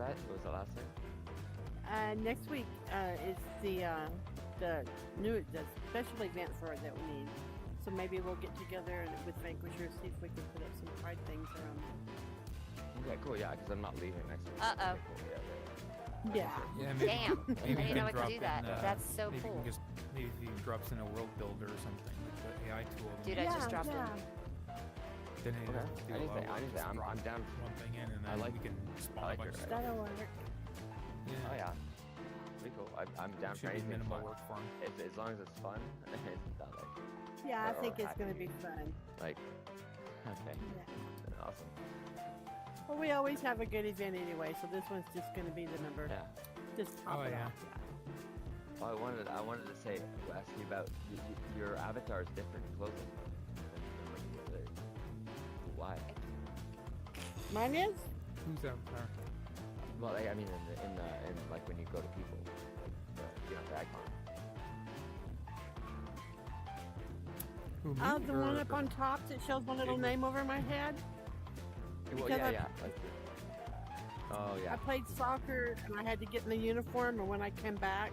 that? What was the last thing? Next week is the special event for it that we need. So maybe we'll get together with Vanquisher, see if we can put up some pride things around it. Okay, cool. Yeah, because I'm not leaving next week. Uh-oh. Okay, cool. Yeah. Yeah, maybe, Damn. maybe I you didn't can know I drop could do that. in, That's so maybe cool. You can just, maybe if you drops in a world builder or something, like the AI tool. Dude, I just dropped in. Then it Okay. do a lot of work. Anything. I'm down. One thing in, and I then like- we can I spawn like a bunch it, of right? stuff. That'll work. Yeah. Oh yeah. Pretty cool. I'm down for Should be anything minimal fun. work for him. As long as it's fun, it's not like Yeah, I Or think it's happy. going to be fun. like. Okay. Yeah. Awesome. Well, we always have a good event anyway, so this one's just going to be the number. Yeah. Just pop Oh, it yeah. off. Well, I wanted to say, ask you about your avatar's different clothing. Why? Mine is? Who's avatar? Well, I mean, in like when you go to people, the icon. Who, me? Oh, the one Or- up on top that shows one little name over my head? Well, Because yeah. Like, oh I yeah. played soccer and I had to get in the uniform, and when I came back,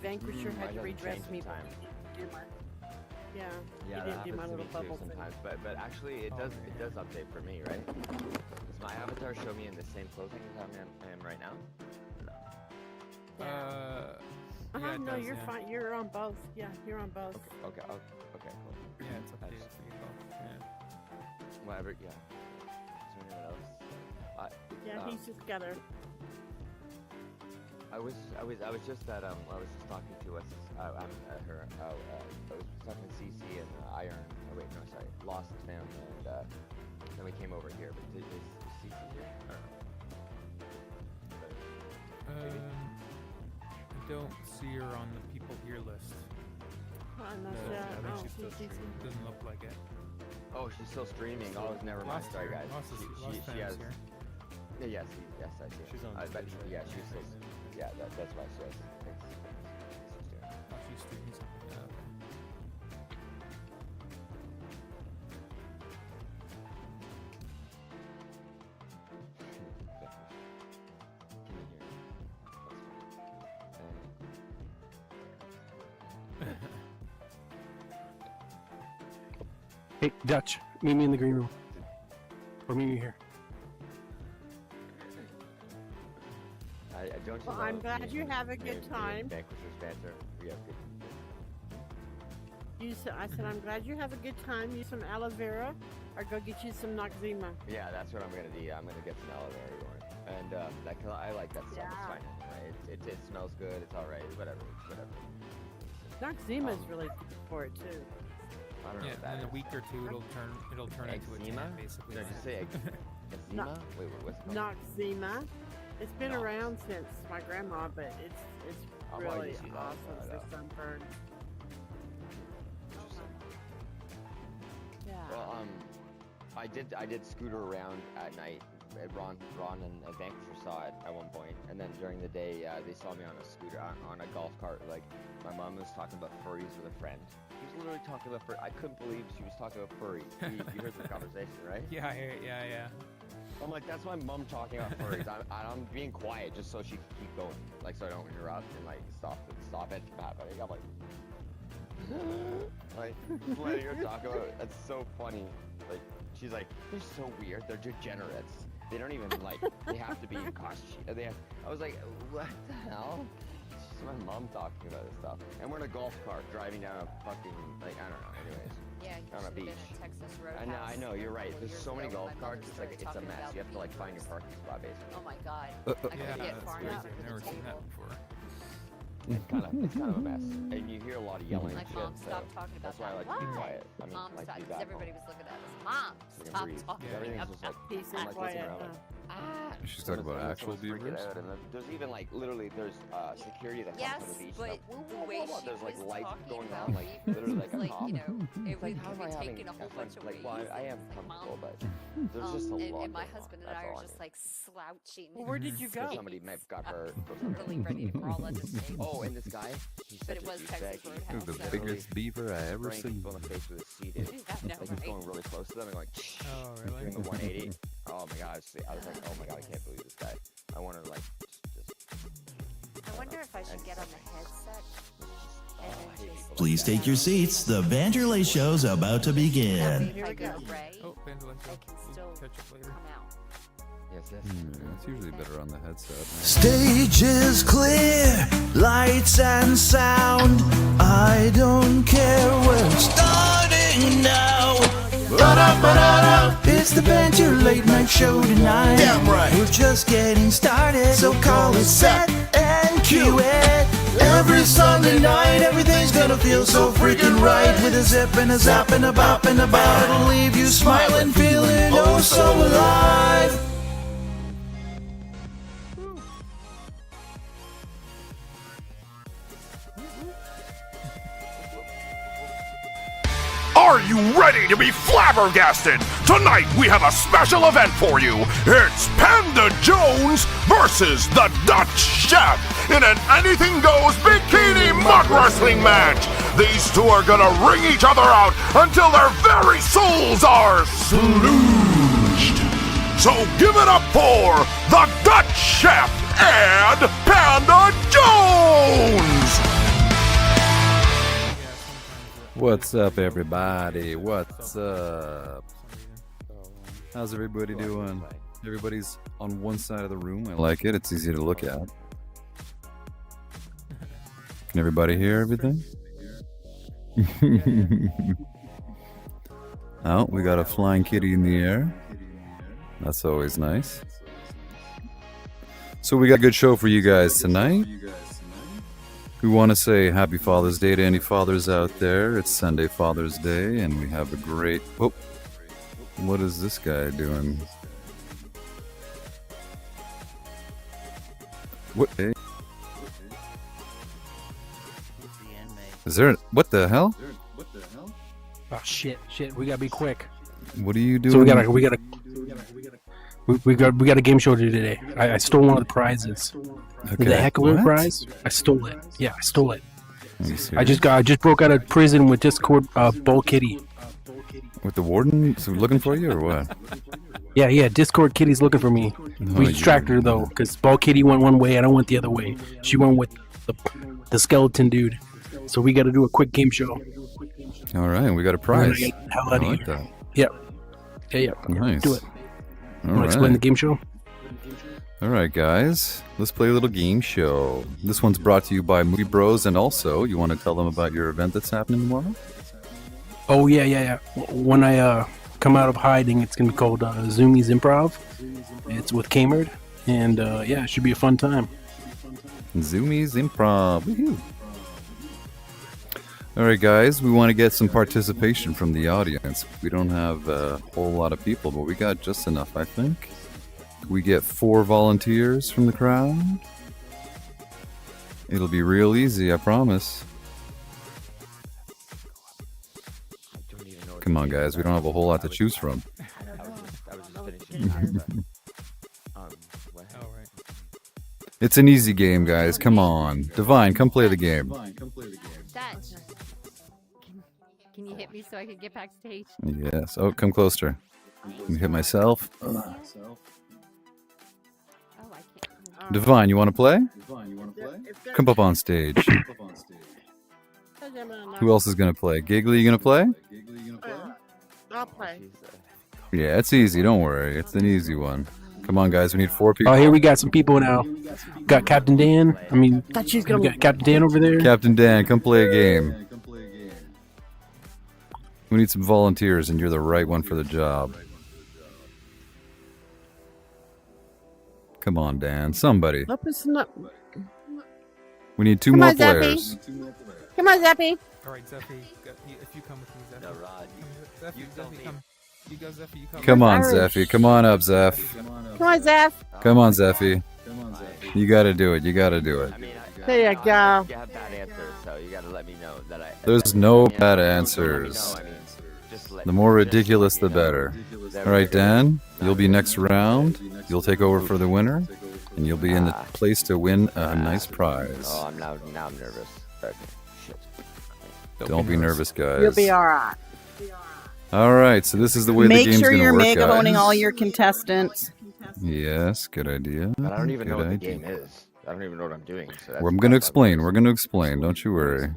Vanquisher had to mine doesn't redress change me. in time. Yeah, Yeah, he that didn't do my happens to little me bubble too thing. sometimes. But actually, it does update for me, right? Does my avatar show me in the same clothing as I am right now? Yeah, it No, does, you're yeah. fine. You're on both. Yeah, you're on both. Okay, cool. Yeah, it's updated for you both. Yeah. Whatever. Yeah. Is there anyone else? Yeah, he's just got a. I was just at I was just talking to us. I was talking to CC and Iron. Oh wait, no, sorry, Lost and them, and then we came over here. But is CC here? I don't know. I don't see her on the people here list. I'm not No, sure. I think Oh, she's still he's- streaming. Doesn't look like it. Oh, she's still streaming. Oh, never mind. Lost Sorry, here. guys. Lost She fans has. here. Yeah, yes, I see. She's on I bet. Twitch, right? Yeah, she's still. Yeah, that's why she has. Oh, she's streaming something. Yeah, okay. Hey, Dutch, meet me in the green room. Or meet me here. I don't. You Well, love I'm glad you have a good me time. and Vanquisher's banter. We have good. I said, I'm glad you have a good time. Use some aloe vera, or go get you some Noxzema. Yeah, that's what I'm gonna do. I'm gonna get some aloe vera going. And I like that stuff. It's Yeah. fine anyway. It smells good. It's all right. Whatever. Noxzema is really good for it too. I don't know Yeah, what that in a is. week or two, it'll turn into a Eczema? tan, basically. No, just say No. eczema. Wait, what's it called? Noxzema. It's been Nox. around since my grandma, but it's Oh, well, really you see that, awesome I know. for sunburn. Yeah. Well, I did scooter around at night. Ron and Vanquisher saw it at one point, and then during the day, they saw me on a scooter on a golf cart. Like my mom was talking about furries with a friend. She was literally talking about furries. I couldn't believe she was talking about furries. You heard the conversation, right? Yeah. I'm like, that's my mom talking about furries. I'm being quiet just so she can keep going, like so I don't interrupt and like stop it from happening. I'm like just letting her talk about it. That's so funny. Like she's like, they're so weird. They're degenerates. They don't even like. They have to be in costume. I was like, what the hell? It's just my mom talking about this stuff, and we're in a golf cart driving down a fucking like I don't know. Anyways. Yeah, you On a should have been beach. at Texas Roadhouse. I know, you're right. couple There's years so many ago when golf my mother carts. It's started a talking mess. about You have to like beach find your cruise. parking spot basically. Oh my god. I Yeah, couldn't get that's far crazy. enough I've under never the seen that table. before. It's kind of a mess, and you hear a lot of yelling. My and shit, mom so stopped talking about that's why I that. like to be Why? quiet. I mean, Mom like to stopped be because back everybody home. was looking at us. Mom, So you can stop breathe. talking Everything's about just like Peace I'm and like quiet. looking around like, She's talking about someone's actual freaking beavers. out, and there's even like literally there's security that yes, comes to the beach. but like, the way she there's like was lights talking going about on, like beavers literally like was a like, cop. you know, it It's like, would how am I be having taken a whole fun? bunch of Like, ways. well, I am It's like, comfortable, Mom, but there's just a lot and my going husband on. and I That's are all just knew. like slouching. Well, where did you go? So somebody may have got hurt. Really ready to crawl under the table. Oh, and this guy, he's But such it a was douchebag. Texas He- Roadhouse. The so- biggest beaver I ever spraying seen. people in the face with his seat. Like I know, he's right? going really close to them and going Oh, doing really? the 180. Oh my god, I was like, oh my god, I can't believe this guy. Please take your seats. The Banter Late Show's about to begin. If I go gray, Oh, Banter, I can still catch up later. come out. Yes, yes. It's usually better on the headset. Stage is clear, lights and sound. I don't care, we're starting now. Ba-da-ba-da-da. It's the Banter Late Night Show tonight. Damn right. We're just getting started, so call it set and cue it. Every Sunday night, everything's gonna feel so freaking right. With a zip and a zap and a bop and a bow, it'll leave you smiling, feeling oh so alive. Are you ready to be flabbergasted? Tonight we have a special event for you. It's Panda Jones versus the Dutch Chef in an anything-goes bikini mud wrestling match. These two are gonna wring each other out until their very souls are splooged. So give it up for the Dutch Chef and Panda Jones! What's up, everybody? What's up? How's everybody doing? Everybody's on one side of the room. I like it. It's easy to look at. Can everybody hear everything? Oh, we got a flying kitty in the air. That's always nice. So we got a good show for you guys tonight. We want to say Happy Father's Day to any fathers out there. It's Sunday Father's Day, and we have a great... Oh, what is this guy doing? What? Hey. Is there... What the hell? Oh shit! We gotta be quick. What are you doing? So we got a game show to do today. I stole one of the prizes. Okay. The heckler What? prize. I stole it. Yeah, I stole it. Are you I serious? just broke out of prison with Discord Ball Kitty. With the warden looking for you, or what? Yeah. Discord Kitty's looking for me. We you- distracted her though, because Ball Kitty went one way and I went the other way. She went with the skeleton dude. So we got to do a quick game show. All right, we got a We're prize. gonna get the hell I out of like here. that. Yeah. Nice. Do it. All Want to explain the right. game show? All right, guys. Let's play a little game show. This one's brought to you by Movie Bros, and also, you want to tell them about your event that's happening tomorrow? Oh yeah. When I come out of hiding, it's gonna be called Zoomies Improv. It's with Kamerd, and yeah, it should be a fun time. Zoomies Improv. Woohoo. All right, guys. We want to get some participation from the audience. We don't have a whole lot of people, but we got just enough, I think. We get 4 volunteers from the crowd. It'll be real easy, I promise. Come on, guys. We don't have a whole lot to choose from. I was just finishing. What Oh, right. It's an easy game, guys. Come on. Divine, come play the game. Dutch. Can you hit me so I can get backstage? Yes. Oh, come closer. Let me hit myself. Oh, I can't. Divine, you want to play? Come up on stage. Who else is going to play? Giggly, you going to play? I'll play. Yeah, it's easy. Don't worry. It's an easy one. Come on, guys. We need 4 people. Oh, here we got some people now. Got Captain Dan. We got Captain Dan over there. Captain Dan, come play a game. We need some volunteers, and you're the right one for the job. Come on, Dan. Somebody. We need 2 Come more on, Zeffy. players. Come on, Zeppy. All right, Zeffy, if you come with me, Zeffy. No, Rod. Zeffy, come. You go, Zeffy, you come. Come on, Irish. Zeffy. Come on up, Zeph. Come on, Zeph. Come on, Zeffy. You got to do it. You got to do it. I mean, There you I go. have bad answers, so you gotta let me know that I. There's no Yeah, bad let me know, answers. I mean, just let- The more just let ridiculous, me the know. better. That All right, way- Dan. You'll be next round. You'll take over for the winner, and you'll be in the place to win a nice prize. Oh, now I'm nervous. Okay, shit. Don't be nervous, guys. You'll be all right. All right, so this is the way the Make game's sure gonna you're work, megaphoning guys. all your contestants. Yes, good idea. But I don't even know Good what the idea. game is. I don't even know what I'm doing. So that's I'm gonna why explain. We're gonna explain. Don't you worry.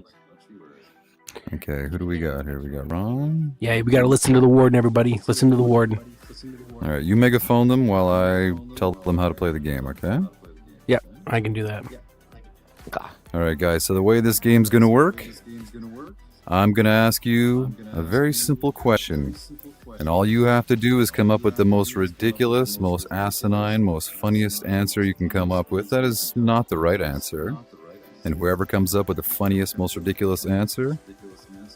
Okay, who do we got here? We got Ron. Yeah, we got to listen to the warden, everybody. Listen to the warden. All right, you megaphone them while I tell them how to play the game, okay? Yep, I can do that. All right, guys, so the way this game's going to work, I'm going to ask you a very simple question. And all you have to do is come up with the most ridiculous, most asinine, most funniest answer you can come up with. That is not the right answer. And whoever comes up with the funniest, most ridiculous answer,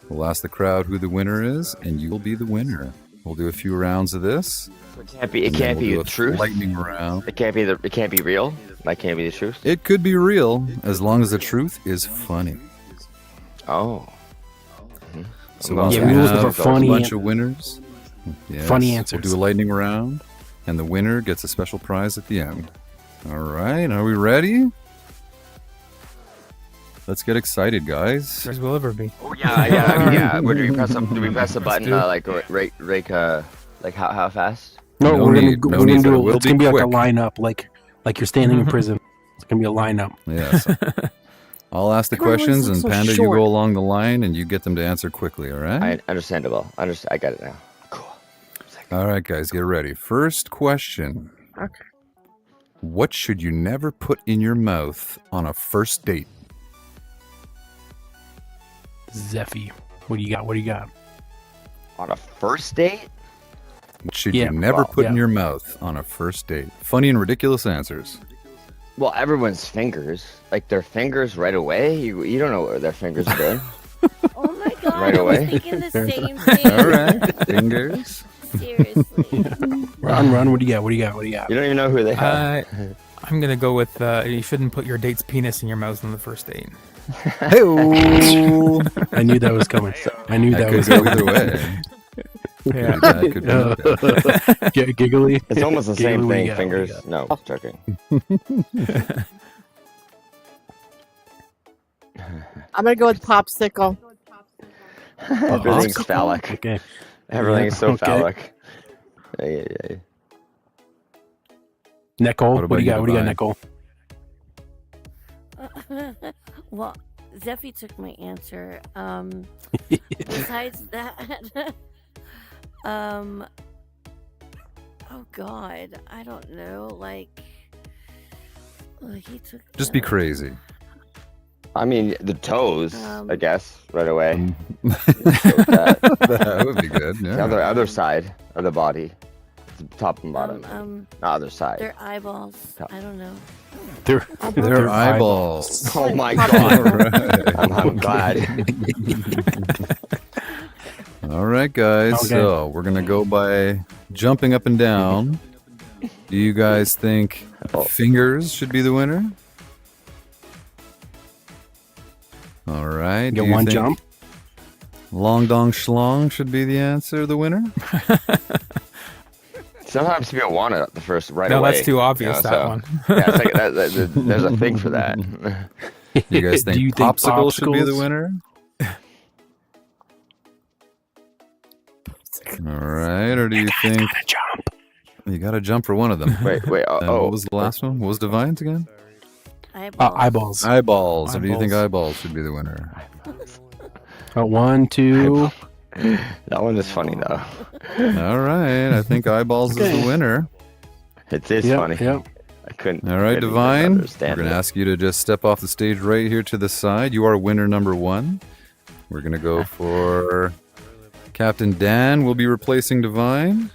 we'll ask the crowd who the winner is, and you will be the winner. We'll do a few rounds of this. It can't be the truth. Lightning round. It can't be real. That can't be the truth. It could be real as long as the truth is funny. Oh. So once Yeah, we we're looking have for funny a bunch of winners, yes, funny answers. We'll do a lightning round, and the winner gets a special prize at the end. All right, are we ready? Let's get excited, guys. As will ever be. Oh yeah. Where do we press? Do we press the button? Like how fast? No, No we're need, gonna, no we're need, gonna but do it it. will It's be gonna be quick. like a lineup, like you're standing in prison. It's gonna be a lineup. Yes. I'll ask the Come on, questions, this and looks so Panda, you short. go along the line, and you get them to answer quickly, all right? Understandable. I got it now. Cool. All right, guys, get ready. First question. Okay. What should you never put in your mouth on a first date? Zeffy, what do you got? What do you got? On a first date? What should Yeah, you never well, put in yeah. your mouth on a first date? Funny and ridiculous answers. Well, everyone's fingers. Like their fingers right away. You don't know where their fingers are doing. Oh my god, Right I away. was thinking the same thing. All right, fingers. Seriously. Run, what do you got? What do you got? What do you got? You don't even know who they are. I'm gonna go with you shouldn't put your date's penis in your mouth on the first date. Hey-o. I knew that was coming. I knew that That was could go coming. either way. Yeah. That could be bad. Giggly. It's almost the same Giggly, what do thing. you got? Fingers. What No, joking. I'm gonna go with popsicle. Everything's popsicle? phallic. Okay. Everything's so okay. phallic. Yeah. Nicole, What what do you about got? What do you got, Divine? Nicole? Well, Zeffy took my answer. Besides that, oh God, I don't know. He took. Just be crazy. I mean, the toes, I guess, right away. That would be good. Yeah. The other side of the body. The top and bottom. The other side. Their eyeballs. Top. I don't know. Their eyeballs. Oh my All god. right. I'm glad. All right, guys. Okay. So we're gonna go by jumping up and down. Do you guys think fingers should be the winner? All right. Get Do you one think jump. Long dong schlong should be the answer, the winner? Sometimes people want it the first right No, away. that's too obvious, you know, that so- one. Yeah, it's like there's a thing for that. Do you guys think Do you think popsicle should be the popsicles? winner? All right, or do you think Gotta jump. you got to jump for one of them? Wait. What was the last one? What was Divine's again? Eyeballs. Eyeballs. Eyeballs. Or do you think eyeballs should be the winner? 1, 2. That one is funny though. All right, I think eyeballs is the winner. It is Yep, funny. yep. I couldn't. All right, couldn't Divine, we're understand going to it. ask you to just step off the stage right here to the side. You are winner number 1. We're going to go for Captain Dan. Will be replacing Divine.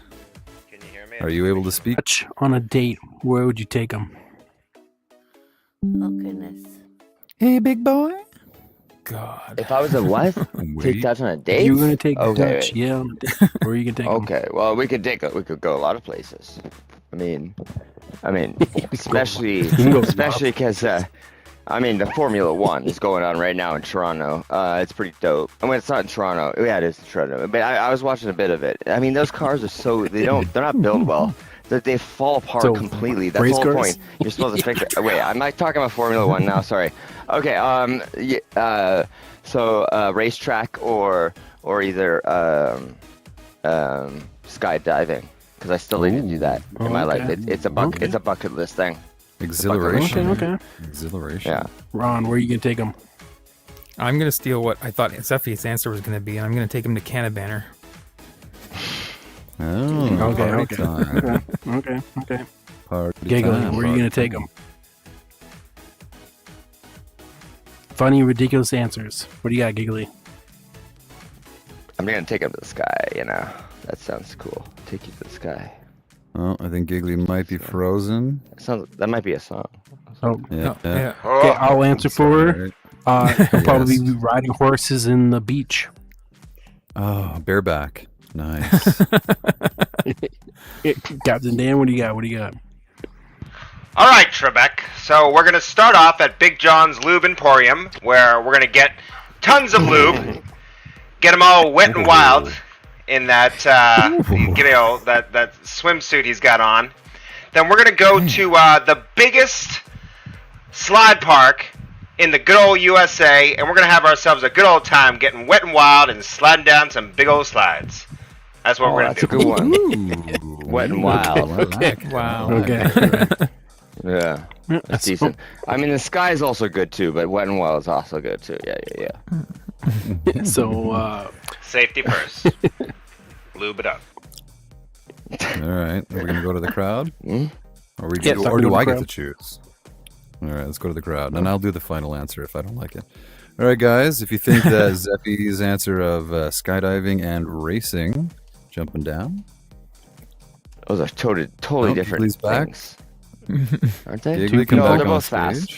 Can you hear me? Are you able to speak? Touch on a date. Where would you take them? Oh goodness. Hey, big boy. God. If I was a what? Take Wait. Dutch on a date? You're gonna take Okay, Dutch, wait. yeah. On a date. Where are you gonna take 'em? Okay, well we could go a lot of places. I mean, especially can go because I mean the Formula One is going on right now in Toronto. It's pretty dope. I mean it's not in Toronto. Yeah, it is in Toronto. But I was watching a bit of it. I mean those cars are they're not built well. They fall apart So, completely. That's race the whole cars? point. You're supposed to fix it. Wait, I'm not talking about Formula One now. Sorry. Okay. So racetrack or either skydiving because I still need to do that in my life. okay. It's a bucket list thing. Exhilaration. Okay. Exhilaration. Yeah. Ron, where are you gonna take them? I'm gonna steal what I thought Zephy's answer was gonna be, and I'm gonna take him to Cannabanner. Oh, party time. Okay. Party Giggly, time. where are you gonna take him? Funny, ridiculous answers. What do you got, Giggly? I'm gonna take him to the sky. You know, that sounds cool. Take you to the sky. Oh, I think Giggly might be frozen. That might be a song. Oh, Yeah. okay, I'll answer for her. He'll probably Yes. be riding horses in the beach. Oh, bareback. Nice. Captain Dan, what do you got? All right, Trebek. So we're gonna start off at Big John's Lube Emporium, where we're gonna get tons of lube, get them all wet and wild in that that swimsuit he's got on. Then we're gonna go to the biggest slide park in the good old USA, and we're gonna have ourselves a good old time getting wet and wild and sliding down some big old slides. That's what we're gonna That's a do. good one. Wet and wild. Okay. Wow. Okay. Yeah, that's decent. I mean, the sky is also good too, but wet and wild is also good too. Yeah. So, Safety first. Lube it up. All right. Are we going to go to the crowd? Hmm? Or, we Yeah, do, so or go do to I the get to crowd. choose? All right, let's go to the crowd. And I'll do the final answer if I don't like it. All right, guys. If you think that Zeffy's answer of skydiving and racing, jumping down. Those are totally Oh, different Giggly's back. things, aren't they? Giggly, come No, back they're on both stage.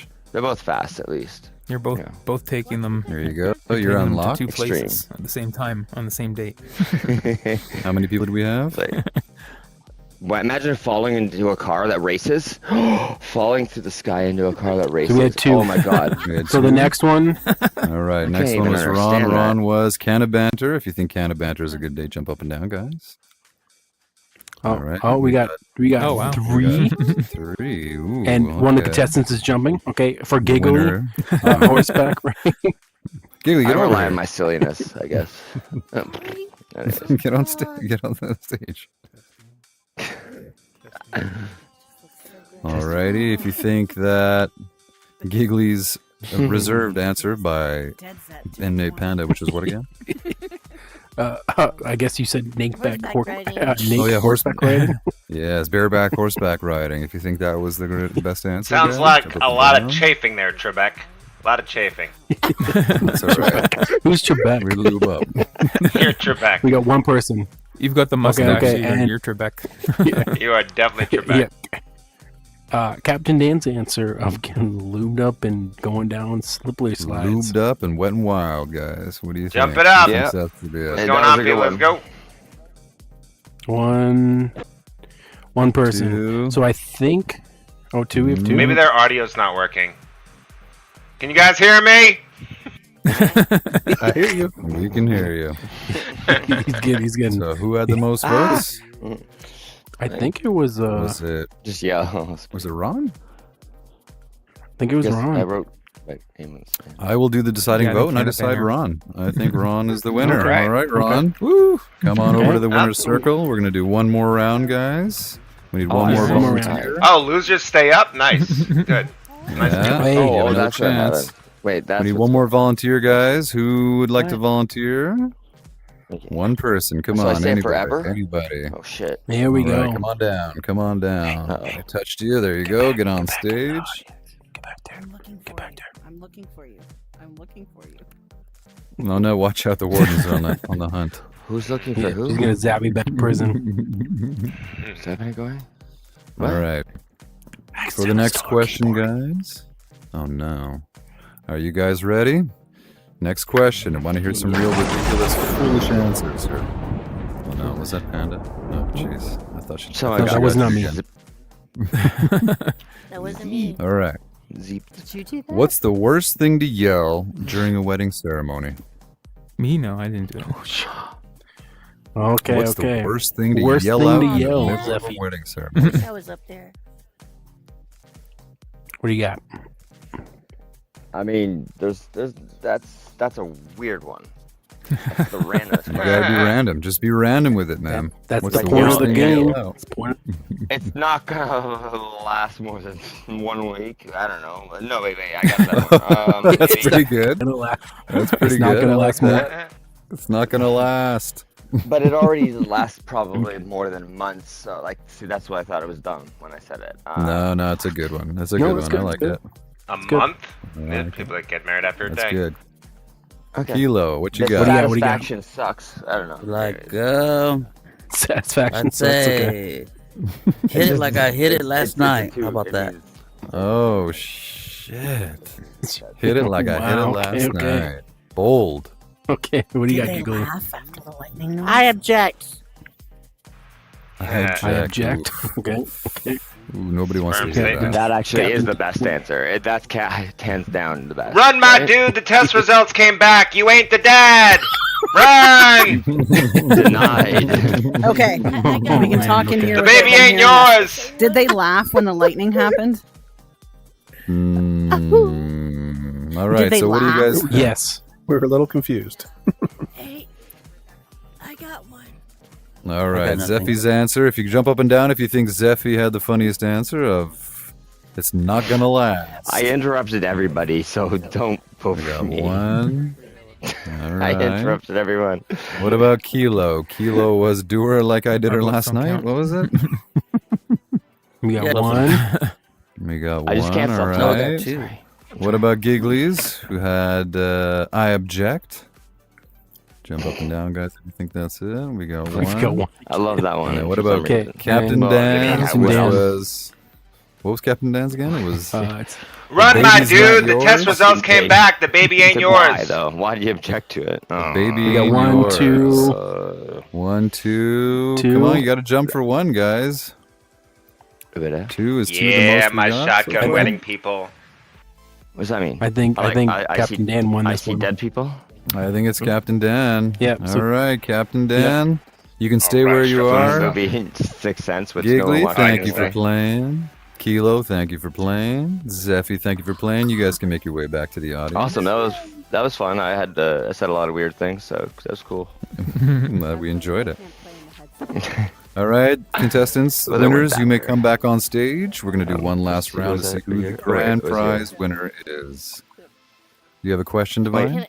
fast. They're both fast, at least. You're both Yeah. both taking them. There you go. taking You're them to unlocked. two Extreme. places at the same time on the same date. How many people do we have? Well, imagine falling into a car that races. Falling through the sky into a car that races. we had two. Oh my god. We had so the two. next one, All right, I next can't one even was Ron. understand Ron was Cannabanter. If you think Cannabanter is a good day, jump up and down, guys. All right. we got Oh, wow. three, Three. Ooh, and one of the okay. contestants is jumping. Okay, for Giggly, Winner. horseback riding. Giggly, I get over rely here. on my silliness, I guess. Anyways. Get on stage. Get on the stage. Alrighty, if you think that Giggly's reserved answer by Nate Panda, which is what again? I guess you said Horseback riding. Oh, yeah, horseback riding. Yes, bareback horseback riding. If you think that was the best answer, Sounds guys, like jump up a and lot down. of chafing there, Trebek. A lot of chafing. That's all right. Who's Trebek? We lube up. You're Trebek. We got one person. You've got the mustache. okay, You're, and- you're Trebek. Yeah. You are definitely Trebek. Captain Dan's answer of getting lubed up and going down slippery slides. Lubed up and wet and wild, guys. What do you Jump think? it up. Who Yeah. thinks that's the best? What's Hey, going that was on, a good people? Let's one. go. One person. Two. So I think. Oh, two. We have two. Maybe their audio's not working. Can you guys hear me? I hear you. We can hear you. He's good. He's good. So who had the most votes? I think it was. Was it Just yell. was it Ron? I think it was Because I Ron. wrote like Amos. I will do the deciding Yeah, I vote, think and I Kenneth decide Banner. Ron. I think Ron is the winner. Okay. All right, Ron. Woo! Come on over to the winner's circle. We're gonna do one more round, guys. We need one Oh, more one more volunteer. Oh, losers stay up. Nice. Good. Nice Yeah. job. Hey, Oh, give it a that's what chance. happened. Wait, that's We need what's- one more volunteer, guys. Who would like to What? volunteer? Okay. One person. Come So I on, stay anybody. forever? Anybody. Oh shit. Here we All go. right, come on down. Come on down. Uh-oh. I touched you. There you go. Get on stage. Get back there. I'm looking for back you. there. I'm looking for you. I'm looking for you. No, no. Watch out. The warden's on the hunt. Who's looking for Yeah, who? he's gonna zap me back to prison. Is that how going? All right. For the next question, guys. Oh no. Are you guys ready? Next question. I want to hear some real ridiculous, foolish answers here. Oh no, was that Panda? No, jeez. I thought she. So No, that was not me. That wasn't me. All right. Zeep. Did you do that? What's the worst thing to yell during a wedding ceremony? Me? No, I didn't do it. Okay, What's okay. the worst thing to Worst yell thing out to in the yell, middle of a Zeffy. wedding ceremony? That was up there. What do you got? I mean, that's a weird one. That's the randomest You question. gotta be random. Just be random with it, man. That's What's the the point worst of the thing you game. allow? That's the point. It's not gonna last more than 1 week. I don't know. No, wait. I got that one. That's maybe. pretty good. Gonna last. That's pretty It's not good. gonna I like last more. that. It's not gonna last. But it already lasts probably more than months. So, like, see, that's why I thought it was dumb when I said it. No, it's a good one. That's a No, good it's one. I good, like it's it. A good. month? I Yeah, like people that get married after a That's day. good. Okay. Kilo, what you This got? What do you got? satisfaction sucks. I don't know. Like, Satisfaction. I'd So it's okay. say, hit it like I hit it last night. How about It that? means- Oh shit! Hit it like I hit it Wow, last okay. night. Bold. Okay, what do you Did got, they Giggly? laugh after the lightning noise? I object. I object. Okay. Ooh, nobody wants to Firm hear statement. that. That actually is Captain- the best answer. That's hands down the best. Run, my right? dude! The test results came back. You ain't the dad. Run! Denied. Okay, we can talk in here. The without baby them ain't hearing yours. us. Did they laugh when the lightning happened? All right. they So what do you laugh? guys? Yes. We're a little confused. Hey, I got one. All right. nothing. Zeffy's answer. If you could jump up and down, if you think Zeffy had the funniest answer of, it's not gonna last. I interrupted everybody, so don't vote We for got me. one. All I right. interrupted everyone. What about Kilo? Kilo was do her like I did her Our votes last don't night. count. What was it? We got Yeah. one. We got I one. just can't All stop No, I right. got two. What about Gigglies, who had I object? Jump up and down, guys. If you think that's it, we got one. We got one. I love that one. And then what for some about Okay. reason. Captain Well, Dan's, Captain which Dan. was what was Captain Dan's again? It was It's Run, my baby's dude! not The test yours? results came back. The baby ain't Why yours. though? Why do you object to it? Oh. baby. We got ain't one, yours. two. 1, 2. Two. Come on, you got to jump for one, guys. What 2 is 2 the Yeah, most we my got, shotgun so- wedding people. does that mean? I think I think I Captain see, Dan won I this see one. dead people. I think it's Captain Dan. Yeah, All so- right, Captain Dan. You can stay All right, where you sure. are. Movie Sixth Sense with Giggly, Snow thank you White. for playing. Kilo, thank you for playing. Zeffy, thank you for playing. You guys can make your way back to the audience. Awesome. That was fun. I had I said a lot of weird things, so that was cool. Glad we enjoyed it. All right, contestants, Well, they weren't winners, that you may weird. come back on stage. We're going to do one last she round to was see actually who the good. grand Was it? prize winner is. Do you have a question, Divine? Wait,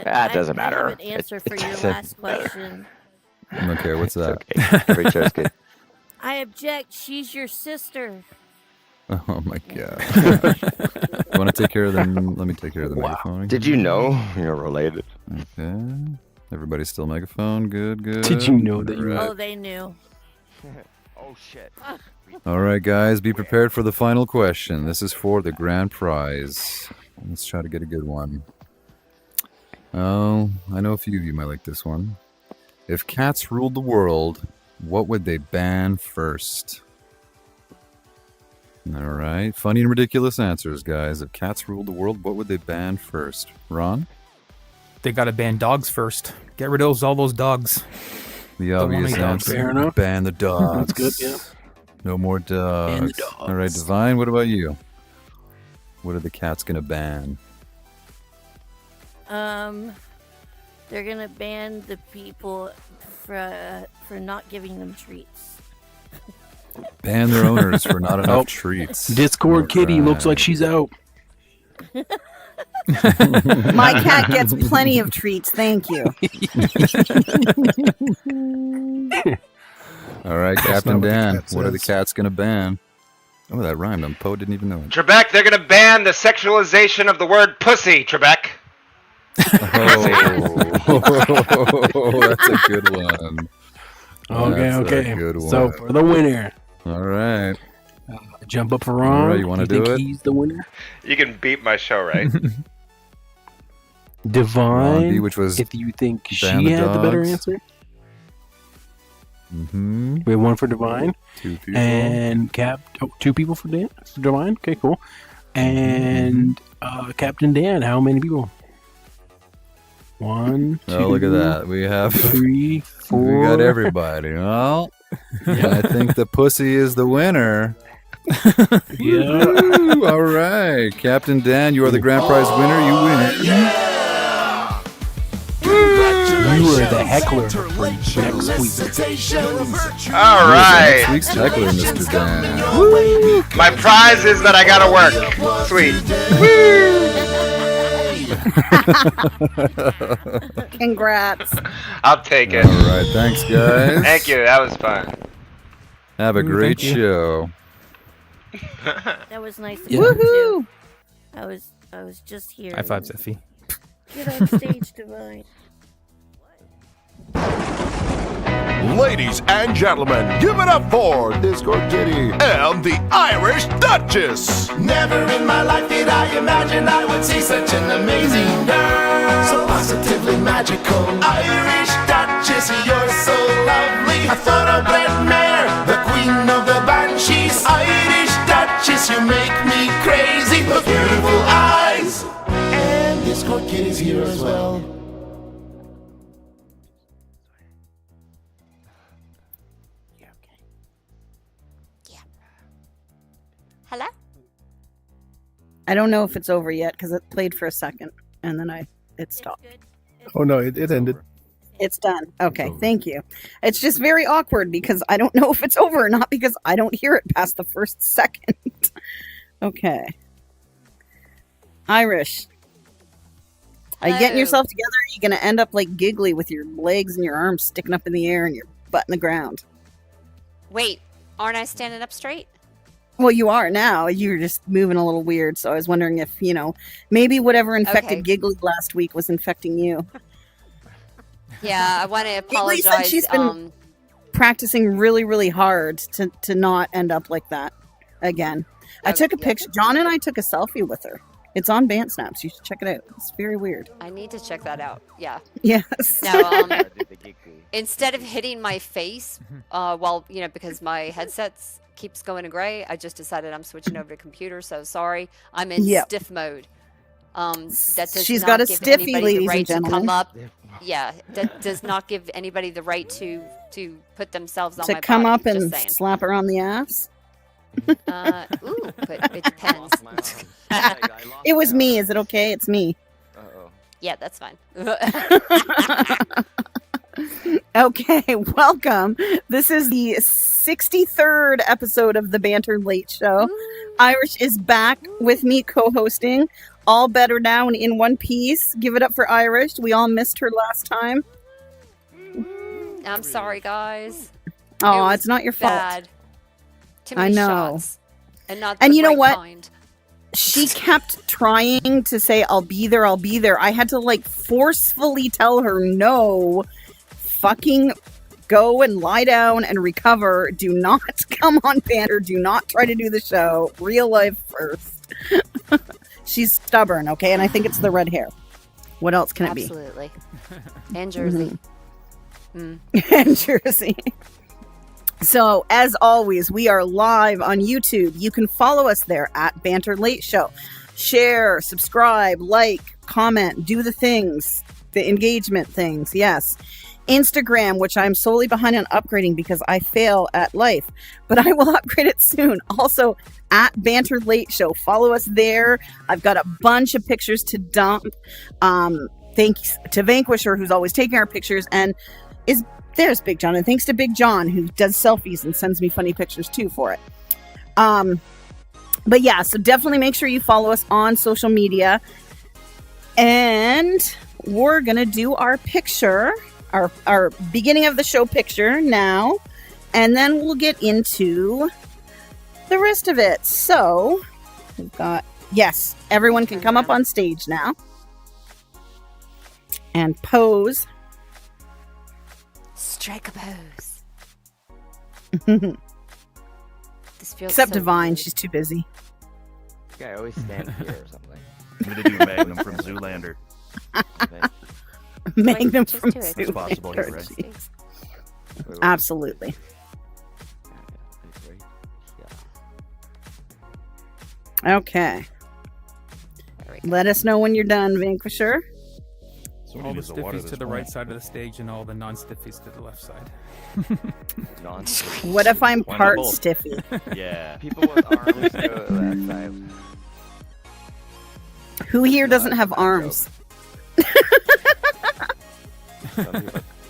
That doesn't I matter. have an answer It for your doesn't last question. Okay, what's that? okay. Every choice good. I object. She's your sister. Oh my god. You want to take care of them? Let me take care of the megaphone. Did you know you're related? Okay. Everybody's still megaphone. Good, good. Did you know that you were? Oh, they knew. Oh shit. All right, guys, be prepared for the final question. This is for the grand prize. Let's try to get a good one. Oh, I know a few of you might like this one. If cats ruled the world, what would they ban first? All right, funny and ridiculous answers, guys. If cats ruled the world, what would they ban first? Ron? They gotta ban dogs first. Get rid of all those dogs. The Don't want obvious any dogs. answer. Fair enough. Ban the dogs. That's good, yeah. No more dogs. Ban the dogs. All right, Divine, what about you? What are the cats going to ban? They're gonna ban the people for not giving them treats. Ban their owners for not enough Oh. treats. Discord All Kitty looks right. like she's out. My cat gets plenty of treats. Thank you. All right, not Captain what the Dan, cat what are the says. cats going to ban? Oh, that rhymed. Poe didn't even know it. Trebek, they're gonna ban the sexualization of the word pussy, Trebek. Oh, that's a good one. Okay, That's a okay. good one. So for the winner, All right. jump up for Ron. All right, you wanna think do it? He's the winner. You can beat my show, right? Divine. Ron B, which was if you think she ban the had the better dogs. answer, mm-hmm, we have one for Divine 2 people. and two people for Dan. For Divine. Okay, cool. And Captain Dan. How many people? 1, 2. Oh, look at that. We have 3, 4. we got everybody. Well, I think the pussy is the winner. Yeah. Woo, all right. Captain Dan, you are the grand prize winner. You win. Woo! you are the heckler for next week. All right. Next week's heckler, Mr. Dan. My prize is that I gotta work. Sweet. Congrats. I'll take it. All right, thanks, guys. Thank you. That was fun. Have a great show. That was nice. Yeah. Woohoo! I was just here. High five, Zeffy. Get on stage, Divine. Ladies and gentlemen, give it up for Discord Kitty and the Irish Duchess. Never in my life did I imagine I would see such an amazing girl. So positively magical. Irish Duchess, you're so lovely. A thoroughbred mare, the queen of the banshees. Irish Duchess, you make me crazy. With beautiful eyes. And Discord Kitty's here as well. Hello? I don't know if it's over yet because it played for a second and then it stopped. Oh no, it ended. It's done. Okay, thank you. It's just very awkward because I don't know if it's over or not because I don't hear it past the first second. Okay. Irish. Are you getting Hello. yourself together? Are you going to end up like giggly with your legs and your arms sticking up in the air and your butt in the ground? Wait, aren't I standing up straight? Well, you are now. You're just moving a little weird. So I was wondering if, maybe whatever infected Okay. Giggly last week was infecting you. Yeah, I want to Giggly said apologize. she's been practicing really, really hard to not end up like that again. I took a picture. John and I took a selfie with her. It's on Bant Snaps. You should check it out. It's very weird. I need to check that out. Yeah. Yes. Now, instead of hitting my face, because my headsets keeps going to gray, I just decided I'm switching over to computer. So sorry, I'm in stiff mode. That does She's not got a give stiffy, anybody ladies the right and to gentlemen. come up. Yeah, that does not give anybody the right to put themselves on To my come body. up and just saying. slap her on the ass. But it depends. It was me. Is it okay? It's me. Yeah, that's fine. Okay, welcome. This is the 63rd episode of the Banter Late Show. Irish is back with me co-hosting. All better now and in one piece. Give it up for Irish. We all missed her last time. I'm sorry, guys. Oh, It it's was not your fault. bad. Too I many know. shots. And not And the you know right what? kind. She kept trying to say, I'll be there, I'll be there. I had to forcefully tell her, no, fucking go and lie down and recover. Do not come on Banter. Do not try to do the show. Real life first. She's stubborn, okay? And I think it's the red hair. What else can it be? Absolutely. And Jersey. And Jersey. So, as always, we are live on YouTube. You can follow us there at Banter Late Show. Share, subscribe, like, comment, do the things, the engagement things, yes. Instagram, which I'm solely behind on upgrading because I fail at life, but I will upgrade it soon. Also, at Banter Late Show. Follow us there. I've got a bunch of pictures to dump. Thanks to Vanquisher, who's always taking our pictures, and there's Big John, and thanks to Big John, who does selfies and sends me funny pictures too for it. But yeah, so definitely make sure you follow us on social media. And we're gonna do our picture, our beginning of the show picture now, and then we'll get into the rest of it. So we've got, yes, everyone can come up on stage now and pose. Strike a pose. This feels Except so Divine, weird. she's too busy. I always stand here or something. I'm gonna do Magnum from Zoolander. Magnum just from do it. Zoolander. It's possible here, right? Jeez. Absolutely. Okay. Let us know when you're done, Vanquisher. All the stiffies to the right side of the stage and all the non-stiffies to the left side. What if I'm Why not part both? stiffy? Yeah. People with arms go to that side. Who here doesn't have arms?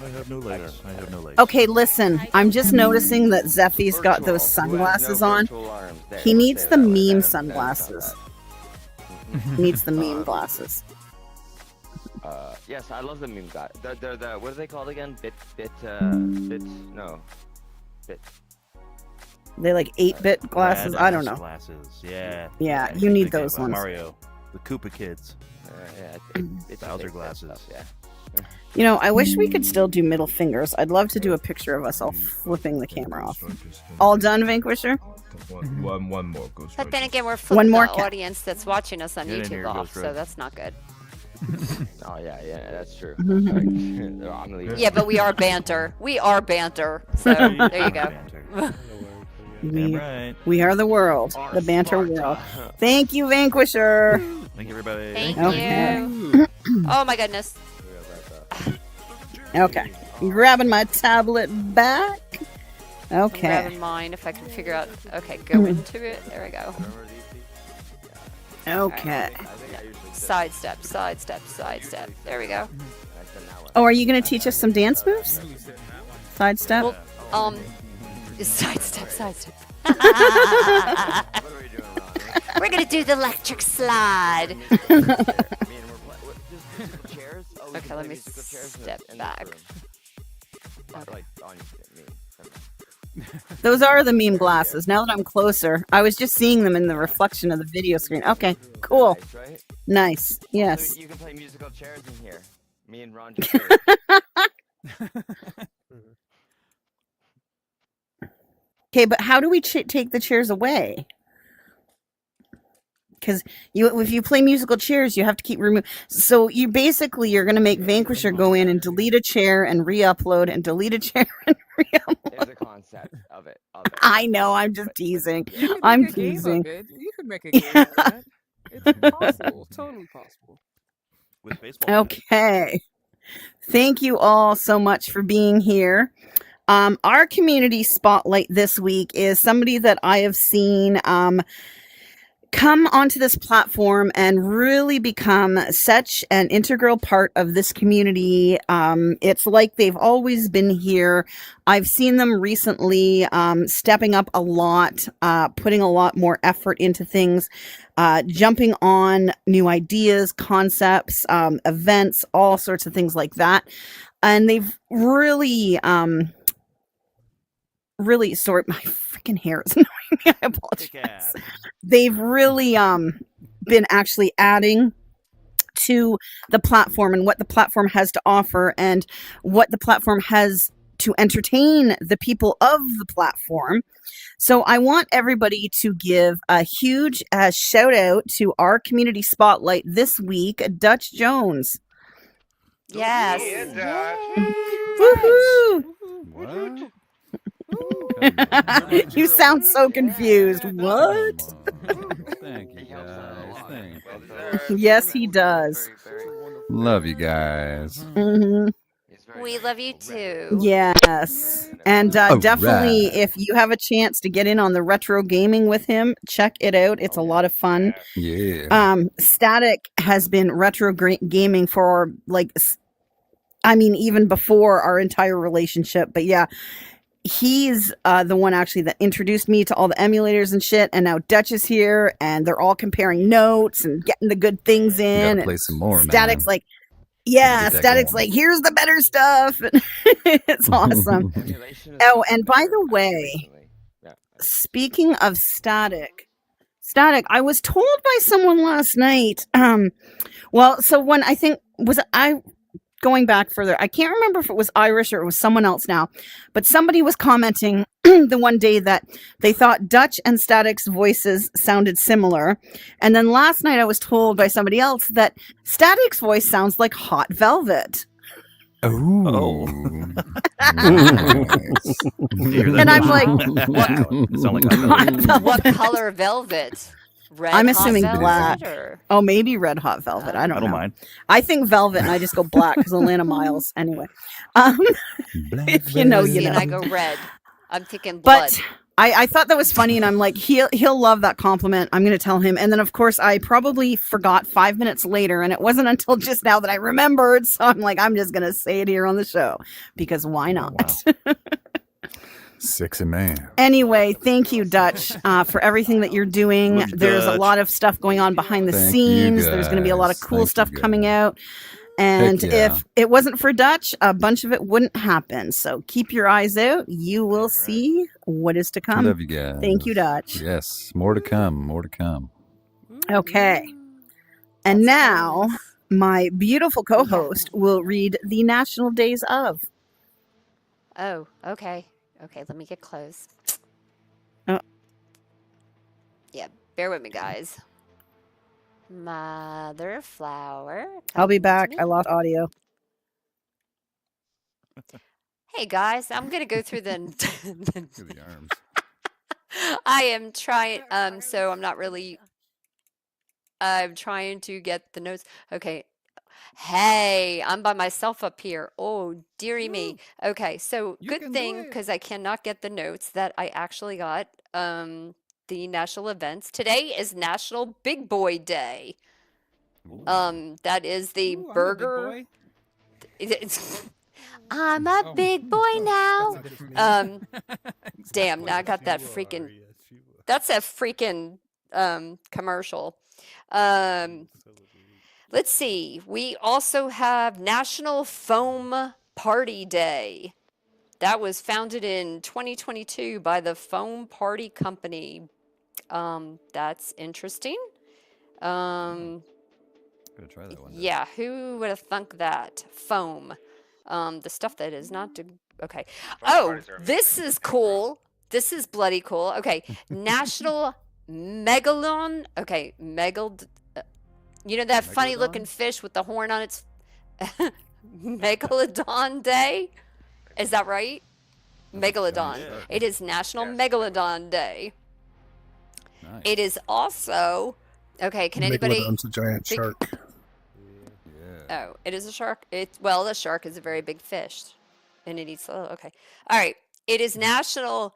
I have no legs. I have no legs. Okay, listen. I'm just noticing that Zeffy's got those sunglasses on. He needs the meme sunglasses. He needs the meme glasses. Yes, I love the meme guy. They're the what are they called again? Bit. They like 8-bit glasses. I don't know. Glasses. Yeah. Yeah, you need those ones. Mario, the Koopa kids. It's Bowser glasses. Stuff, yeah. You know, I wish we could still do middle fingers. I'd love to do a picture of us all flipping the camera off. All done, Vanquisher? One more Ghost But then again, we're One flipping more the audience that's watching us on Get in YouTube here, off, Ghost so Road. that's not good. Oh yeah, that's true. Mhm. I'm leaving. Yeah, but we are banter. We are banter. So there you go. We are the world, the banter world. Thank you, Vanquisher. Thank you, everybody. Thank Okay. you. Oh my goodness. Okay, grabbing my tablet back. I'm Okay. grabbing mine if I can figure out. Okay, go into it. There we go. Okay. Sidestep, sidestep, sidestep. There we go. Oh, are you going to teach us some dance moves? Sidestep? Well, sidestep, sidestep. We're gonna do the electric slide. Okay, let me step back. Those are the meme glasses. Now that I'm closer, I was just seeing them in the reflection of the video screen. Okay, cool. Nice. Yes. You can play musical chairs in here. Me and Ron. Okay, but how do we take the chairs away? Because if you play musical chairs, you have to keep removing. So you're going to make Vanquisher go in and delete a chair and re-upload and delete a chair and re-upload. There's a concept of it. I know. I'm just teasing. I'm teasing. You could make a game out of that. It's possible. Totally possible. With baseball. Okay. Thank you all so much for being here. Our community spotlight this week is somebody that I have seen come onto this platform and really become such an integral part of this community. It's like they've always been here. I've seen them recently stepping up a lot, putting a lot more effort into things, jumping on new ideas, concepts, events, all sorts of things like that. And they've really, sorry, my freaking hair is annoying me. I apologize. They've really been actually adding to the platform and what the platform has to offer and what the platform has to entertain the people of the platform. So I want everybody to give a huge shout out to our community spotlight this week, Dutch Jones. Yes. Woohoo! You sound so confused. What? Thank you, guys. Thank you. Yes, he does. Love you guys. Mhm. We love you too. Yes. And definitely, if you have a chance to get in on the retro gaming with him, check it out. It's a lot of fun. Yeah. Static has been retro gaming for even before our entire relationship. But yeah, he's the one actually that introduced me to all the emulators and shit. And now Dutch is here and they're all comparing notes and getting the good things in. Gotta play some more, Static's man. like, yeah, Static's like, here's the better stuff. It's awesome. Oh, and by the way, speaking of Static, I was told by someone last night. So when going back further, I can't remember if it was Irish or it was someone else now, but somebody was commenting the one day that they thought Dutch and Static's voices sounded similar. And then last night I was told by somebody else that Static's voice sounds like Hot Velvet. Oh. And I'm like, what color velvet? Red I'm hot assuming velvet black. or- Oh, maybe red hot velvet. I don't know. mind. I think velvet, and I just go black because Atlanta Miles. Anyway, if you know, you See, and know. I go red. I'm thinking blood. But I thought that was funny, and I'm like, he'll love that compliment. I'm going to tell him. And then, of course, I probably forgot 5 minutes later, and it wasn't until just now that I remembered. So I'm like, I'm just going to say it here on the show because why not? Wow. Sexy man. Anyway, thank you, Dutch, for everything that you're doing. Love There's a Dutch. lot of stuff going on behind the Thank you, scenes. There's going to be a lot of guys. cool Thank you, stuff coming guys. out. And Heck yeah. if it wasn't for Dutch, a bunch of it wouldn't happen. So keep your eyes out. You will see what is to We come. love you guys. Thank you, Dutch. Yes, more to come. More to come. Okay. And now my beautiful co-host will read the national days of. Oh, okay. Okay, let me get close. Oh. Yeah, bear with me, guys. Mother flower. I'll be come to back. me. I lost audio. Hey guys, I'm gonna go through the. Through the arms. I am trying. So I'm not really. I'm trying to get the notes. Okay. Hey, I'm by myself up here. Oh, dearie me. Okay, so You good can do thing it. because I cannot get the notes that I actually got. The national events. Today is National Big Boy Day. That is the Ooh, I'm a big burger. boy. I'm a big boy now. That's not it for me. Damn, now I got that freaking. That's a freaking commercial. Let's see. We also have National Foam Party Day. That was founded in 2022 by the Foam Party Company. That's interesting. Gonna try that one day. Yeah, who would have thunk that? Foam. The stuff that is not okay. Oh, parties are this amazing. is cool. This is bloody cool. Okay, National Megalon. Okay, you know that funny looking fish with the horn on its Megalodon Day? Is that right? Megalodon. Yeah. It is National Yes. Megalodon Day. Nice. It is also okay. Can anybody? Megalodon's a giant think- shark. Yeah. Oh, it is a shark. Well, a shark is a very big fish, and it eats. Oh, okay. All right. It is National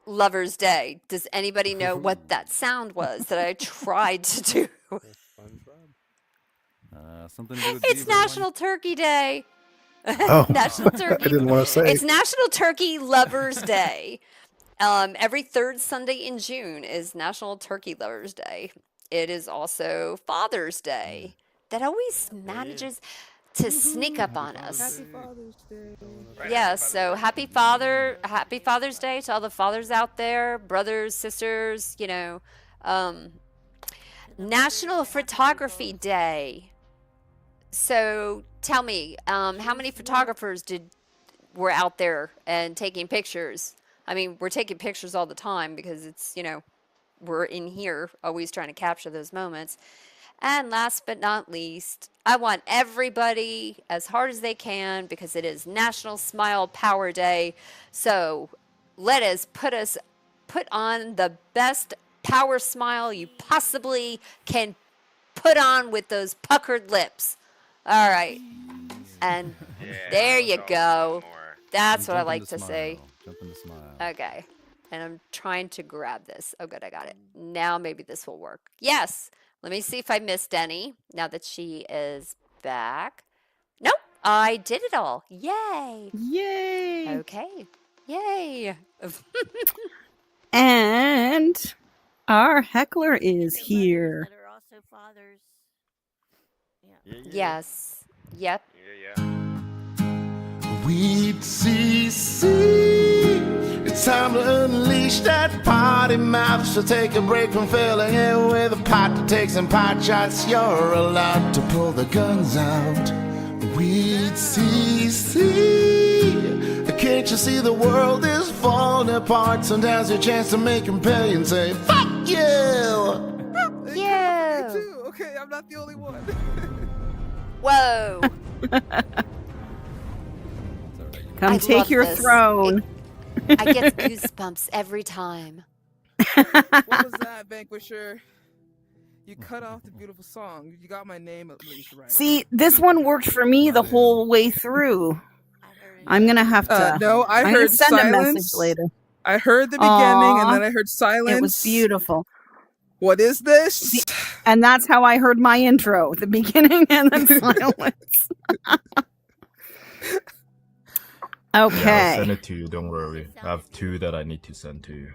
Lovers Day. Does anybody know what that sound was that I tried to do? Something to do with It's beaver. National Turkey Day. Oh, National Turkey. I didn't want to say. It's National Turkey Lovers Day. Every third Sunday in June is National Turkey Lovers Day. It is also Father's Day. That always manages to sneak up on us. Happy Father's Day. Yeah, so happy Father's Day to all the fathers out there, brothers, sisters, National Photography Day. So tell me, how many photographers were out there and taking pictures? I mean, we're taking pictures all the time because it's, we're in here always trying to capture those moments. And last but not least, I want everybody as hard as they can because it is National Smile Power Day. So let us put on the best power smile you possibly can put on with those puckered lips. All right. And there you go. That's what I like to say. Jump into smile. Okay. And I'm trying to grab this. Oh, good. I got it. Now maybe this will work. Yes. Let me see if I missed any now that she is back. Nope. I did it all. Yay. Yay. Okay. Yay. And our heckler is here. That are also fathers. Yes. Yep. We'd see. It's time to unleash that potty mouth. So take a break from filling it with a pot to take some pot shots. You're allowed to pull the guns out. We'd see. Can't you see the world is falling apart? Sometimes your chance to make them pay and say, fuck you! Yeah. Me too. Okay, I'm not the only one. Whoa. Come I take love your this. throne. I get goosebumps every time. What was that, Vanquisher? You cut off the beautiful song. You got my name at least right. See, this one worked for me the whole way through. I'm gonna have to. No, I I'm gonna heard send a message silence. later. I heard the beginning, and Aw, then I heard silence. it was beautiful. What is this? And that's how I heard my intro: the beginning and then silence. Yeah, I'll Okay. send it to you. Don't worry. I have 2 that I need to send to you.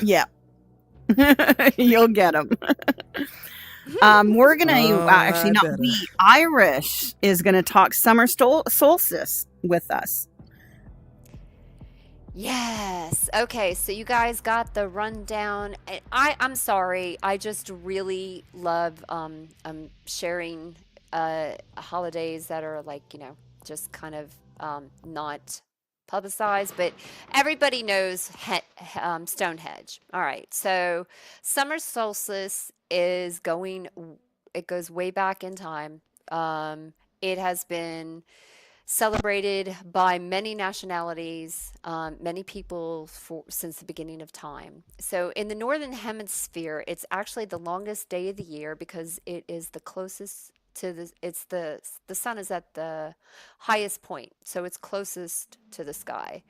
Yeah. You'll get them. We're gonna actually I not better. we. Irish is gonna talk summer solstice with us. Yes. Okay, so you guys got the rundown. And I'm sorry. I just really love sharing holidays that are like, just kind of not publicized, but everybody knows Stonehenge. All right. So summer solstice is it goes way back in time. It has been celebrated by many nationalities, many people since the beginning of time. So in the northern hemisphere, it's actually the longest day of the year because it is the closest to the sun is at the highest point, so it's closest to the sky.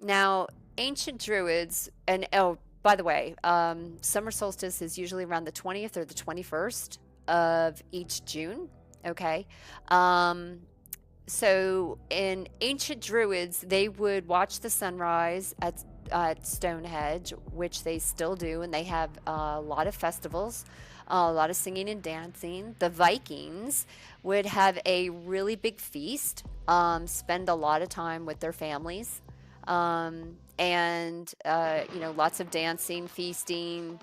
Now, ancient druids, and oh, by the way, summer solstice is usually around the 20th or the 21st of each June. Okay. So in ancient druids, they would watch the sunrise at Stonehenge, which they still do, and they have a lot of festivals, a lot of singing and dancing. The Vikings would have a really big feast, spend a lot of time with their families, and lots of dancing, feasting.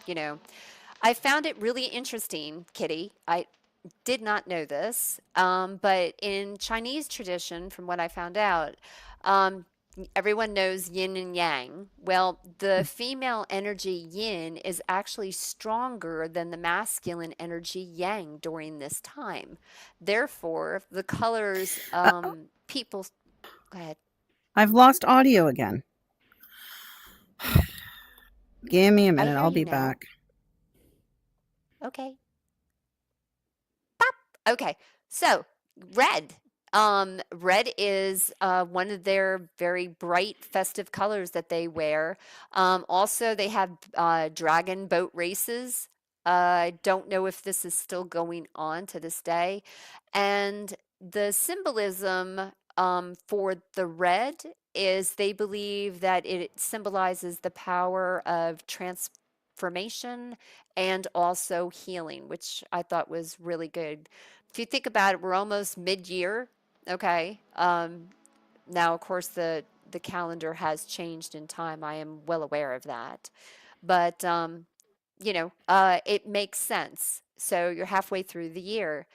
I found it really interesting, Kitty. I did not know this, but in Chinese tradition, from what I found out, everyone knows yin and yang. Well, the female energy yin is actually stronger than the masculine energy yang during this time. Therefore, the colors people. Go ahead. I've lost audio again. Give me a minute. hear I'll you be now. back. Okay. Okay, so red. Red is one of their very bright, festive colors that they wear. Also, they have dragon boat races. I don't know if this is still going on to this day. And the symbolism for the red is they believe that it symbolizes the power of transformation and also healing, which I thought was really good. If you think about it, we're almost mid-year. Okay. Now, of course, the calendar has changed in time. I am well aware of that, but it makes sense. So you're halfway through the year.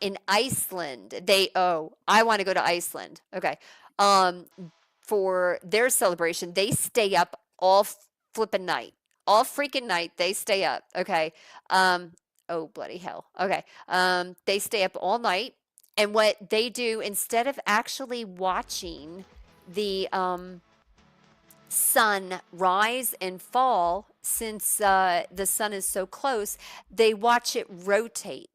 In Iceland, I want to go to Iceland. Okay. For their celebration, they stay up all flipping night, all freaking night. They stay up. Okay. Oh, bloody hell. Okay. They stay up all night. And what they do, instead of actually watching the sun rise and fall, since the sun is so close, they watch it rotate.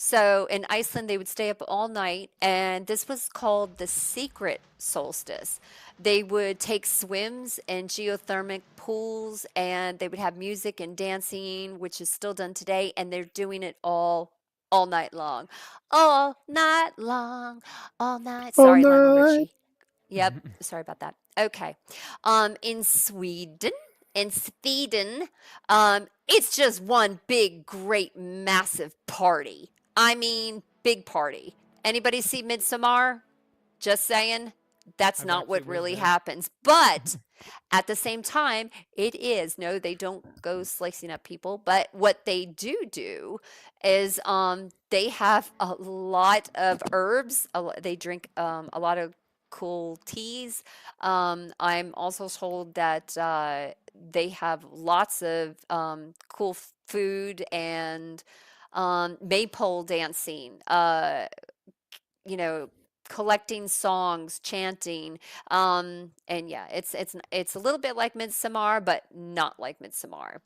So in Iceland, they would stay up all night, and this was called the secret solstice. They would take swims in geothermic pools, and they would have music and dancing, which is still done today, and they're doing it all night long. All night long, all night. Sorry, Lionel Richie. Yep, sorry about that. Okay. In Sweden, it's just one big, great, massive party. I mean, big party. Anybody see Midsommar? Just saying. That's not what really happens. But at the same time, no, they don't go slicing up people. But what they do is they have a lot of herbs. They drink a lot of cool teas. I'm also told that they have lots of cool food and maypole dancing, collecting songs, chanting, and yeah, it's a little bit like Midsommar, but not like Midsommar.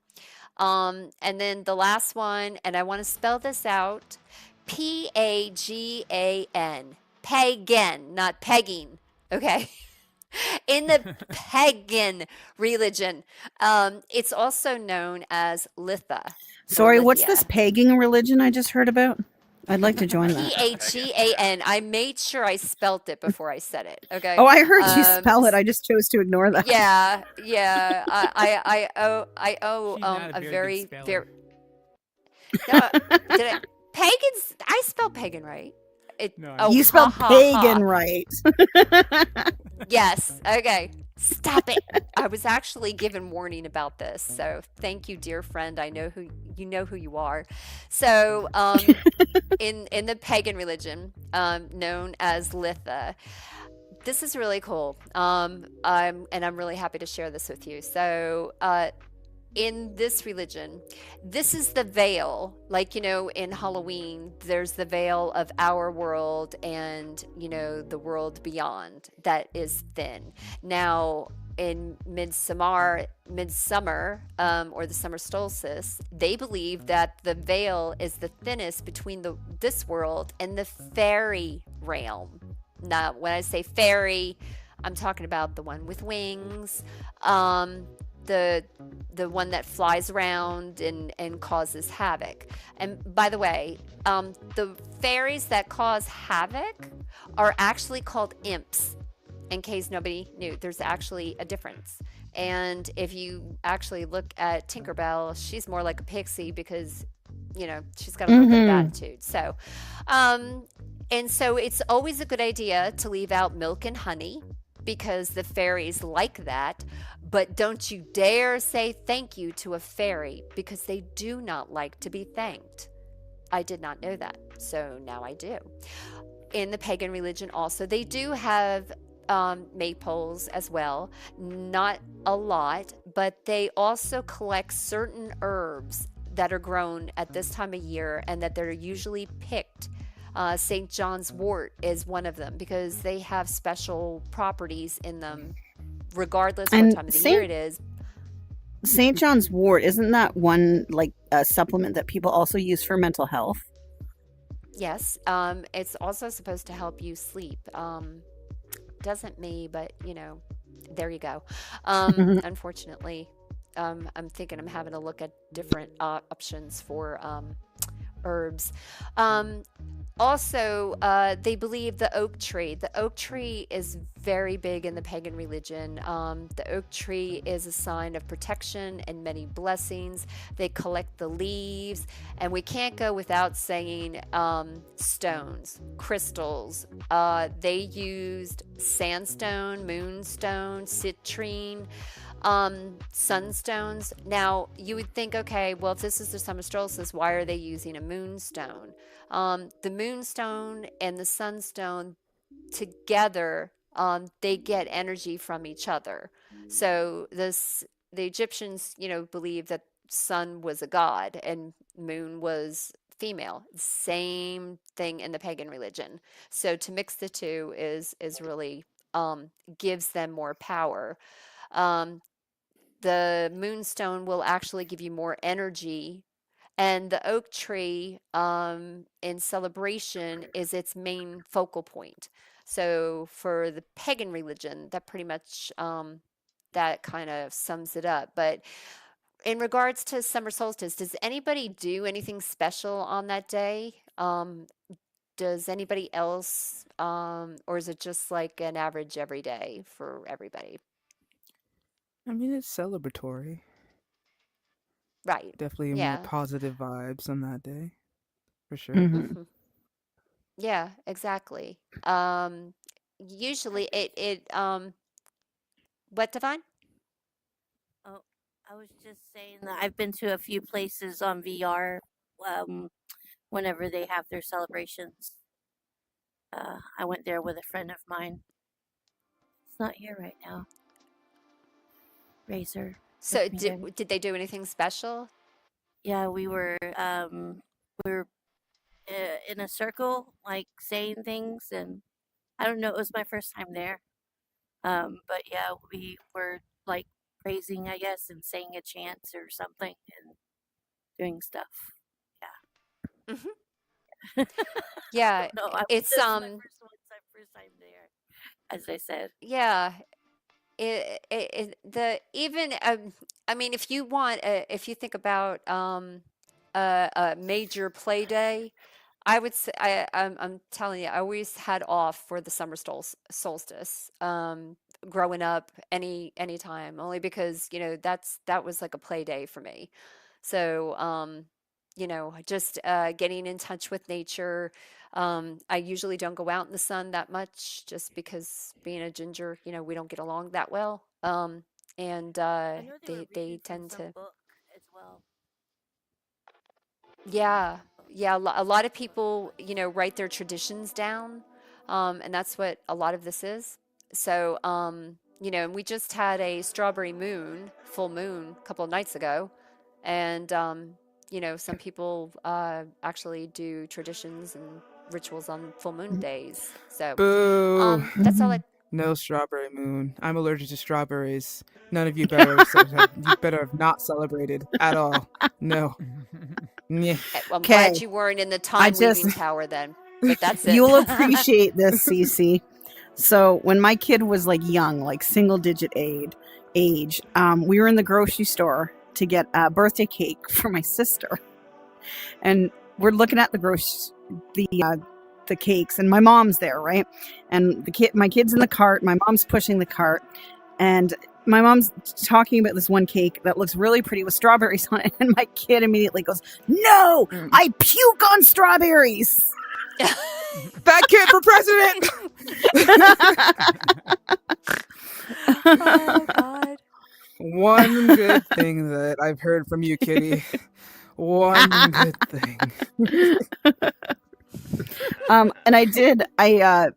And then the last one, and I want to spell this out: Pagan, pagan, not pegging. Okay. In the pagan religion, it's also known as Litha. Sorry, what's this pagan religion I just heard about? I'd like to join that. Pagan. I made sure I spelt it before I said it. Okay. Oh, I heard you spell it. I just chose to ignore that. Yeah. I owe a very. No, did I? Pagans. I spelled pagan right. You spelled pagan right. Yes. Okay. Stop it. I was actually given warning about this. So thank you, dear friend. I know who you are. So in the pagan religion, known as Litha, this is really cool. I'm really happy to share this with you. So in this religion, this is the veil. Like, in Halloween, there's the veil of our world and, the world beyond that is thin. Now, in midsummer, or the summer solstice, they believe that the veil is the thinnest between this world and the fairy realm. Now, when I say fairy, I'm talking about the one with wings, the one that flies around and causes havoc. And by the way, the fairies that cause havoc are actually called imps. In case nobody knew, there's actually a difference. And if you actually look at Tinkerbell, she's more like a pixie because, she's got a little bit of attitude. So, and so it's always a good idea to leave out milk and honey because the fairies like that. But don't you dare say thank you to a fairy because they do not like to be thanked. I did not know that, so now I do. In the pagan religion also, they do have maypoles as well. Not a lot, but they also collect certain herbs that are grown at this time of year and that they're usually picked. St. John's wort is one of them because they have special properties in them regardless what time of the year it is. St. John's wort, isn't that one like a supplement that people also use for mental health? Yes. It's also supposed to help you sleep. Doesn't me, but there you go. Unfortunately, I'm thinking I'm having to look at different options for herbs. Also, they believe the oak tree. The oak tree is very big in the pagan religion. The oak tree is a sign of protection and many blessings. They collect the leaves, and we can't go without saying stones, crystals. They used sandstone, moonstone, citrine, sunstones. Now, you would think, okay, well, if this is the summer solstice, why are they using a moonstone? The moonstone and the sunstone together, they get energy from each other. So the Egyptians, believed that sun was a god and moon was female. Same thing in the pagan religion. So to mix the two is really gives them more power. The moonstone will actually give you more energy, and the oak tree in celebration is its main focal point. So for the pagan religion, that pretty much that kind of sums it up. But in regards to summer solstice, does anybody do anything special on that day? Does anybody else, or is it just like an average every day for everybody? I mean, it's celebratory. Right. Definitely Yeah. more positive vibes on that day, for sure. Mhm. Yeah, exactly. Usually it what, Divine? Oh, I was just saying that I've been to a few places on VR whenever they have their celebrations. I went there with a friend of mine. It's not here right now. Razor. So did they do anything special? Yeah, we were in a circle, like saying things, and I don't know. It was my first time there, but yeah, we were like praising, I guess, and saying a chant or something, and doing stuff. Yeah. Yeah, No, it's my first time there. as I said. Yeah, the even I mean, if you want, if you think about a major play day, I would say I'm telling you, I always had off for the summer solstice. Growing up, any time, only because that was like a play day for me. So just getting in touch with nature. I usually don't go out in the sun that much, just because being a ginger, we don't get along that well. And I know they were they reading from tend some to. book as well. Yeah, yeah. A lot of people, write their traditions down, and that's what a lot of this is. So, and we just had a strawberry moon, full moon, a couple of nights ago, and some people actually do traditions and rituals on full moon days. So, Boo. that's all I. No strawberry moon. I'm allergic to strawberries. None of you better you better have not celebrated at all. No. Yeah. I'm Okay. glad you weren't in the I time just weaving tower then, but that's it. you'll appreciate this, Cece. So when my kid was like young, like single digit age, we were in the grocery store to get a birthday cake for my sister, and we're looking at the cakes, and my mom's there, right? And my kid's in the cart, my mom's pushing the cart, and my mom's talking about this one cake that looks really pretty with strawberries on it, and my kid immediately goes, "No, I puke on strawberries." That kid for president. Oh God. One good thing that I've heard from you, Kitty. One good thing. And I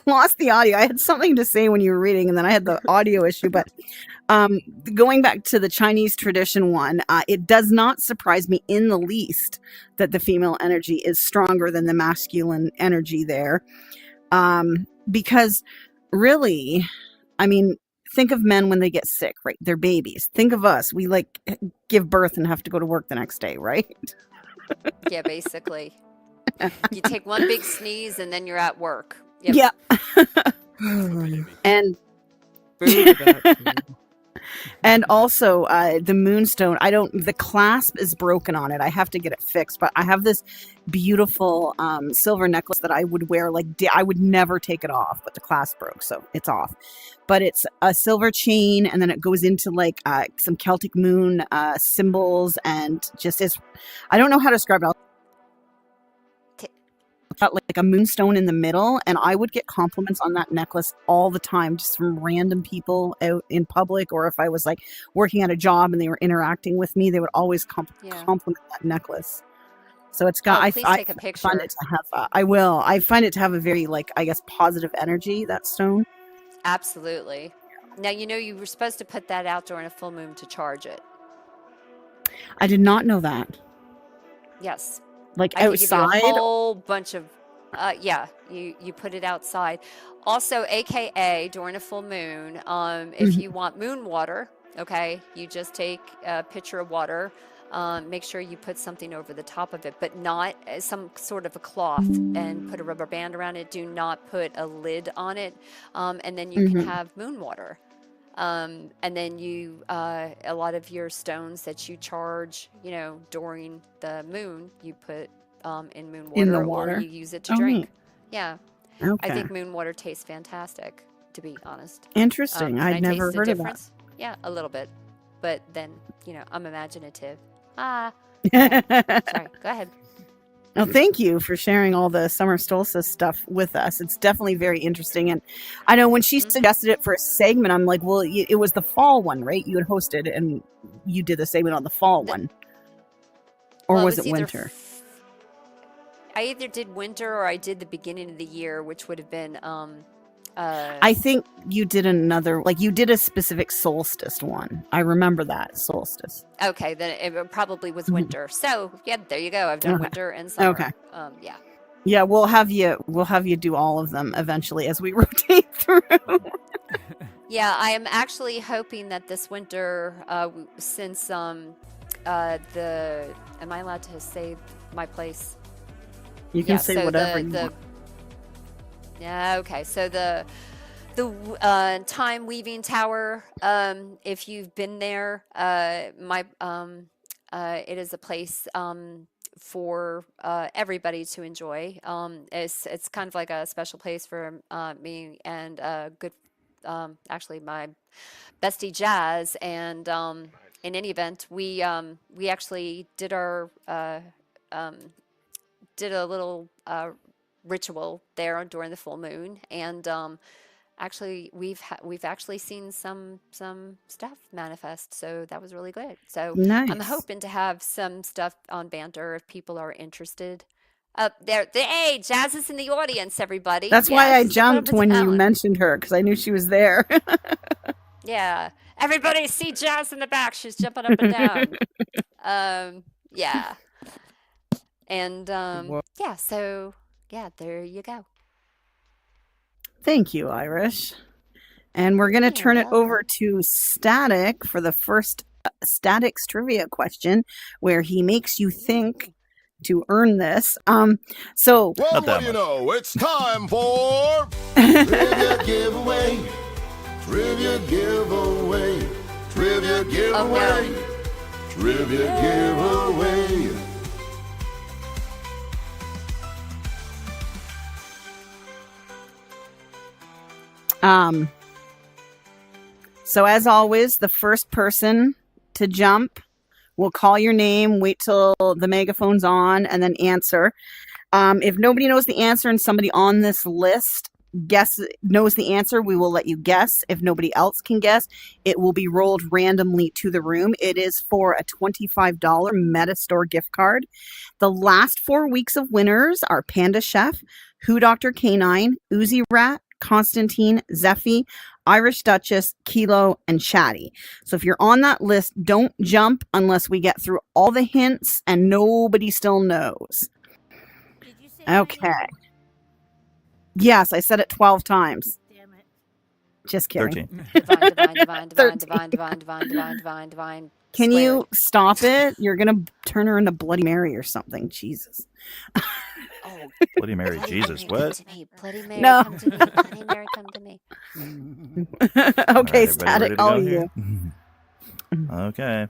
lost the audio. I had something to say when you were reading, and then I had the audio issue. But going back to the Chinese tradition one, it does not surprise me in the least that the female energy is stronger than the masculine energy there. Because really, I mean, think of men when they get sick, right? They're babies. Think of us. We like give birth and have to go to work the next day, right? Yeah, basically. You take one big sneeze and then you're at work. Yep. Yeah. And and also the moonstone, the clasp is broken on it. I have to get it fixed, but I have this beautiful silver necklace that I would wear I would never take it off, but the clasp broke, so it's off. But it's a silver chain, and then it goes into like some Celtic moon symbols, and just is, I don't know how to describe it. Got like a moonstone in the middle, and I would get compliments on that necklace all the time, just from random people out in public, or if I was like working at a job and they were interacting with me, they would always compliment that necklace. So it's got. Please take a picture. Find it to have. I will. I find it to have a very positive energy. That stone. Absolutely. Now you were supposed to put that out during a full moon to charge it. I did not know that. Yes. Like I outside? Could give you a whole bunch of, you put it outside. Also, AKA during a full moon, if you want moon water, okay, you just take a pitcher of water, make sure you put something over the top of it, but not some sort of a cloth, and put a rubber band around it. Do not put a lid on it, and then you can have moon water. And then a lot of your stones that you charge, during the moon, you put in moon water, in the water, or you use it to drink. Neat. Yeah. Okay. I think moon water tastes fantastic, to be honest. Interesting. I'd never taste the heard of that. difference? Yeah, a little bit, but then I'm imaginative. Sorry, go ahead. Well, thank you for sharing all the summer solstice stuff with us. It's definitely very interesting. And I know when she suggested it for a segment, I'm like, well, it was the fall one, right? You had hosted and you did the segment on the fall one. Or Well, was it winter? I either did winter or I did the beginning of the year, which would have been I think you did you did a specific solstice one. I remember that solstice. Okay, then it probably was winter. So yeah, there you go. I've done winter and summer. Okay. Yeah. Yeah, we'll have you do all of them eventually as we rotate through. Yeah, I am actually hoping that this winter, since am I allowed to say my place? You can say whatever you want. Yeah. Okay. So the time weaving tower. If you've been there, it is a place for everybody to enjoy. It's kind of like a special place for me and good. Actually, my bestie Jazz, and in any event, we actually did our um, did a little ritual there during the full moon, and actually we've actually seen some stuff manifest, so that was really good. So I'm Nice. hoping to have some stuff on Banter if people are interested. There, hey, Jazz is in the audience, everybody. That's Yeah, why I she's jumping up jumped and when you down. mentioned her because I knew she was there. Yeah, everybody see Jazz in the back. She's jumping up and down. Yeah, and yeah. So yeah, there you go. Thank you, Irish. And we're going to You're turn it over welcome. to Static for the first Static's trivia question, where he makes you think to earn this. So Well, Not that what do you much. know? It's time for Trivia Giveaway. Trivia Giveaway. Trivia Giveaway. Trivia Giveaway. So as always, the first person to jump will call your name, wait till the megaphone's on, and then answer. If nobody knows the answer and somebody on this list knows the answer, we will let you guess. If nobody else can guess, it will be rolled randomly to the room. It is for a $25 Metastore gift card. The last 4 weeks of winners are Panda Chef, Who Dr. Canine, Uzi Rat, Constantine, Zeffy, Irish Duchess, Kilo, and Chatty. So if you're on that list, don't jump unless we get through all the hints and nobody still knows. Okay. Yes, I said it 12 times. Damn it. Just kidding. 13. Divine. Can squared. you stop it? You're going to turn her into Bloody Mary or something. Jesus. Oh, Bloody Mary, Jesus, Mary, what? come to me. Bloody Mary, No. come to me. Bloody Mary, come to me. Okay, Everybody Static, ready to all go you. here? Okay.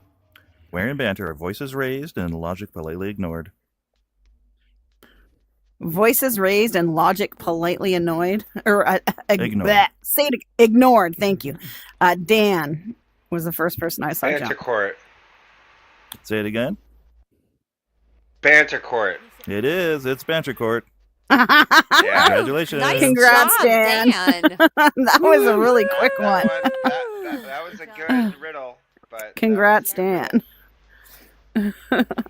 Where in Banter are voices raised and logic politely ignored? Voices raised and logic politely annoyed. Or Ignored. say it. Ignored. Thank you. Dan was the first person I saw Banter jump. Court. Say it again. Banter Court. It is. It's Banter Court. Yeah. Congratulations. Nice Congrats, job, Dan. That was a really quick one. That was a good riddle. But Congrats, Dan.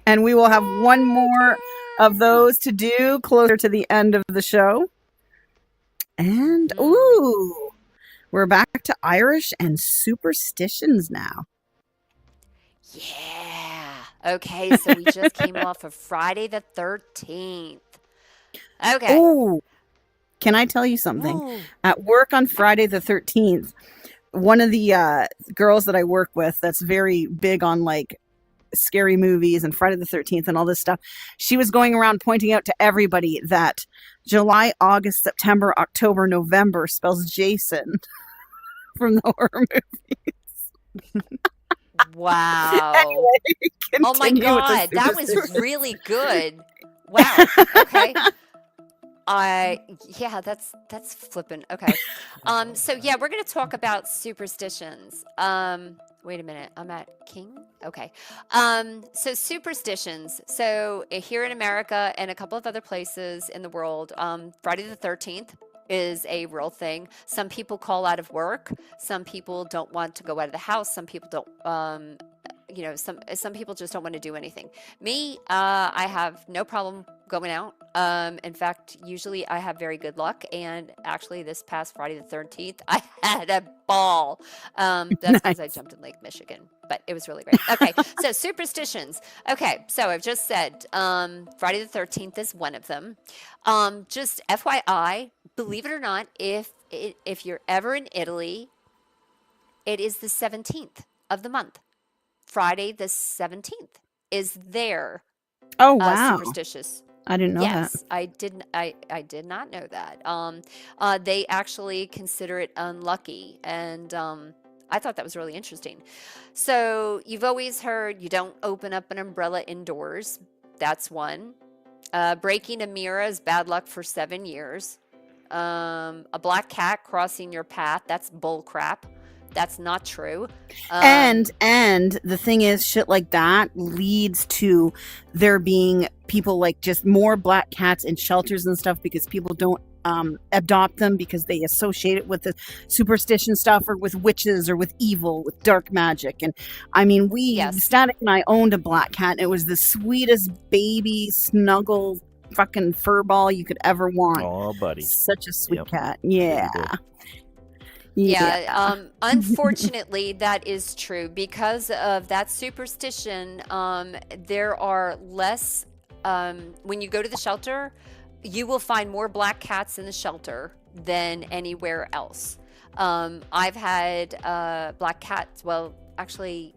And we will have one more of those to do closer to the end of the show. And ooh, we're back to Irish and superstitions now. Yeah. Okay, so we just came off of Friday the 13th. Okay. Ooh, can I tell you something? Ooh. At work on Friday the 13th, one of the girls that I work with that's very big on like scary movies and Friday the 13th and all this stuff, she was going around pointing out to everybody that July, August, September, October, November spells Jason from the horror movies. Wow. Anyway, Oh my continue with the God, that was superstitions. really good. Wow. Okay. Yeah, that's flippin'. Okay. So yeah, we're gonna talk about superstitions. Wait a minute, I'm at King? Okay. So superstitions. So here in America and a couple of other places in the world, Friday the 13th is a real thing. Some people call out of work. Some people don't want to go out of the house. Some people don't, some people just don't want to do anything. Me, I have no problem going out. In fact, usually I have very good luck. And actually, this past Friday the 13th, I had a ball. That's because I jumped in Lake Michigan, but it was really great. Okay, so superstitions. Okay, so I've just said Friday the 13th is one of them. Just FYI, believe it or not, if you're ever in Italy, it is the 17th of the month. Friday the 17th is their wow. superstitious I didn't know that. Yes, I didn't. I did not know that. They actually consider it unlucky, and I thought that was really interesting. So you've always heard you don't open up an umbrella indoors. That's one. Breaking a mirror is bad luck for 7 years. A black cat crossing your path, that's bull crap. That's not true. And the thing is, shit like that leads to there being people like just more black cats in shelters and stuff because people don't adopt them because they associate it with the superstition stuff or with witches or with evil, with dark magic. And I mean, Static and I owned a black cat. And it was the sweetest baby snuggle fucking fur ball you could ever want. Oh, buddy. Such a sweet cat. Yeah. Yeah, unfortunately, that is true. Because of that superstition, there are less, when you go to the shelter, you will find more black cats in the shelter than anywhere else. I've had black cats, well, actually,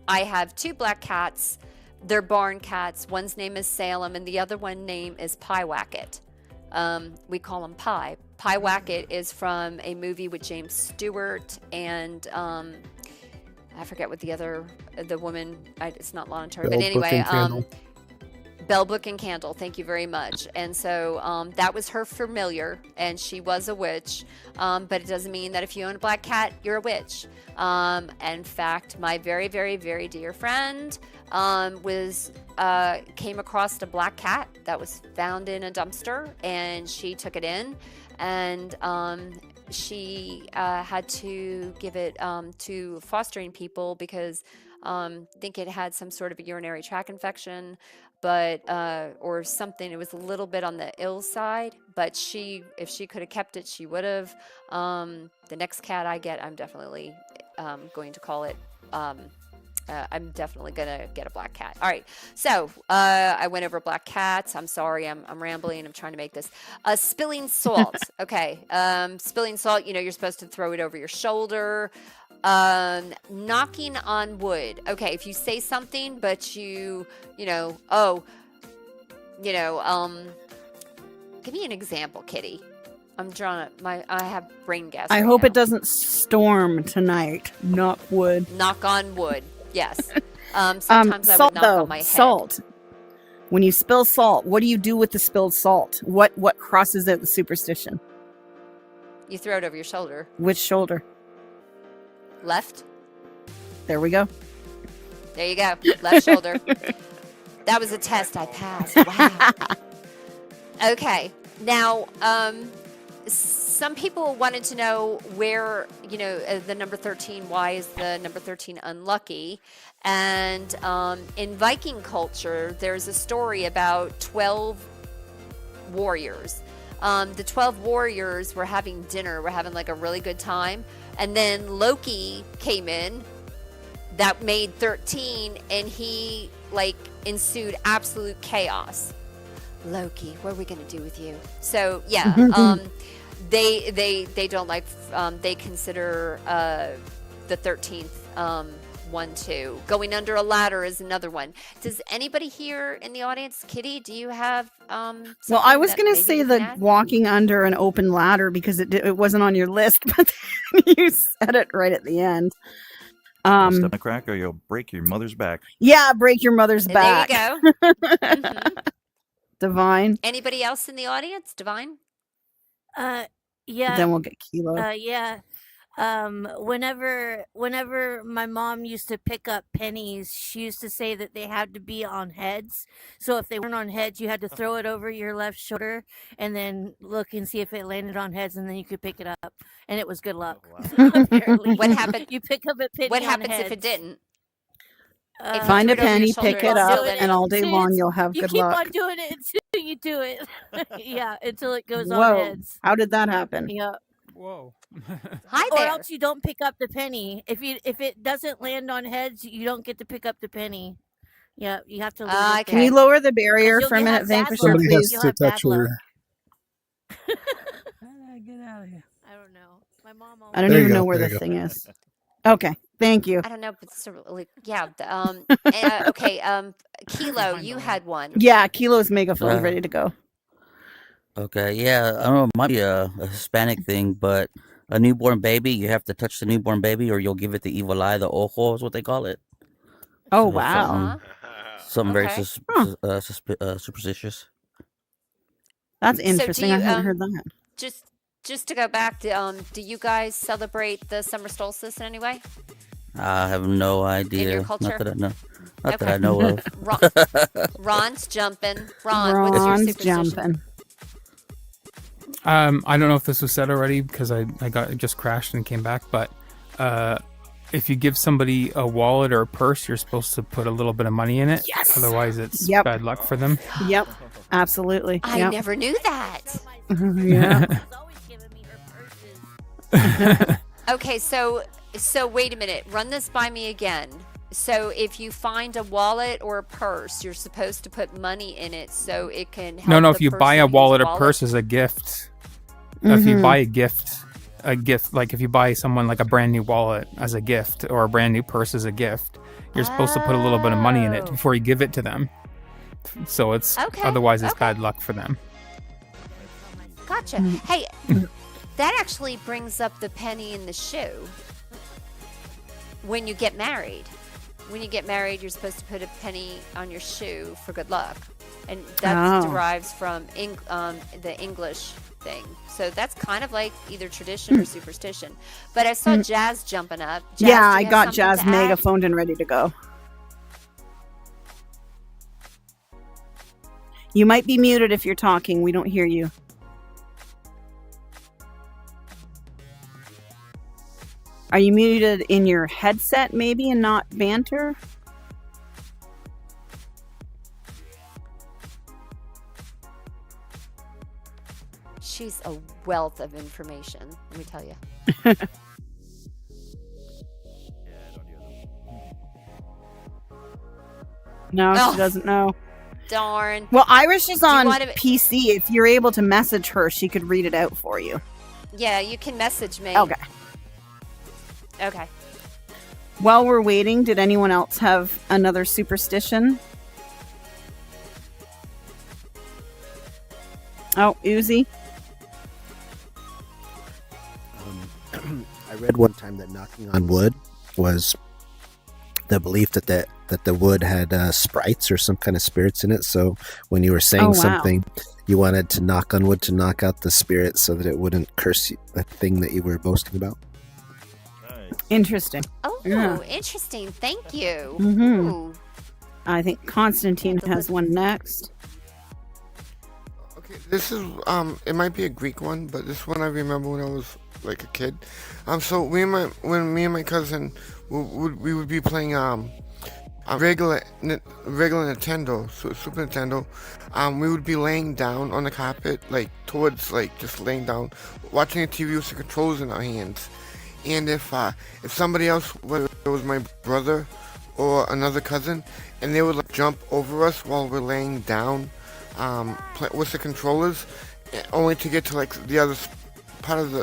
I have 2 black cats. They're barn cats. One's name is Salem, and the other one name is Pyewacket. We call him Pie. Pyewacket is from a movie with James Stewart and I forget what the woman. It's not Lana Turner, but anyway, Bell Book and Candle. Thank you very much. And so that was her familiar, and she was a witch. But it doesn't mean that if you own a black cat, you're a witch. In fact, my very, very, very dear friend came across a black cat that was found in a dumpster, and she took it in, and she had to give it to fostering people because I think it had some sort of a urinary tract infection, but or something. It was a little bit on the ill side, but if she could have kept it, she would have. The next cat I get, I'm definitely going to call it. I'm definitely gonna get a black cat. All right, so I went over black cats. I'm sorry, I'm rambling. I'm trying to make this. Spilling salt. Okay, spilling salt. You're supposed to throw it over your shoulder. Knocking on wood. Okay, if you say something, but give me an example, Kitty. I'm drawing I have brain gas. I right hope now. it doesn't storm tonight. Knock wood. Knock on wood. Yes. Sometimes I salt, would knock on my head. Salt. When you spill salt, what do you do with the spilled salt? What crosses out the superstition? You throw it over your shoulder. Which shoulder? Left. There we go. There you go. Left shoulder. That was a test I passed. Wow. Okay. Now, some people wanted to know where, the number 13, why is the number 13 unlucky? And in Viking culture, there's a story about 12 warriors. The 12 warriors were having dinner, were having like a really good time. And then Loki came in, that made 13, and he ensued absolute chaos. Loki, what are we going to do with you? So yeah, they don't like, they consider the 13th one too. Going under a ladder is another one. Does anybody here in the audience, Kitty, do you have well, I was going to say that walking under an open ladder because it wasn't on your list, but you said it right at the end. Step in a crack or you'll break your mother's back. Yeah, break your mother's back. There you go. Mm-hmm. Divine. Anybody else in the audience? Divine? Yeah. Then we'll get Kilo. Yeah. Whenever my mom used to pick up pennies, she used to say that they had to be on heads. So if they weren't on heads, you had to throw it over your left shoulder and then look and see if it landed on heads, and then you could pick it up. And it was good luck. Apparently. What happened? You pick up a penny. What on happens heads. if it didn't? Find a penny, pick it up, and all day long you'll have You good keep luck. on doing it until you do it. Yeah, until it goes Whoa. on heads. How did that happen? Yeah. Whoa. Hi Or there. else you don't pick up the penny. If it doesn't land on heads, you don't get to pick up the penny. Yeah, you have to leave it Can there. you lower the barrier 'Cause for a you'll minute, have bad Vanquisher, luck. Somebody has please? You'll to have bad touch luck. her. Get out of here. I don't know. My mom. I don't There you even go, know where there the you go. thing is. Okay, thank you. I don't know, but it's a really, yeah. Okay. Kilo, you had one. Yeah, Kilo's megaphone's Uh, ready to go. Okay, yeah, I don't know. It might be a Hispanic thing, but a newborn baby, you have to touch the newborn baby, or you'll give it the evil eye. The ojo is what they call it. Oh So it's wow. something very Okay. superstitious. That's So interesting. I hadn't heard that. just to go back, do you guys celebrate the summer solstice in any way? I have no idea. In your culture? Not that I know. Not that Okay. I know of. Ron's jumping. Ron, what's your Ron's superstition? jumping. I don't know if this was said already because I just crashed and came back, but if you give somebody a wallet or a purse, you're supposed to put a little bit of money in it. Yes. Otherwise, it's Yep. bad luck for them. Yep. Absolutely. I Yep. never knew that. Yeah. Okay, so wait a minute. Run this by me again. So if you find a wallet or a purse, you're supposed to put money in it so it can help. No. the If you person buy a use wallet or purse as a gift, if you buy a gift, like if you buy someone like a brand new wallet as a gift or a brand new purse as a gift, you're supposed to put a little bit of money in it before you give it to them. So it's otherwise it's bad luck for them. Gotcha. Hey, that actually brings up the penny in the shoe. When you get married, you're supposed to put a penny on your shoe for good luck, and that derives from the English thing. So that's kind of like either tradition or superstition. But I saw Jazz jumping up. Jazz, Yeah, do I you have got something Jazz to add? megaphoned and ready to go. You might be muted if you're talking. We don't hear you. Are you muted in your headset maybe and not Banter? She's a wealth of information, let me tell you. No, she doesn't know. Darn. Well, Irish is on wanna- PC. If you're able to message her, she could read it out for you. Yeah, you can message me. Okay. Okay. While we're waiting, did anyone else have another superstition? Oh, Uzi. I read one time that knocking on wood was the belief that the wood had sprites or some kind of spirits in it. So when you were saying something, you wanted to knock on wood to knock out the spirit so that it wouldn't curse you, the thing that you were boasting about. Interesting. Oh, Yeah. interesting. Thank you. Mhm. Ooh. I think Constantine has one next. Okay, this is it might be a Greek one, but this one I remember when I was like a kid. So when me and my cousin we would be playing a regular Nintendo, Super Nintendo. We would be laying down on the carpet, like towards like just laying down, watching the TV with the controls in our hands. And if somebody else, whether it was my brother or another cousin, and they would like, jump over us while we're laying down with the controllers, only to get to like the other part of the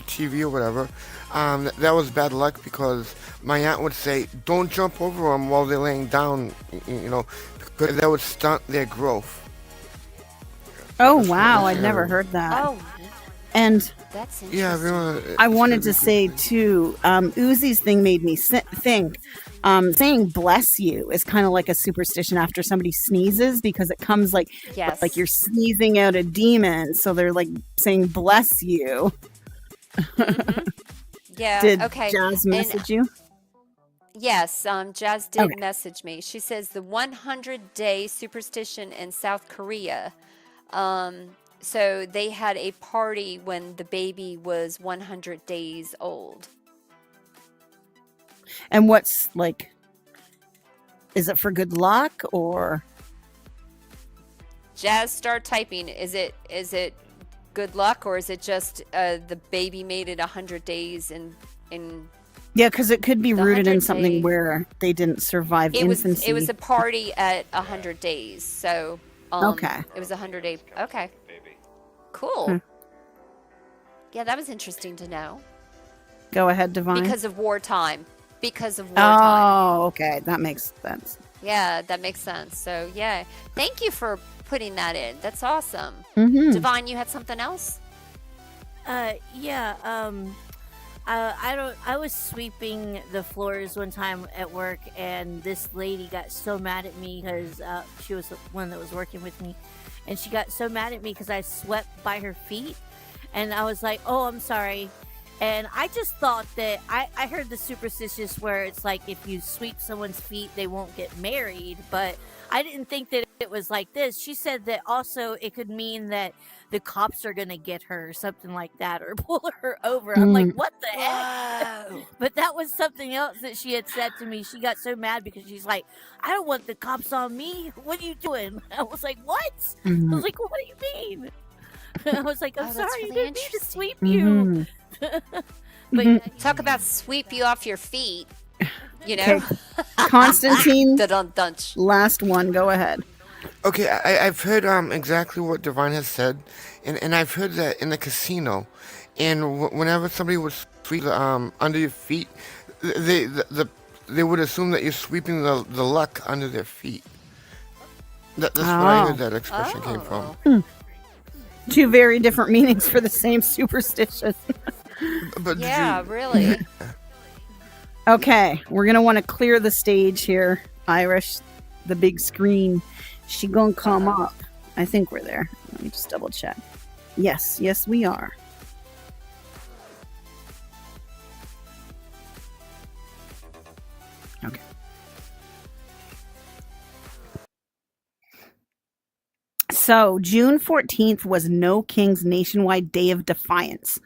TV or whatever, that was bad luck because my aunt would say, don't jump over them while they're laying down, because that would stunt their growth. Oh, wow. I'd never heard that. Oh, And that's interesting. Yeah, I wanted to say, too, Uzi's thing made me think saying bless you is kind of like a superstition after somebody sneezes because it comes like you're sneezing out a demon. So they're like saying bless you. Yeah. Did okay. Jazz And- message you? Yes, Jazz did Okay. message me. She says the 100-day superstition in South Korea. So they had a party when the baby was 100 days old. And what's like, is it for good luck or? Jazz, start typing. Is it good luck or is it just the baby made it 100 days in Yeah, because it could be The rooted in 100-day something where they didn't survive infancy. It was a party at 100 days. So Okay. It was 100 days. Okay. Cool. Hmm. Yeah, that was interesting to know. Go ahead, Divine. Because of wartime. Because of wartime. Oh, okay. That makes sense. Yeah, that makes sense. So, yeah. Thank you for putting that in. That's awesome. Mhm. Divine, you had something else? Yeah. I was sweeping the floors one time at work, and this lady got so mad at me because she was the one that was working with me, and she got so mad at me because I swept by her feet, and I was like, "Oh, I'm sorry." And I just thought that I heard the superstitious where it's like if you sweep someone's feet, they won't get married. But I didn't think that it was like this. She said that also it could mean that the cops are going to get her or something like that or pull her over. I'm like, what the heck? But that was something else that she had said to me. She got so mad because she's like, I don't want the cops on me. What are you doing? I was like, what? I was like, well, what do you mean? I was like, I'm sorry, really I didn't mean to sweep you. But talk about sweep you off your feet. You know? Okay. Constantine, Dun-dun-dunch. last one. Go ahead. Okay, I've heard exactly what Divine has said, and I've heard that in the casino, and whenever somebody would sweep under your feet, they would assume that you're sweeping the luck under their feet. That's where I heard that expression came from. Two very different meanings for the same superstition. But Yeah, really. Okay, we're gonna want to clear the stage here, Irish. The big screen. She gonna come up. I think we're there. Let me just double check. Yes, we are. Okay. So, June 14th was No King's nationwide Day of Defiance,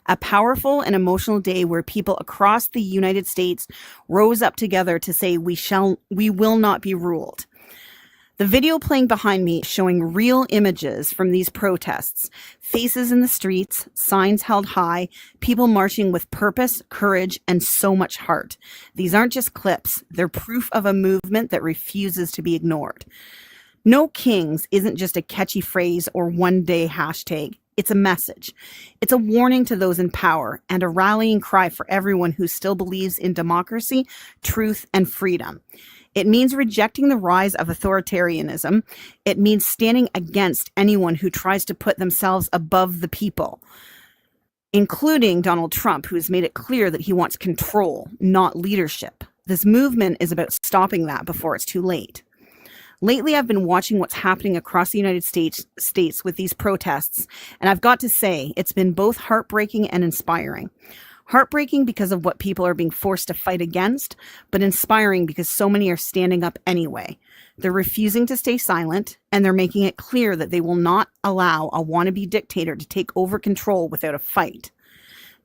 a powerful and emotional day where people across the United States rose up together to say, we will not be ruled. The video playing behind me showing real images from these protests, faces in the streets, signs held high, people marching with purpose, courage, and so much heart. These aren't just clips, they're proof of a movement that refuses to be ignored. No Kings isn't just a catchy phrase or one-day hashtag. It's a message. It's a warning to those in power and a rallying cry for everyone who still believes in democracy, truth, and freedom. It means rejecting the rise of authoritarianism. It means standing against anyone who tries to put themselves above the people, including Donald Trump, who has made it clear that he wants control, not leadership. This movement is about stopping that before it's too late. Lately, I've been watching what's happening across the United States with these protests, and I've got to say, it's been both heartbreaking and inspiring. Heartbreaking because of what people are being forced to fight against, but inspiring because so many are standing up anyway. They're refusing to stay silent, and they're making it clear that they will not allow a wannabe dictator to take over control without a fight.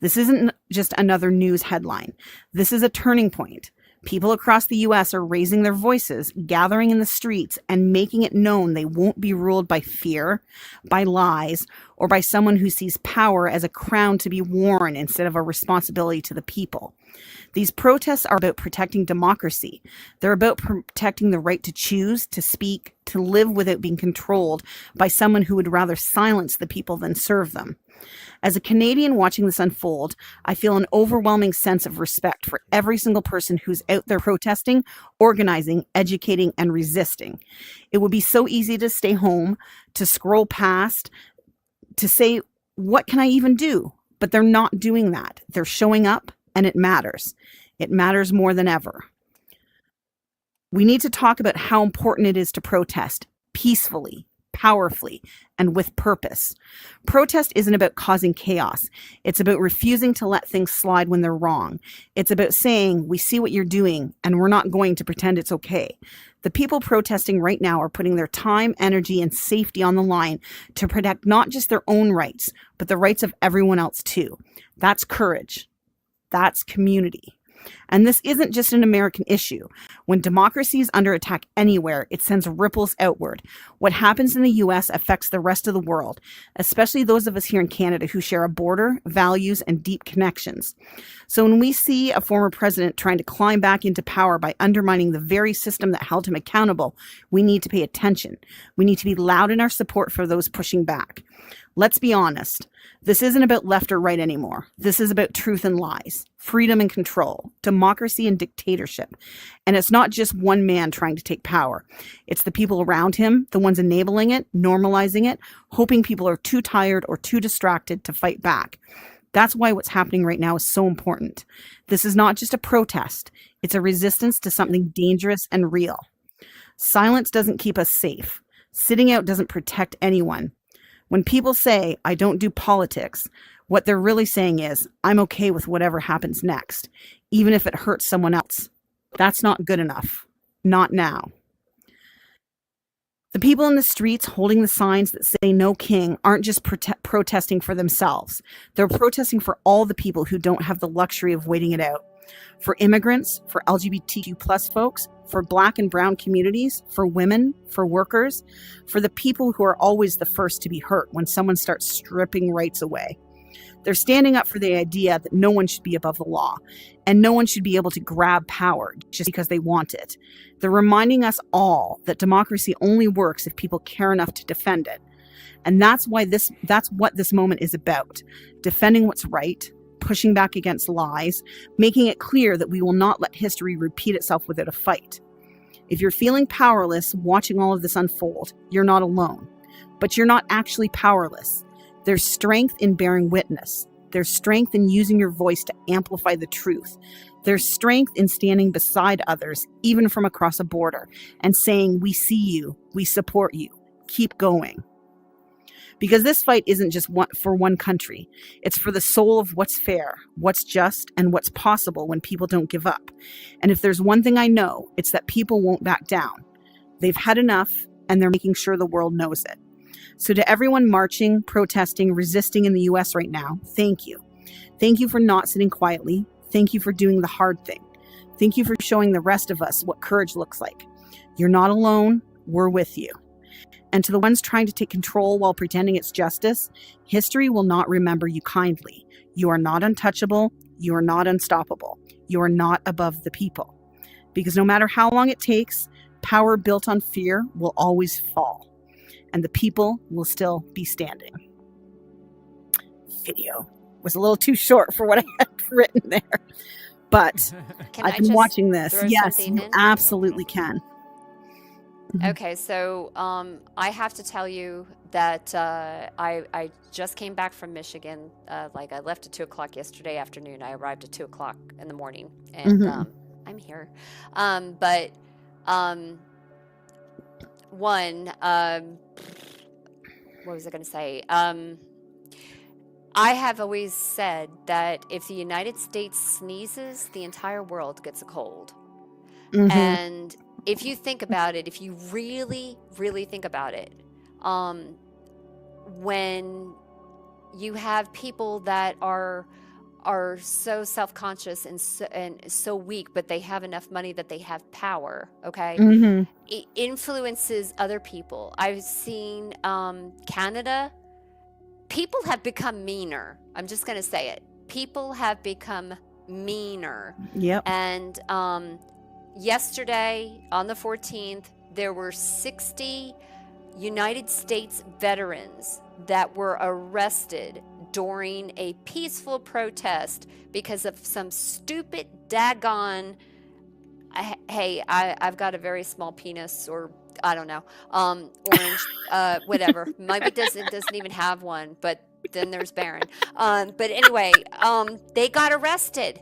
This isn't just another news headline. This is a turning point. People across the U.S. are raising their voices, gathering in the streets, and making it known they won't be ruled by fear, by lies, or by someone who sees power as a crown to be worn instead of a responsibility to the people. These protests are about protecting democracy. They're about protecting the right to choose, to speak, to live without being controlled by someone who would rather silence the people than serve them. As a Canadian watching this unfold, I feel an overwhelming sense of respect for every single person who's out there protesting, organizing, educating, and resisting. It would be so easy to stay home, to scroll past, to say, what can I even do? But they're not doing that. They're showing up, and it matters. It matters more than ever. We need to talk about how important it is to protest peacefully, powerfully, and with purpose. Protest isn't about causing chaos. It's about refusing to let things slide when they're wrong. It's about saying, we see what you're doing, and we're not going to pretend it's okay. The people protesting right now are putting their time, energy, and safety on the line to protect not just their own rights, but the rights of everyone else too. That's courage. That's community. And this isn't just an American issue. When democracy is under attack anywhere, it sends ripples outward. What happens in the US affects the rest of the world, especially those of us here in Canada who share a border, values, and deep connections. So when we see a former president trying to climb back into power by undermining the very system that held him accountable, we need to pay attention. We need to be loud in our support for those pushing back. Let's be honest. This isn't about left or right anymore. This is about truth and lies, freedom and control, democracy and dictatorship. And it's not just one man trying to take power. It's the people around him, the ones enabling it, normalizing it, hoping people are too tired or too distracted to fight back. That's why what's happening right now is so important. This is not just a protest. It's a resistance to something dangerous and real. Silence doesn't keep us safe. Sitting out doesn't protect anyone. When people say, I don't do politics, what they're really saying is, I'm okay with whatever happens next, even if it hurts someone else. That's not good enough. Not now. The people in the streets holding the signs that say no king aren't just protesting for themselves. They're protesting for all the people who don't have the luxury of waiting it out. For immigrants, for LGBTQ plus folks, for Black and brown communities, for women, for workers, for the people who are always the first to be hurt when someone starts stripping rights away. They're standing up for the idea that no one should be above the law and no one should be able to grab power just because they want it. They're reminding us all that democracy only works if people care enough to defend it. And that's what this moment is about. Defending what's right, pushing back against lies, making it clear that we will not let history repeat itself without a fight. If you're feeling powerless watching all of this unfold, you're not alone. But you're not actually powerless. There's strength in bearing witness. There's strength in using your voice to amplify the truth. There's strength in standing beside others, even from across a border, and saying, we see you, we support you, keep going. Because this fight isn't just for one country. It's for the soul of what's fair, what's just, and what's possible when people don't give up. And if there's one thing I know, it's that people won't back down. They've had enough, and they're making sure the world knows it. So to everyone marching, protesting, resisting in the US right now, thank you. Thank you for not sitting quietly. Thank you for doing the hard thing. Thank you for showing the rest of us what courage looks like. You're not alone. We're with you. And to the ones trying to take control while pretending it's justice, history will not remember you kindly. You are not untouchable. You are not unstoppable. You are not above the people. Because no matter how long it takes, power built on fear will always fall. And the people will still be standing. Video was a little too short for what I had written there. But I've been watching this. Yes, you absolutely can. Okay, so I have to tell you that I just came back from Michigan. I left at 2 o'clock yesterday afternoon. I arrived at 2 o'clock in the morning, and I'm here. What was I going to say? I have always said that if the United States sneezes, the entire world gets a cold. And if you think about it, if you really, really think about it, when you have people that are so self-conscious and so weak, but they have enough money that they have power, okay? It influences other people. I've seen Canada, people have become meaner. I'm just going to say it. People have become meaner. Yep. And yesterday, on the 14th, there were 60 United States veterans that were arrested during a peaceful protest because of some stupid daggone, hey, I've got a very small penis, or I don't know, orange, whatever. Maybe it doesn't even have one, but then there's Baron. But anyway, they got arrested.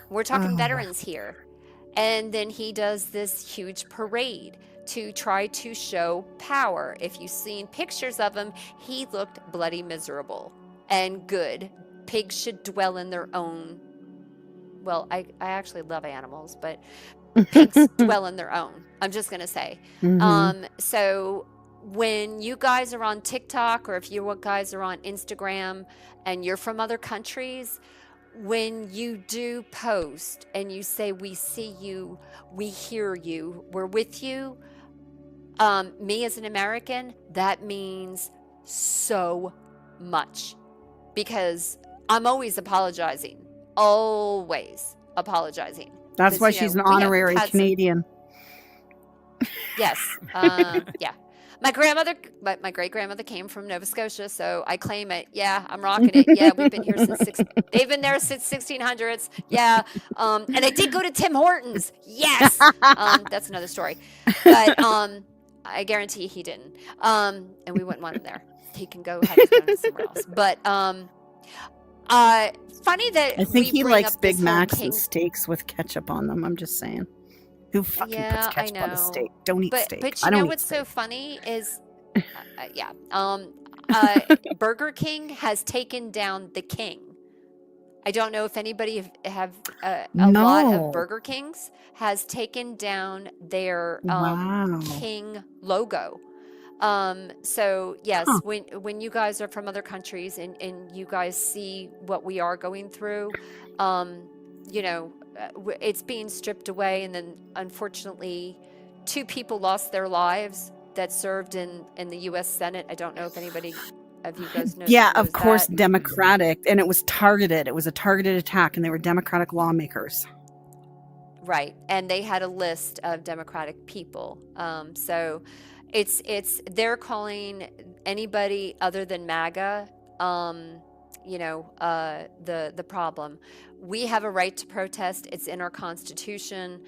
We're talking veterans here. And then he does this huge parade to try to show power. If you've seen pictures of him, he looked bloody miserable and good. Pigs should dwell in their own. Well, I actually love animals, but pigs dwell in their own. I'm just going to say. So when you guys are on TikTok, or if you guys are on Instagram and you're from other countries, when you do post and you say, we see you, we hear you, we're with you, me as an American, that means so much, because I'm always apologizing. That's why she's an honorary Canadian. Yes. Yeah. My grandmother, my great grandmother came from Nova Scotia, so I claim it. Yeah, I'm rocking it. Yeah, we've been here since they've been there since 1600s. Yeah, and I did go to Tim Hortons. Yes, that's another story. But I guarantee he didn't. And we wouldn't want him there. He can go have his donuts somewhere else. But funny that I think we he bring likes up Big this whole Macs king. and steaks with ketchup on them. I'm just saying. Who fucking puts Yeah, I ketchup on a know. steak? Don't eat But steak. but I you know don't eat what's so steak. funny is, yeah, Burger King has taken down the king. I don't know if anybody have a lot of No. Burger Kings has taken down their Wow. king logo. So yes, Huh. when you guys are from other countries and you guys see what we are going through, you know, it's being stripped away, and then unfortunately 2 people lost their lives that served in the US Senate. I don't know if anybody of you guys knows Yeah, of knows course, that. Democratic, and it was targeted. It was a targeted attack, and they were Democratic lawmakers. Right, and they had a list of Democratic people. So it's they're calling anybody other than MAGA, you know, the problem. We have a right to protest. It's in our Constitution,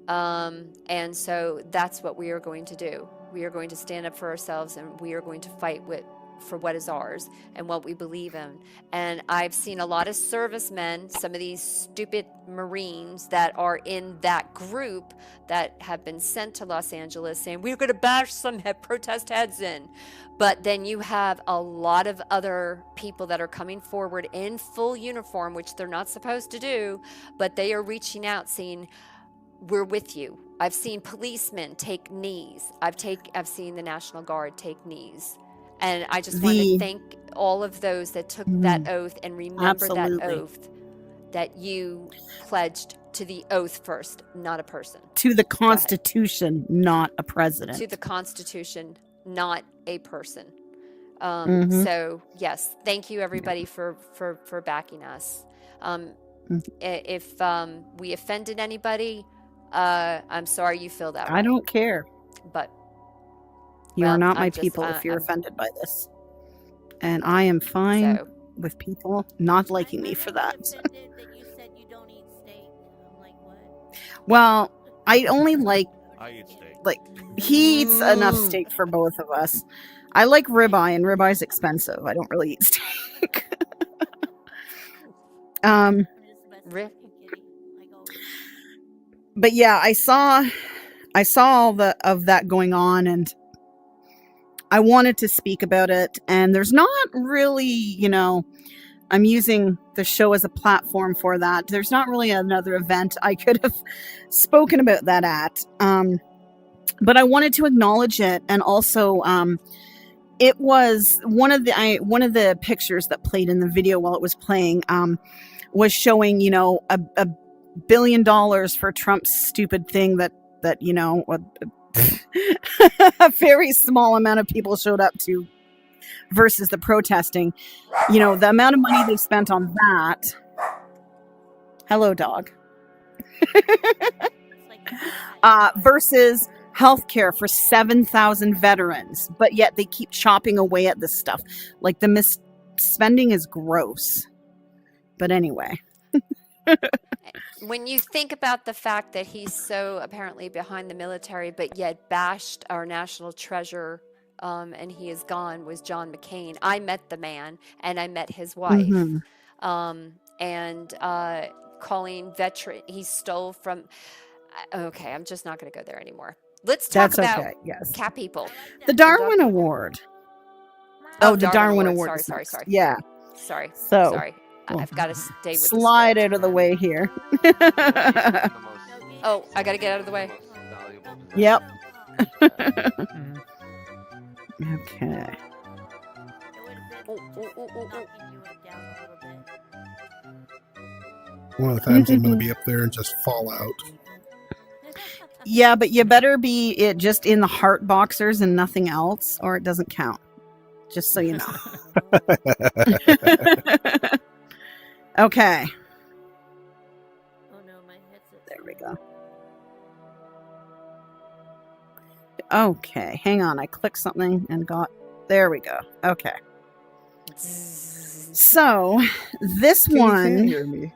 and so that's what we are going to do. We are going to stand up for ourselves, and we are going to fight for what is ours and what we believe in. And I've seen a lot of servicemen, some of these stupid Marines that are in that group that have been sent to Los Angeles saying, we're going to bash some protest heads in. But then you have a lot of other people that are coming forward in full uniform, which they're not supposed to do, but they are reaching out saying, we're with you. I've seen policemen take knees. I've seen the National Guard take knees. And I just want to thank all of those that took that oath and remember that oath, that you pledged to the oath first, not a person. To the Constitution, not a president. To the Constitution, not a person. Mhm. So yes, thank you everybody for backing us. If we offended anybody, I'm sorry you feel that way. I don't care. But You are well, not my I'm just, people if you're I'm- offended by this. And I am fine with people not liking me for that. Well, I only like he eats enough steak for both of us. I like ribeye, and ribeye's expensive. I don't really eat steak. But yeah, I saw all of that going on, and I wanted to speak about it. And there's not really, you know, I'm using the show as a platform for that. There's not really another event I could have spoken about that at. But I wanted to acknowledge it, and also it was one of the pictures that played in the video while it was playing was showing, you know, a $1 billion for Trump's stupid thing that you know a very small amount of people showed up to versus the protesting. You know, the amount of money they spent on that. Hello, dog. Versus healthcare for 7,000 veterans, but yet they keep chopping away at this stuff. Like, the misspending is gross. But anyway. When you think about the fact that he's so apparently behind the military, but yet bashed our national treasure, and he is gone, was John McCain. I met the man, and I met his wife. And calling veteran, he stole from. Okay, I'm just not going to go there anymore. Let's talk about cat people. The Darwin Award. Oh, the Darwin Award. Sorry. Yeah. Sorry. So, sorry. I've got to stay with slide out of the way here. Oh, I got to get out of the way. Yep. Okay. One of the times I'm going to be up there and just fall out. Yeah, but you better be it just in the heart boxers and nothing else, or it doesn't count. Just so you know. Okay. There we go. Okay, hang on. I clicked something and got. There we go. Okay. So this You one. can't hear me.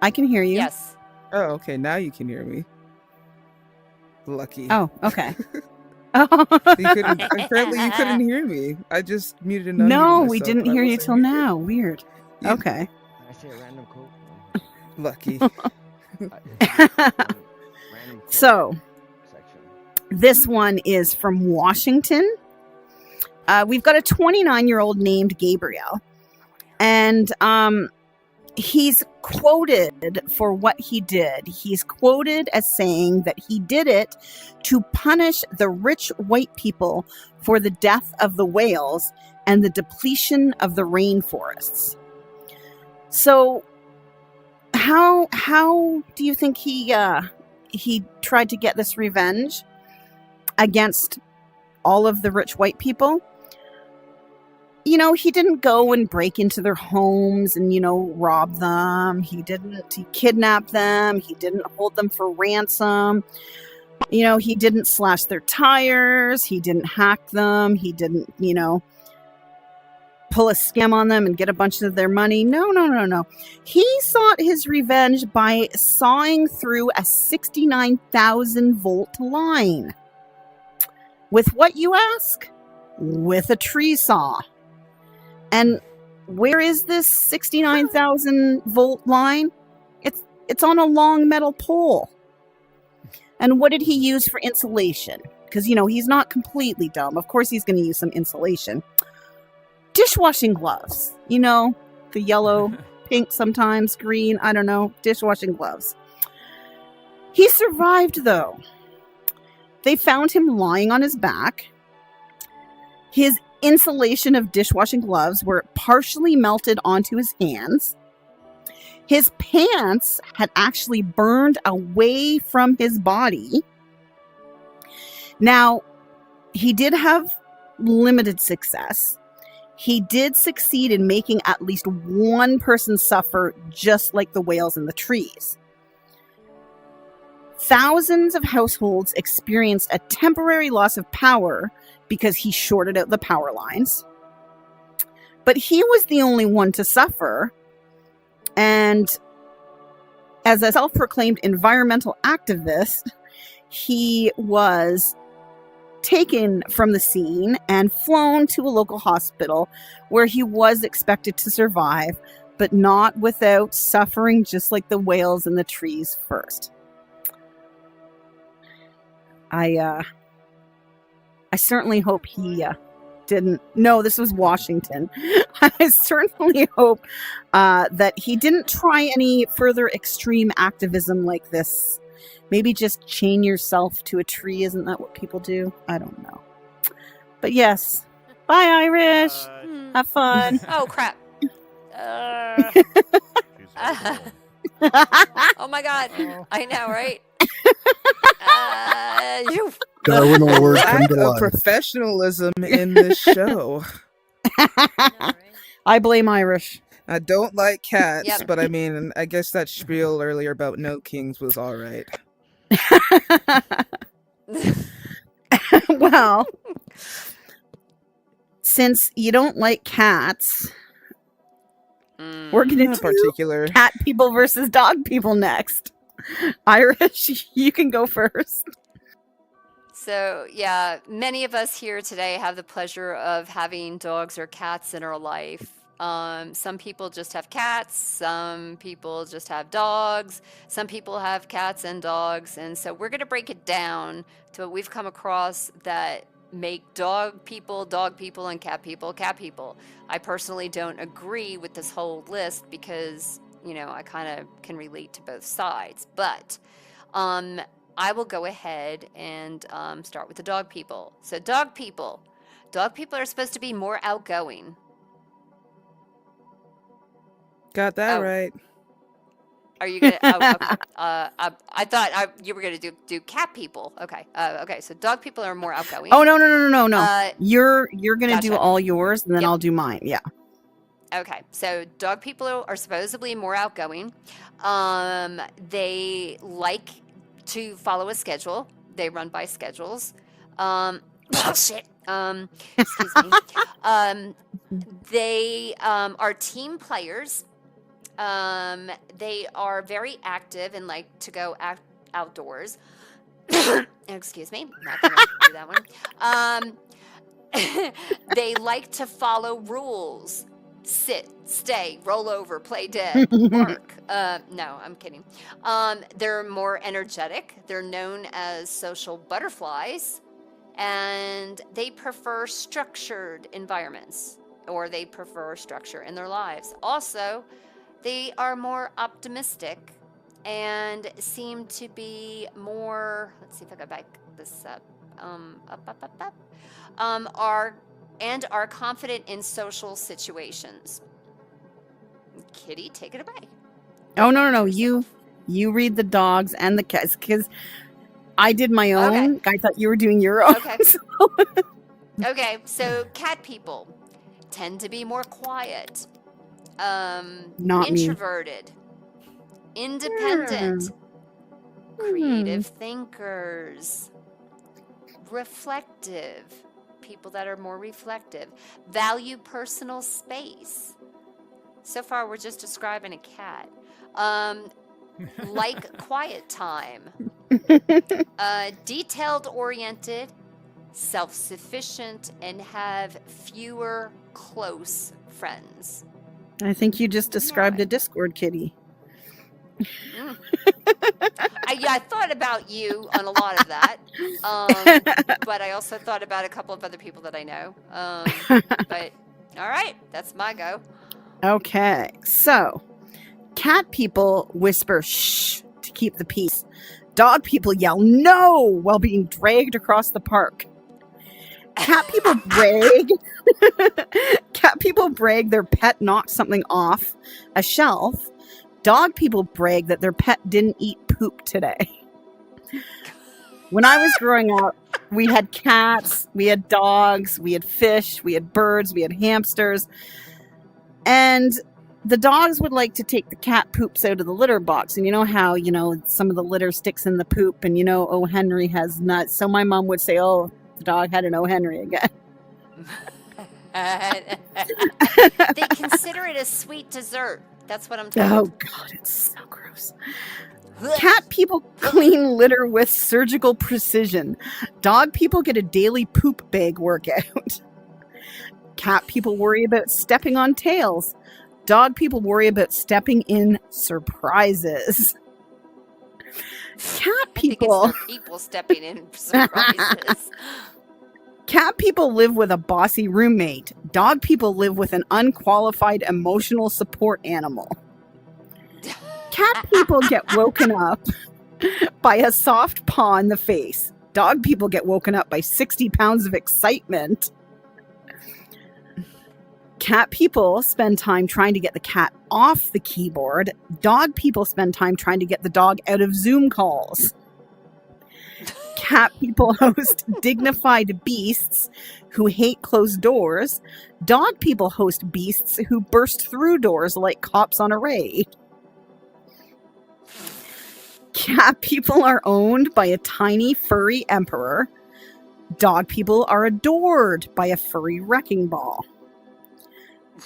I can hear you. Yes. Oh, okay. Now you can hear me. Lucky. Oh, okay. Apparently you couldn't hear me. I just muted and unmuted No, myself, we didn't but I hear you wasn't till muted. now. Weird. Okay. Can I say a random quote? Lucky. Random quote So, section. this one is from Washington. We've got a 29-year-old named Gabriel, and he's quoted for what he did. He's quoted as saying that he did it to punish the rich white people for the death of the whales and the depletion of the rainforests. So, how do you think he tried to get this revenge against all of the rich white people? You know, he didn't go and break into their homes and, rob them. He kidnap them. He didn't hold them for ransom. He didn't slash their tires. He didn't hack them. He didn't, pull a scam on them and get a bunch of their money. No. He sought his revenge by sawing through a 69,000 volt line. With what, you ask? With a tree saw. And where is this 69,000 volt line? It's on a long metal pole. And what did he use for insulation? Because, he's not completely dumb. Of course he's going to use some insulation. Dishwashing gloves. The yellow, pink sometimes, green, I don't know. Dishwashing gloves. He survived, though. They found him lying on his back. His insulation of dishwashing gloves were partially melted onto his hands. His pants had actually burned away from his body. Now, he did have limited success. He did succeed in making at least one person suffer, just like the whales in the trees. Thousands of households experienced a temporary loss of power because he shorted out the power lines. But he was the only one to suffer. And as a self-proclaimed environmental activist, he was taken from the scene and flown to a local hospital where he was expected to survive, but not without suffering just like the whales in the trees first. I certainly hope he didn't. No, this was Washington. I certainly hope that he didn't try any further extreme activism like this. Maybe just chain yourself to a tree. Isn't that what people do? I don't know. But yes. Bye, Irish. Have fun. Oh, crap. Oh, my God. I know, right? Darwin Award come Lack to of life. professionalism in this show. I blame Irish. I don't like cats, Yep. but I mean, I guess that spiel earlier about no kings was all right. Well, since you don't like cats, we're going to Not do particular. cat people versus dog people next. Irish, you can go first. So, yeah, many of us here today have the pleasure of having dogs or cats in our life. Some people just have cats, some people just have dogs, some people have cats and dogs. And so we're going to break it down to what we've come across that make dog people, and cat people. I personally don't agree with this whole list because, I kind of can relate to both sides. But I will go ahead and start with the dog people. So dog people are supposed to be more outgoing. Got that right. Are you gonna? Okay. I thought you were gonna do cat people. Okay. Okay. So dog people are more outgoing. Oh, no. You're going to do Gotcha. all yours, and then Yep. I'll do mine. Yeah. Okay, so dog people are supposedly more outgoing. They like to follow a schedule. They run by schedules. Shit. Excuse me. They are team players. They are very active and like to go outdoors. Excuse me. Not gonna do that one. They like to follow rules. Sit, stay, roll over, play dead, bark. No, I'm kidding. They're more energetic. They're known as social butterflies, and they prefer structured environments, or they prefer structure in their lives. Also, they are more optimistic and seem to be more, let's see if I can back this up. Are confident in social situations. Kitty, take it away. Oh no. You read the dogs and the cats because I did my own. I thought you were doing your own. Okay. Okay, so cat people tend to be more quiet, Not me. introverted, independent, creative thinkers, reflective. People that are more reflective, value personal space. So far, we're just describing a cat. Like quiet time. Detailed oriented, self-sufficient, and have fewer close friends. I think you just described a Discord kitty. I thought about you on a lot of that, but I also thought about a couple of other people that I know. But all right, that's my go. Okay, so cat people whisper shh to keep the peace. Dog people yell no while being dragged across the park. Cat people brag. Cat people brag their pet knocked something off a shelf. Dog people brag that their pet didn't eat poop today. When I was growing up, we had cats, we had dogs, we had fish, we had birds, we had hamsters. And the dogs would like to take the cat poops out of the litter box. And you know how, some of the litter sticks in the poop and, O. Henry has nuts. So my mom would say, oh, the dog had an O. Henry again. They consider it a sweet dessert. That's what I'm told. Oh, God, it's so gross. Cat people clean litter with surgical precision. Dog people get a daily poop bag workout. Cat people worry about stepping on tails. Dog people worry about stepping in surprises. Cat people. I think it's the people stepping in surprises. Cat people live with a bossy roommate. Dog people live with an unqualified emotional support animal. Cat people get woken up by a soft paw in the face. Dog people get woken up by 60 pounds of excitement. Cat people spend time trying to get the cat off the keyboard. Dog people spend time trying to get the dog out of Zoom calls. Cat people host dignified beasts who hate closed doors. Dog people host beasts who burst through doors like cops on a raid. Cat people are owned by a tiny furry emperor. Dog people are adored by a furry wrecking ball.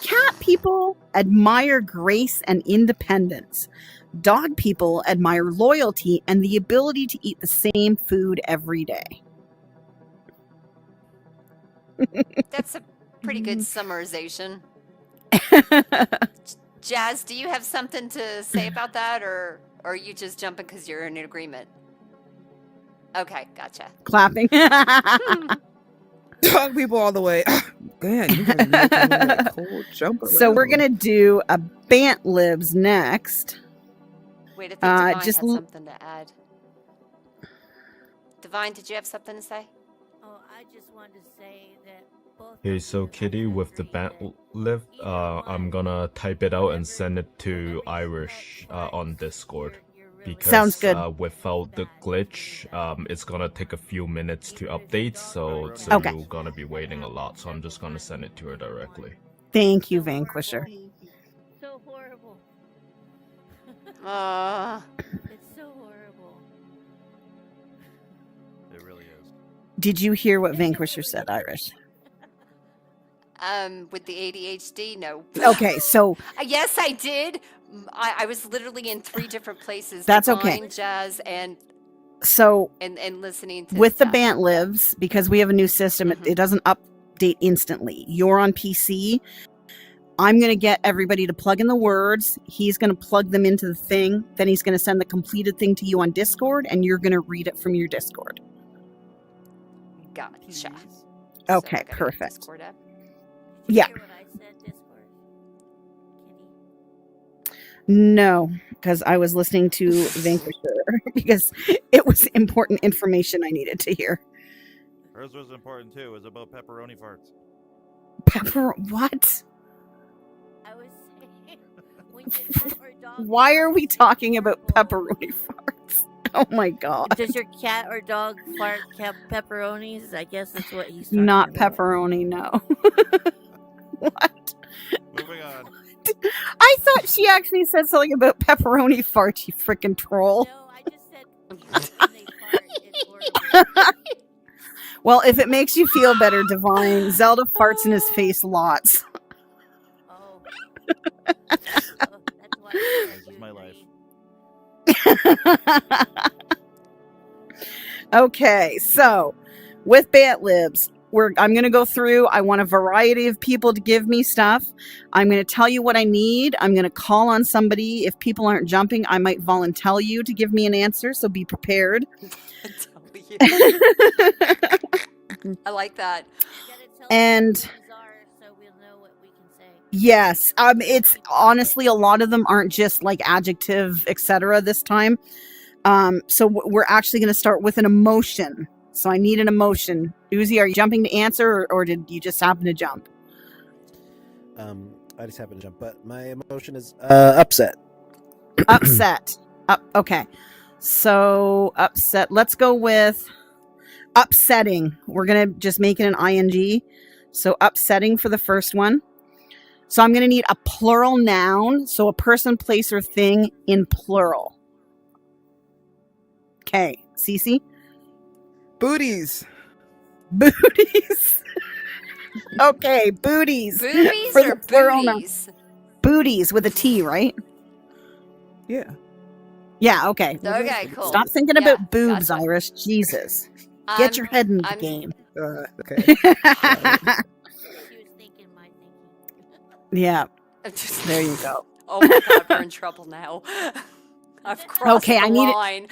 Cat people admire grace and independence. Dog people admire loyalty and the ability to eat the same food every day. That's a pretty good summarization. Jazz, do you have something to say about that, or are you just jumping because you're in agreement? Okay, gotcha. Clapping. Dog people all the way. Man, you guys make me like cold jump around. So we're gonna do a Bant Libs next. Wait, I think Divine had something to add. Divine, did you have something to say? Oh, I just wanted to say that both. Hey, so Kitty, with the band lift, I'm gonna type it out and send it to Irish on Discord. Because, sounds good. Without the glitch, it's gonna take a few minutes to update, so Okay. you're gonna be waiting a lot. So I'm just gonna send it to her directly. Thank you, Vanquisher. So horrible. Uh, It's so horrible. Did you hear what Vanquisher said, Irish? With the ADHD, no. Okay, so Yes, I did. I was literally in 3 different places. That's okay. Divine, Jazz, and so listening to with the that. Bant Lives, because we have a new system, it doesn't update instantly. You're on PC. I'm going to get everybody to plug in the words. He's going to plug them into the thing. Then he's going to send the completed thing to you on Discord, and you're going to read it from your Discord. Gotcha. Okay, perfect. Yeah. No, because I was listening to Vanquisher because it was important information I needed to hear. Hers was important too. It was about pepperoni farts. What? Why are we talking about pepperoni farts? Oh my god. Does your cat or dog fart pepperonis? I guess that's what he's talking Not about. pepperoni, no. What? Moving on. I thought she actually said something about pepperoni farts, you freaking troll. No, I just said when they fart, it's horrible. Well, if it makes you feel better, Divine, Zelda farts in his face lots. Oh. That's why This is my life. Okay, so with Bant Libs, I'm going to go through. I want a variety of people to give me stuff. I'm going to tell you what I need. I'm going to call on somebody. If people aren't jumping, I might volunteer you to give me an answer, so be prepared. I like that. And yes, it's honestly a lot of them aren't just like adjective, etc. this time. So we're actually going to start with an emotion. So I need an emotion. Uzi, are you jumping to answer, or did you just happen to jump? I just happened to jump, but my emotion is upset. Upset. Okay. So upset. Let's go with upsetting. We're going to just make it an ing. So upsetting for the first one. So I'm going to need a plural noun. So a person, place, or thing in plural. Okay. Cece? Booties. Booties. Okay, booties. Boobies For or the plural noun. booties? Booties with a T, right? Yeah. Yeah, okay. Okay, cool. Stop thinking Yeah, about boobs, gotcha. Irish. Jesus. Get your head in the game. Okay. Yeah. There you go. Oh my god, we're in trouble now. I've crossed Okay, the I need line.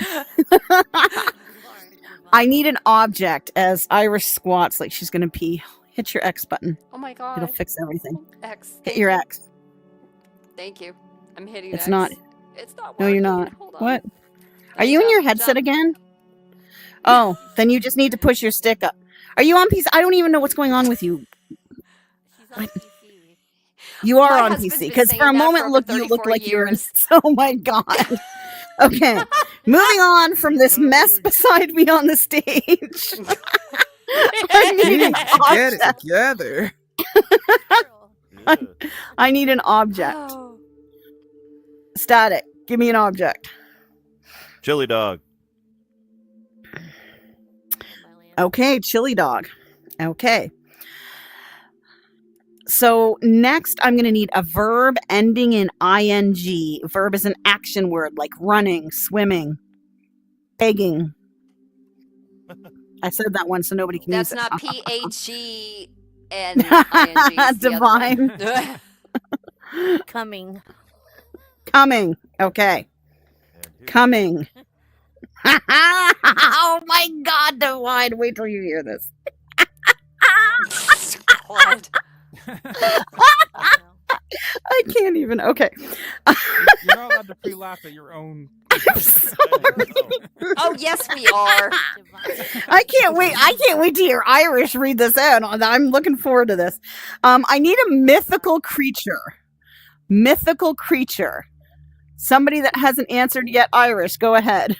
I need an object as Irish squats like she's gonna pee. Hit your X button. Oh my god. It'll fix everything. X. Hit your X. Thank you. I'm hitting It's X. not. It's not No, working. you're not. Hold on. What? Are you in your headset again? Oh, then you just need to push your stick up. Are you on PC? I don't even know what's going on with you. What? You are My on husband's PC been because saying for a that moment, for look, over you look 34 like you're in. years. Oh my god. Okay, moving on from this mess beside me on the stage. I need an Get it object. together. I need an object. Oh. Static. Give me an object. Chili dog. Okay, chili dog. Okay. So next I'm going to need a verb ending in ing. Verb is an action word like running, swimming, begging. I said that once so nobody can That's use it. not PAG and ING. It's the Divine. other one. Coming. Coming. Okay. Coming. Oh my god, Divine. Wait till you hear this. God. I can't even. Okay. You're not allowed to pre-laugh at your own. I'm sorry. Oh yes, we are. I can't wait. I can't wait to hear Irish read this out. I'm looking forward to this. I need a mythical creature. Mythical creature. Somebody that hasn't answered yet, Irish, go ahead.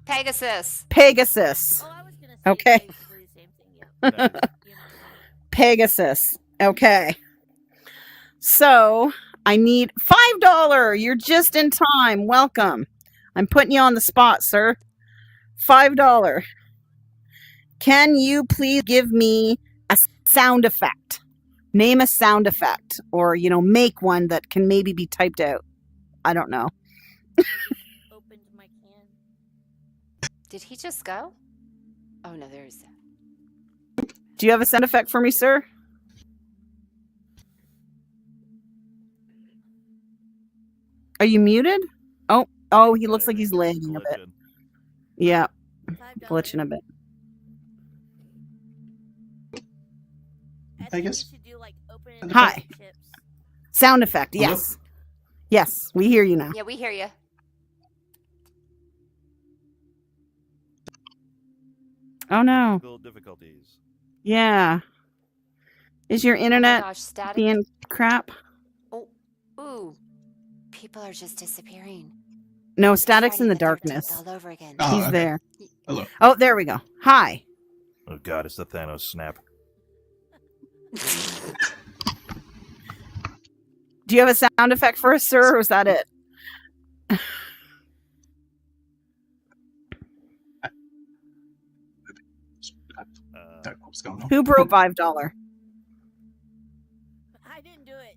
Pegasus. Pegasus. Okay. Pegasus. Okay. So I need $5. You're just in time. Welcome. I'm putting you on the spot, sir. $5. Can you please give me a sound effect? Name a sound effect, or make one that can maybe be typed out. I don't know. Opened my can. Did he just go? Oh no, there is. Do you have a sound effect for me, sir? Are you muted? Oh, he looks like he's lagging a bit. Yeah, glitching a bit. I guess. You should do, like, Hi. Sound effect. Hello? Yes. Yes, we hear you now. Yeah, we hear you. Oh no. Difficulties. Yeah. Is your internet gosh, static. being crap? Oh, ooh. People are just disappearing. No, static's in the Friday the 13th darkness. all over again. Oh, He's okay. there. Hello. Oh, there we go. Hi. Oh God, it's the Thanos snap. Do you have a sound effect for us, sir, or is that it? What's going on? Who broke $5? I didn't do it.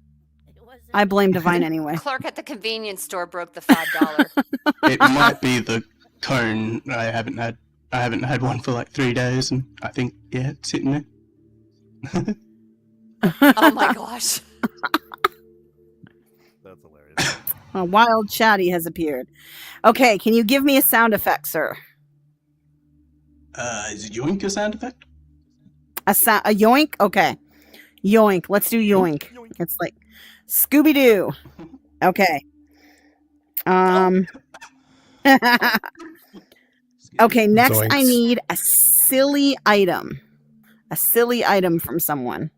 It wasn't. I blame Divine anyway. Clerk at the convenience store broke the $5. It might be the cone. I haven't had one for like 3 days, and I think it's sitting there. Oh my gosh. That's hilarious. A wild chatty has appeared. Okay, can you give me a sound effect, sir? Is yoink a sound effect? A yoink? Okay. Yoink. Let's do yoink. It's like Scooby-Doo. Okay. Okay, next I Zoinks. need a silly item. A silly item from someone.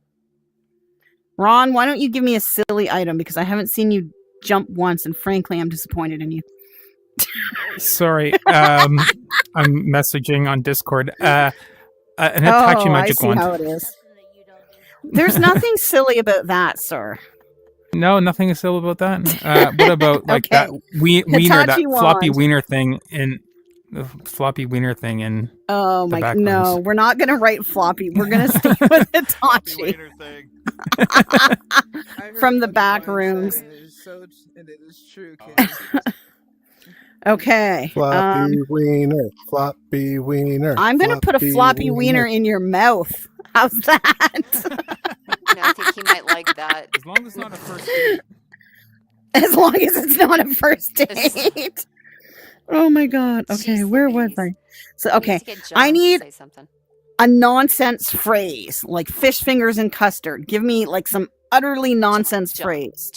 Ron, why don't you give me a silly item? Because I haven't seen you jump once, and frankly, I'm disappointed in you. Sorry, I'm messaging on Discord. An Hitachi I magic see wand. how it is. There's nothing silly about that, sir. No, nothing is silly about that. What about like Okay. that wiener, that Hitachi floppy wand. wiener thing in the floppy wiener thing in Oh the my! back No, rooms? we're not gonna write floppy. We're gonna stay with Hitachi from the back rooms. It is true, kids. Okay. Floppy wiener, floppy wiener. I'm gonna put a floppy wiener in your mouth. How's that? No, I think he might like that. As long as it's not a first date. As long as it's not a first date. Oh my god. Okay, where was I? So okay, I need Say something. a nonsense phrase like fish fingers and custard. Give me like some utterly nonsense phrase.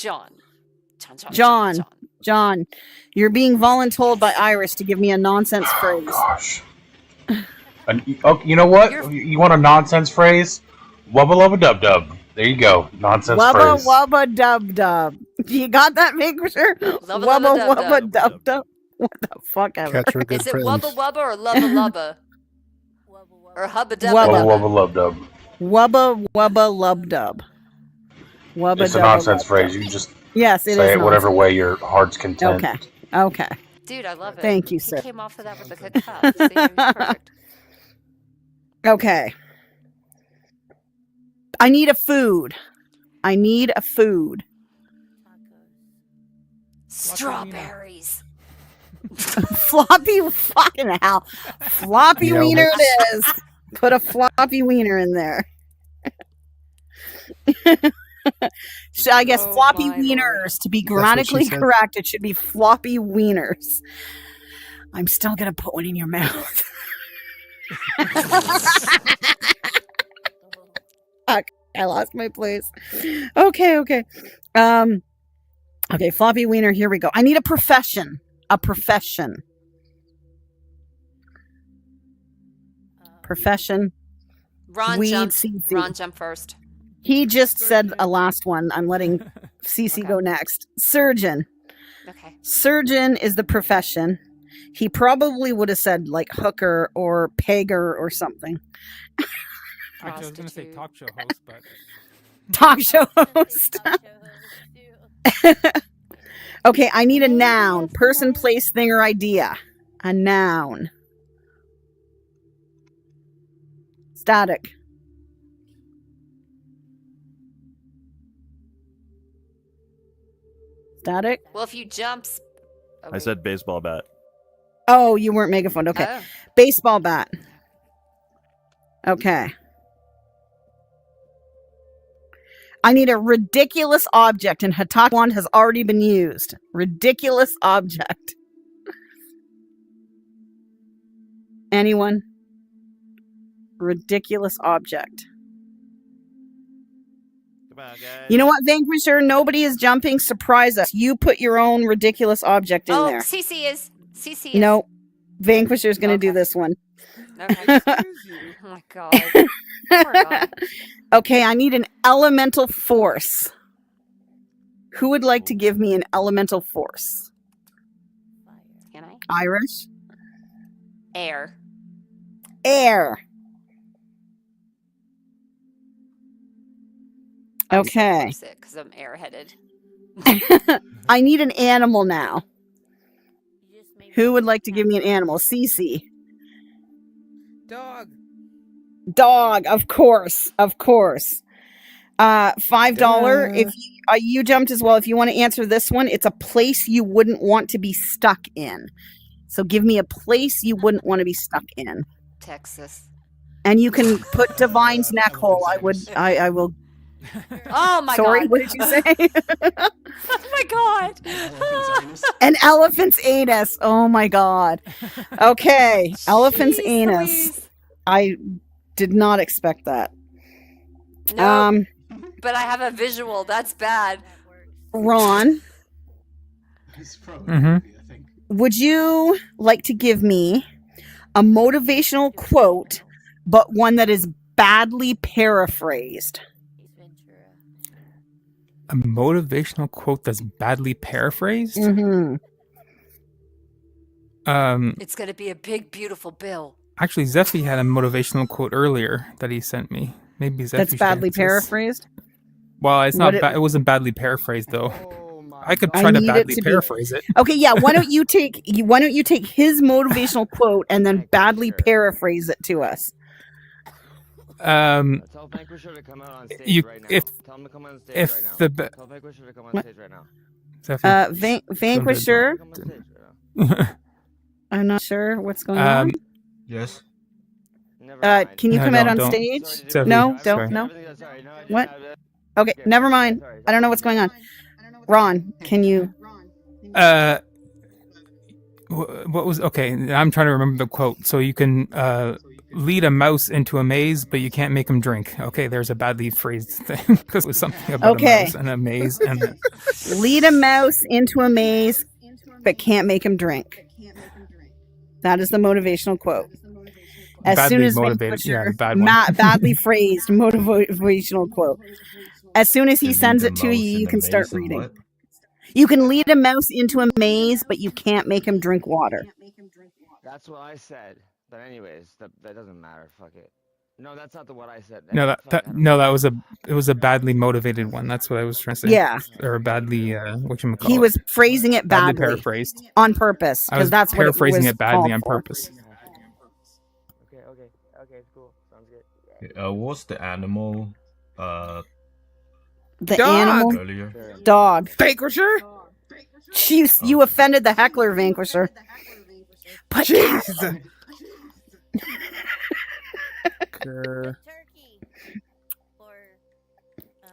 John, you're being voluntold by Iris to give me a nonsense phrase. Oh, you know what? You want a nonsense phrase? Wubba lubba dub dub. There you go. Nonsense Wubba phrase. wubba dub dub. You got that, Victor? Wubba wubba dub dub. What the fuck ever? Catch her good Is it friends. wubba wubba or lubba lubba? Or hubba dubba Wubba dubba? wubba lub dub. Wubba wubba lub dub. Wubba It's a dubba nonsense lub phrase. dub. You just Yes, it say is it whatever nonsense. way your heart's content. Okay. Dude, I love it. Thank you, He sir. came off of that with a good cup. See, it was perfect. Okay. I need a food. Strawberries. Floppy fucking hell. Floppy Yeah, wiener let's- it is. Put a floppy wiener in there. So I guess floppy wieners, to be That's what she grammatically said. correct, it should be floppy wieners. I'm still gonna put one in your mouth. Fuck, I lost my place. Okay. Okay, floppy wiener, here we go. I need a profession. Profession. Ron Weed jump. CC. Ron jump first. He just said a last one. I'm letting Cece go next. Surgeon. Okay. Surgeon is the profession. He probably would have said like hooker or pegger or something. Actually, I was going to say talk show host, but Talk show host. Okay, I need a noun. Person, place, thing, or idea. A noun. Static. Static. Well, if you jump. Oh, I said baseball bat. Oh, you weren't megaphone. Okay. Oh. Baseball bat. Okay. I need a ridiculous object, and Hitachi wand has already been used. Ridiculous object. Anyone? Ridiculous object. Come on, guys. You know what, Vanquisher? Nobody is jumping. Surprise us. You put your own ridiculous object in Oh, there. CC is. CC is. No. Vanquisher's going to do this one. Okay. Oh my god. Poor guy. Okay, I need an elemental force. Who would like to give me an elemental force? Can I? Irish? Air. Air. Okay. Because I'm airheaded. I need an animal now. Who would like to give me an animal? Cece. Dog. Dog, of course. Of course. $5. If you jumped as well, if you want to answer this one, it's a place you wouldn't want to be stuck in. So give me a place you wouldn't want to be stuck in. Texas. And you can put Divine's neck hole. I will. Oh my Sorry, god. what did you say? Oh my god. An elephant's anus. Oh my god. Okay. Elephant's Jeez anus. Louise. I did not expect that. No, but I have a visual. That's bad. Ron, Mm-hmm. would you like to give me a motivational quote, but one that is badly paraphrased? A motivational quote that's badly paraphrased? Mm-hmm. It's gonna be a big, beautiful bill. Actually, Zephy had a motivational quote earlier that he sent me. Maybe Zephy That's should badly answer this. paraphrased? Well, it's What not. It wasn't badly paraphrased though. I could I try to need it badly to be- paraphrase it. Okay, yeah. Why don't you take his motivational quote and then badly paraphrase it to us? Tell Vanquisher to come out on stage You right now. if Tell him to come on stage if right now. the Tell Vanquisher to come on What? stage right now. Zephy, Vanquisher. Come on stage right now. I'm not sure what's going on. Yes. Can you No, come out on don't. stage? Zephy, No, sorry. don't. No. What? Okay, never mind. I don't know what's going on. Ron, can you? What was okay? I'm trying to remember the quote. So you can lead a mouse into a maze, but you can't make him drink. Okay, there's a badly phrased thing because it was something about Okay. a mouse and a maze and. Lead a mouse into a maze, but can't make him drink. That is the motivational quote. As soon Badly as motivated, Vanquisher, yeah, the bad one. badly phrased motivational quote. As soon as he To sends lead it a to mouse you, in you a can start maze and reading. what? You can lead a mouse into a maze, but you can't make him drink water. That's what I said. But anyways, that doesn't matter. Fuck it. No, that's not what I said. No, Fuck, I don't it was a badly motivated one. That's what I was trying to say. Yeah. Or a badly whatchamacallit. He was phrasing it badly badly paraphrased. on purpose I because was that's what paraphrasing was it badly called on for. purpose. Okay, cool. Sounds good. What's the animal? The Dog. animal Earlier. dog. Vanquisher? Jeez, you offended the heckler, Vanquisher. But Jeez.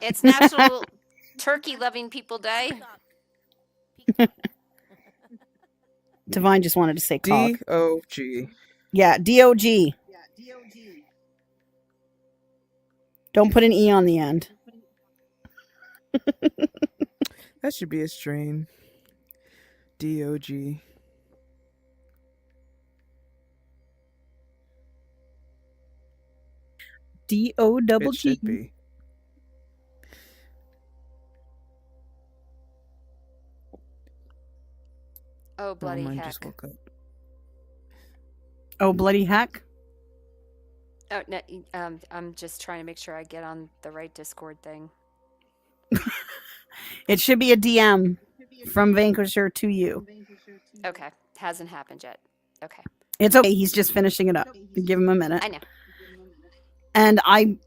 It's National Turkey Loving People Day. Divine just wanted to say cock. D-O-G. Yeah, DOG. Don't put an E on the end. That should be a strain. D-O-G. D-O-double It should G. be. Oh, bloody mine heck. just woke up. Oh, bloody heck. Oh, no, I'm just trying to make sure I get on the right Discord thing. It should be a DM from Vanquisher to you. Okay, hasn't happened yet. Okay. It's okay. He's just finishing it up. Give him a minute. I know. And I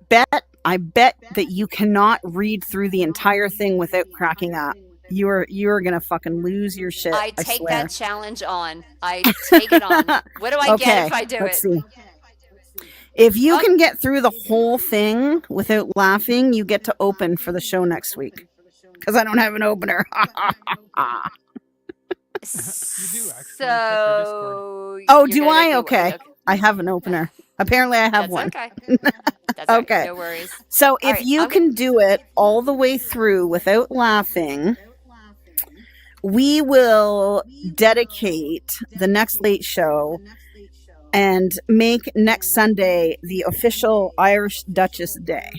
bet that you cannot read through the entire thing without cracking up. You're gonna fucking lose your shit. I I take swear. that challenge on. I take it on. What do I get if I do let's it? see. If you can get through the whole thing without laughing, you get to open for the show next week. Because I don't have an opener. So. Oh, you're do gonna I? make me Okay. wait. I have an opener. Apparently, I have That's one. okay. That's okay. Okay. No worries. So All if right, you I'm can do it all the way through without laughing, we will dedicate the next late show and make next Sunday the official Irish Duchess Day.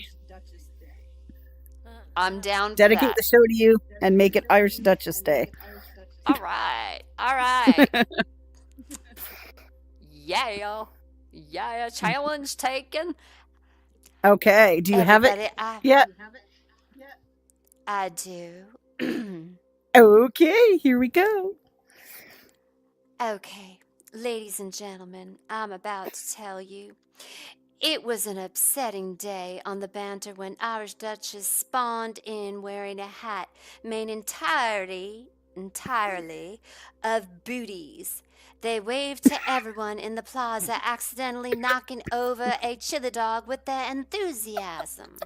I'm down for Dedicate that. the show to you and make it Irish Duchess Day. All right. All right. Yeah. Yeah. Challenge taken. Okay. Do you have it Everybody, yet? I do. Okay. Here we go. Okay. Ladies and gentlemen, I'm about to tell you. It was an upsetting day on the Banter when Irish Duchess spawned in wearing a hat made entirely of booties. They waved to everyone in the plaza, accidentally knocking over a chili dog with their enthusiasm.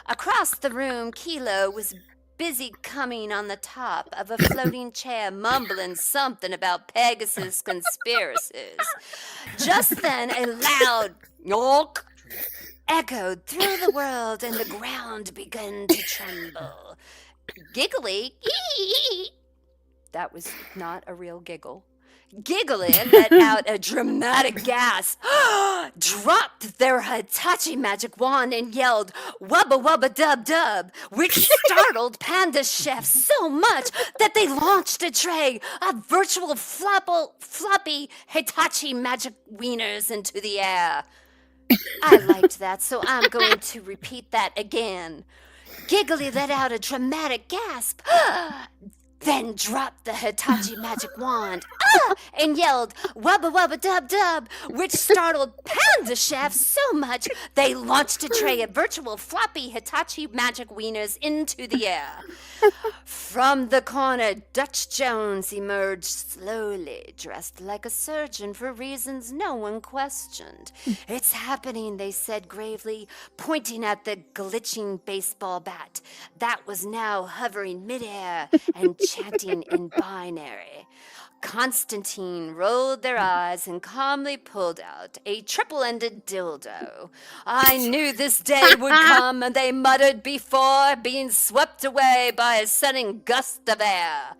Across the room, Kilo was busy coming on the top of a floating chair, mumbling something about Pegasus conspiracies. Just then, a loud "yonk" echoed through the world, and the ground began to tremble. Giggly, that was not a real giggle. Giggling let out a dramatic gasp, dropped their Hitachi magic wand and yelled, "Wubba wubba dub dub," which startled Panda Chef so much that they launched a tray of virtual floppy Hitachi magic wieners into the air. I liked that, so I'm going to repeat that again. Giggly let out a dramatic gasp, then dropped the Hitachi magic wand and yelled, "Wubba wubba dub dub," which startled Panda Chef so much they launched a tray of virtual floppy Hitachi magic wieners into the air. From the corner, Dutch Jones emerged slowly, dressed like a surgeon for reasons no one questioned. "It's happening," they said gravely, pointing at the glitching baseball bat that was now hovering midair and chanting in binary. Constantine rolled their eyes and calmly pulled out a triple-ended dildo. "I knew this day would come," and they muttered before being swept away by a sudden gust of air.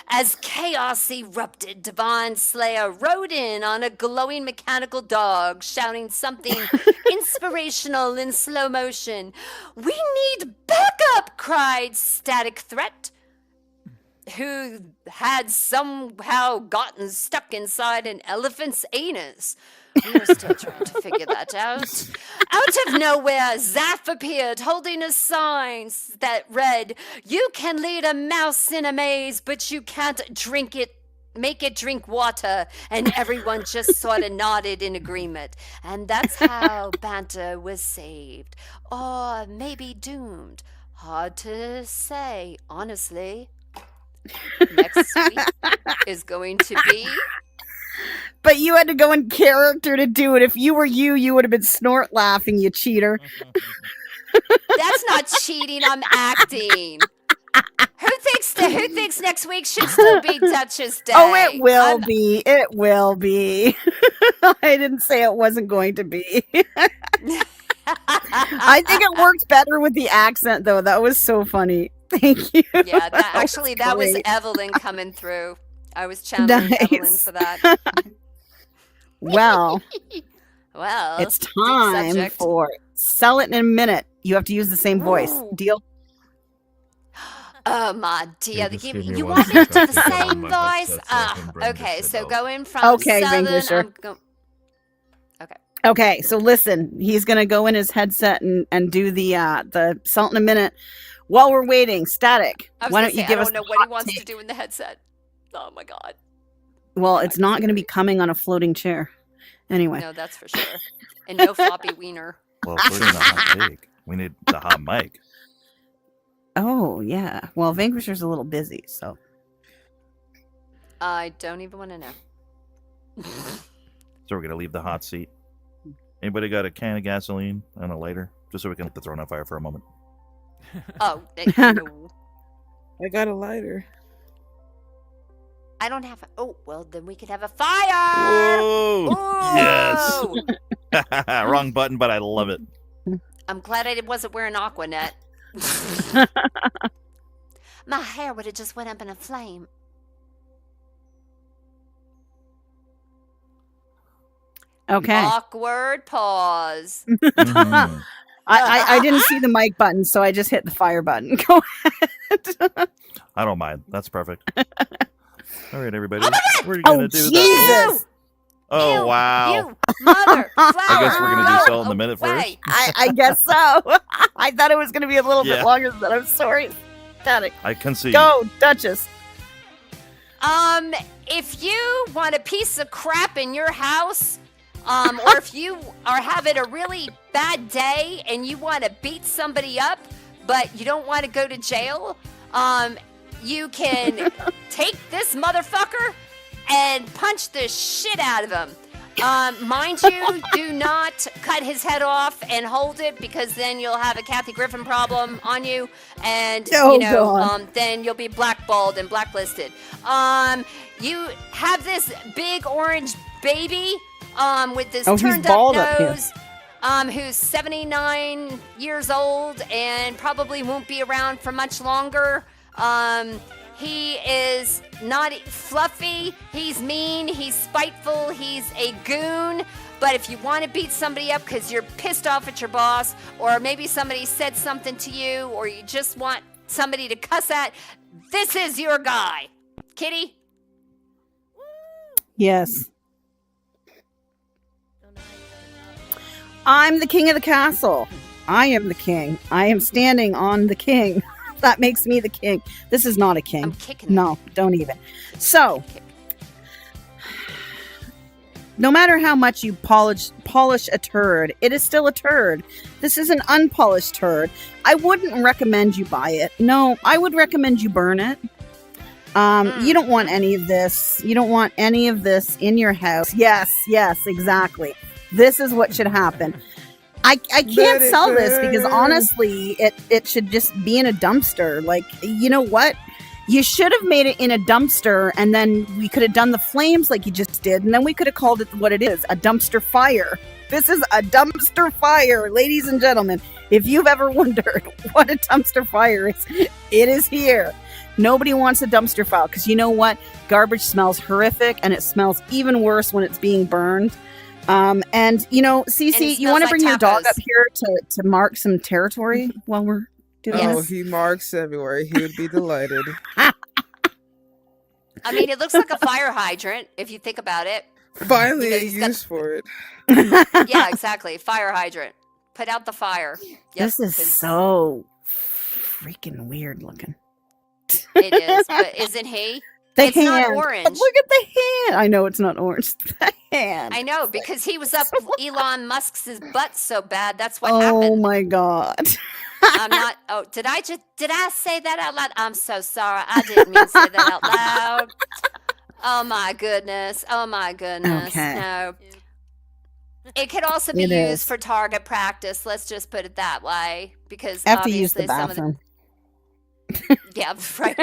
As chaos erupted, Divine Slayer rode in on a glowing mechanical dog, shouting something inspirational in slow motion. "We need backup!" cried Static Threat, who had somehow gotten stuck inside an elephant's anus. We're still trying to figure that out. Out of nowhere, Zaff appeared holding a sign that read, "You can lead a mouse in a maze, but you can't make it drink water," and everyone just sort of nodded in agreement. And that's how Banter was saved. Or maybe doomed. Hard to say, honestly. Next week is going to be... But you had to go in character to do it. If you were you would have been snort laughing, you cheater. That's not cheating, I'm acting. Who thinks next week should still be Duchess Day? Oh, it will be. It will be. I didn't say it wasn't going to be. I think it works better with the accent, though. That was so funny. Thank you. Yeah, that was Evelyn coming through. I was channeling Evelyn for that. Well, it's deep time subject. for Sell It in a Minute. You have to use the same voice. Deal? Oh my dear, just give me you one want me to do second the to get on same my voice? headset so I can bring Okay, this so out. going from Okay, Southern, Vanquisher. Okay. Okay, so listen, he's gonna go in his headset and do the Salt in a Minute. While we're waiting, Static, I was why gonna don't you say, give I us don't know the what he hot wants take? to do in the headset. Oh my god. Well, it's not going to be coming on a floating chair. Anyway. No, that's for sure. And no floppy wiener. Well, if we're doing the hot take, we need the hot mic. Oh, yeah. Well, Vanquisher's a little busy, so. I don't even want to know. So we're going to leave the hot seat. Anybody got a can of gasoline and a lighter? Just so we can let the throne on fire for a moment. Oh, no. I got a lighter. I don't have a... Oh, well, then we could have a fire! Whoa! Whoa! Yes! Wrong button, but I love it. I'm glad I wasn't wearing Aquanet. My hair would have just went up in a flame. Okay. Awkward pause. Mm-hmm. I didn't see the mic button, so I just hit the fire button. Go ahead. I don't mind. That's perfect. All right, everybody. Oh We're gonna do Jesus! this. Oh, wow. You mother I guess we're gonna do Sell in the Minute first. I guess so. I thought it was going to be a little bit longer than that. I'm sorry. Static. I can see. Go, Duchess. If you want a piece of crap in your house, or if you are having a really bad day and you want to beat somebody up, but you don't want to go to jail, you can take this motherfucker and punch the shit out of him. Mind you, do not cut his head off and hold it, because then you'll have a Kathy Griffin problem on you, and then you'll be blackballed and blacklisted. You have this big orange baby with this turned up nose, who's 79 years old and probably won't be around for much longer. He is not fluffy, he's mean, he's spiteful, he's a goon. But if you want to beat somebody up because you're pissed off at your boss, or maybe somebody said something to you, or you just want somebody to cuss at, this is your guy. Kitty? Yes. I'm the king of the castle. I am the king. I am standing on the king. That makes me the king. This is not a king. I'm kicking No, don't even. So, no matter how much you polish a turd, it is still a turd. This is an unpolished turd. I wouldn't recommend you buy it. No, I would recommend you burn it. You don't want any of this. You don't want any of this in your house. Yes, exactly. This is what should happen. I can't sell this because honestly, it should just be in a dumpster. Like, you know what? You should have made it in a dumpster, and then we could have done the flames like you just did, and then we could have called it what it is, a dumpster fire. This is a dumpster fire, ladies and gentlemen. If you've ever wondered what a dumpster fire is, it is here. Nobody wants a dumpster fire because you know what? Garbage smells horrific, and it smells even worse when it's being burned. And you know, Cece, you want to bring your dog up here to mark some territory while we're doing Oh, this? he marks everywhere. He would be delighted. I mean, it looks like a fire hydrant if you think about it. Finally, a he's got- use for it. Yeah, exactly. Fire hydrant. Put out the fire. Yep, This is 'cause so freaking weird looking. it is, but isn't he? The It's hand. not orange. Look at the hand. I know it's not orange. The hand. I know, because he was up Elon Musk's butt so bad. That's what Oh happened. my god. I'm not. Oh, did I say that out loud? I'm so sorry. I didn't mean to say that out loud. Oh my goodness. Okay. No. It could also be It used is. for target practice. Let's just put it that way, because I have to use the obviously some of bathroom. Yeah, right.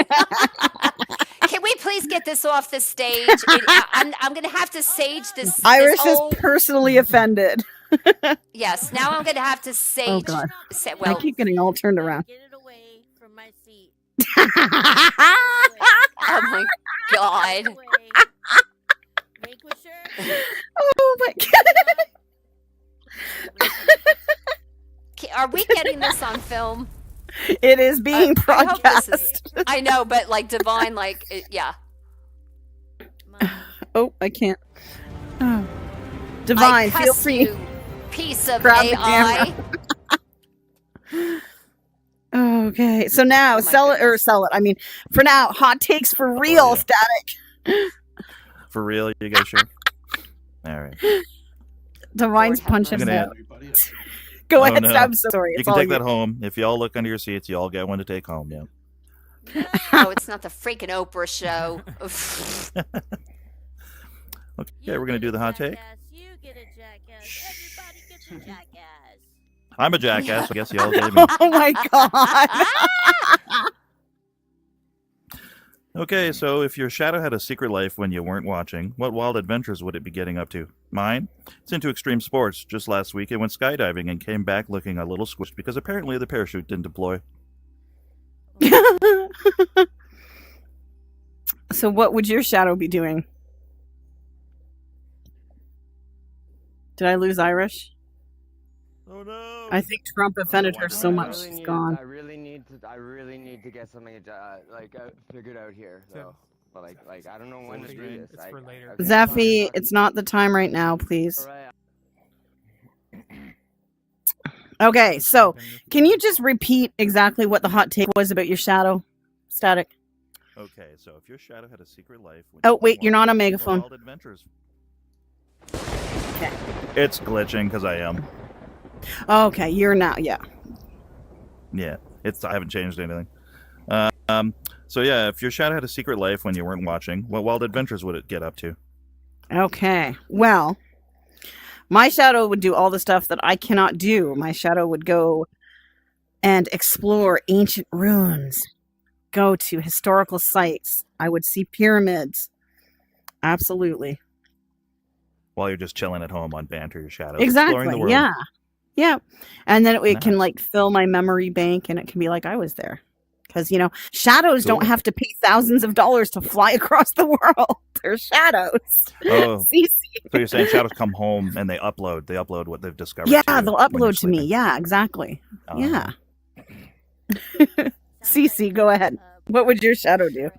Can we please get this off the stage? I'm going to have to sage this. Irish this whole, is personally offended. Yes, now I'm going to have to sage. Oh god. Say, I well, keep getting all turned around. oh my god. Oh my god. Are we getting this on film? It is being I hope this broadcast. is. I know, but like Divine, like yeah. Oh, I can't. Oh. Divine, I feel cuss free. you, piece of Grab the AI. Okay, so now sell it. I mean, for now, hot takes for real, Static. For real, you guys sure? All right. Divine's have punching mercy. out. Go Oh, ahead, no. I'm sorry. You It's can all take you. that home. If you all look under your seats, you all get one to take home. Yeah. Oh, it's not the freaking Oprah show. Okay, we're gonna do the hot take. You get a jackass. Everybody gets a jackass. I'm a jackass. I guess you all gave me. Oh my god. Okay, so if your shadow had a secret life when you weren't watching, what wild adventures would it be getting up to? Mine? It's into extreme sports. Just last week, it went skydiving and came back looking a little squished because apparently the parachute didn't deploy. So what would your shadow be doing? Did I lose Irish? Oh no! I think Trump offended her so much she's gone. I really need to get something figured out here, though. But like I don't know when to do this. It's for later. Zaffy, it's not the time right now, please. Okay, so can you just repeat exactly what the hot take was about your shadow? Static. Okay, so if your shadow had a secret life... Oh, wait, you're not on megaphone. Wild adventures. Okay. It's glitching because I am. Okay, you're now, yeah. Yeah, I haven't changed anything. So yeah, if your shadow had a secret life when you weren't watching, what wild adventures would it get up to? Okay, well, my shadow would do all the stuff that I cannot do. My shadow would go and explore ancient ruins, go to historical sites. I would see pyramids. Absolutely. While you're just chilling at home on Banter, your shadow. Exactly, Exploring the world. yeah. Yeah. And then it Nice. can like fill my memory bank and it can be like I was there. Because, you know, shadows don't Cool. have to pay thousands of dollars to fly across the world. They're shadows. Oh, CC. so you're saying shadows come home and they upload what they've discovered. Yeah, to you they'll when you're upload to me. sleeping. Yeah, exactly. Oh. Yeah. CC, go ahead. What would your shadow do?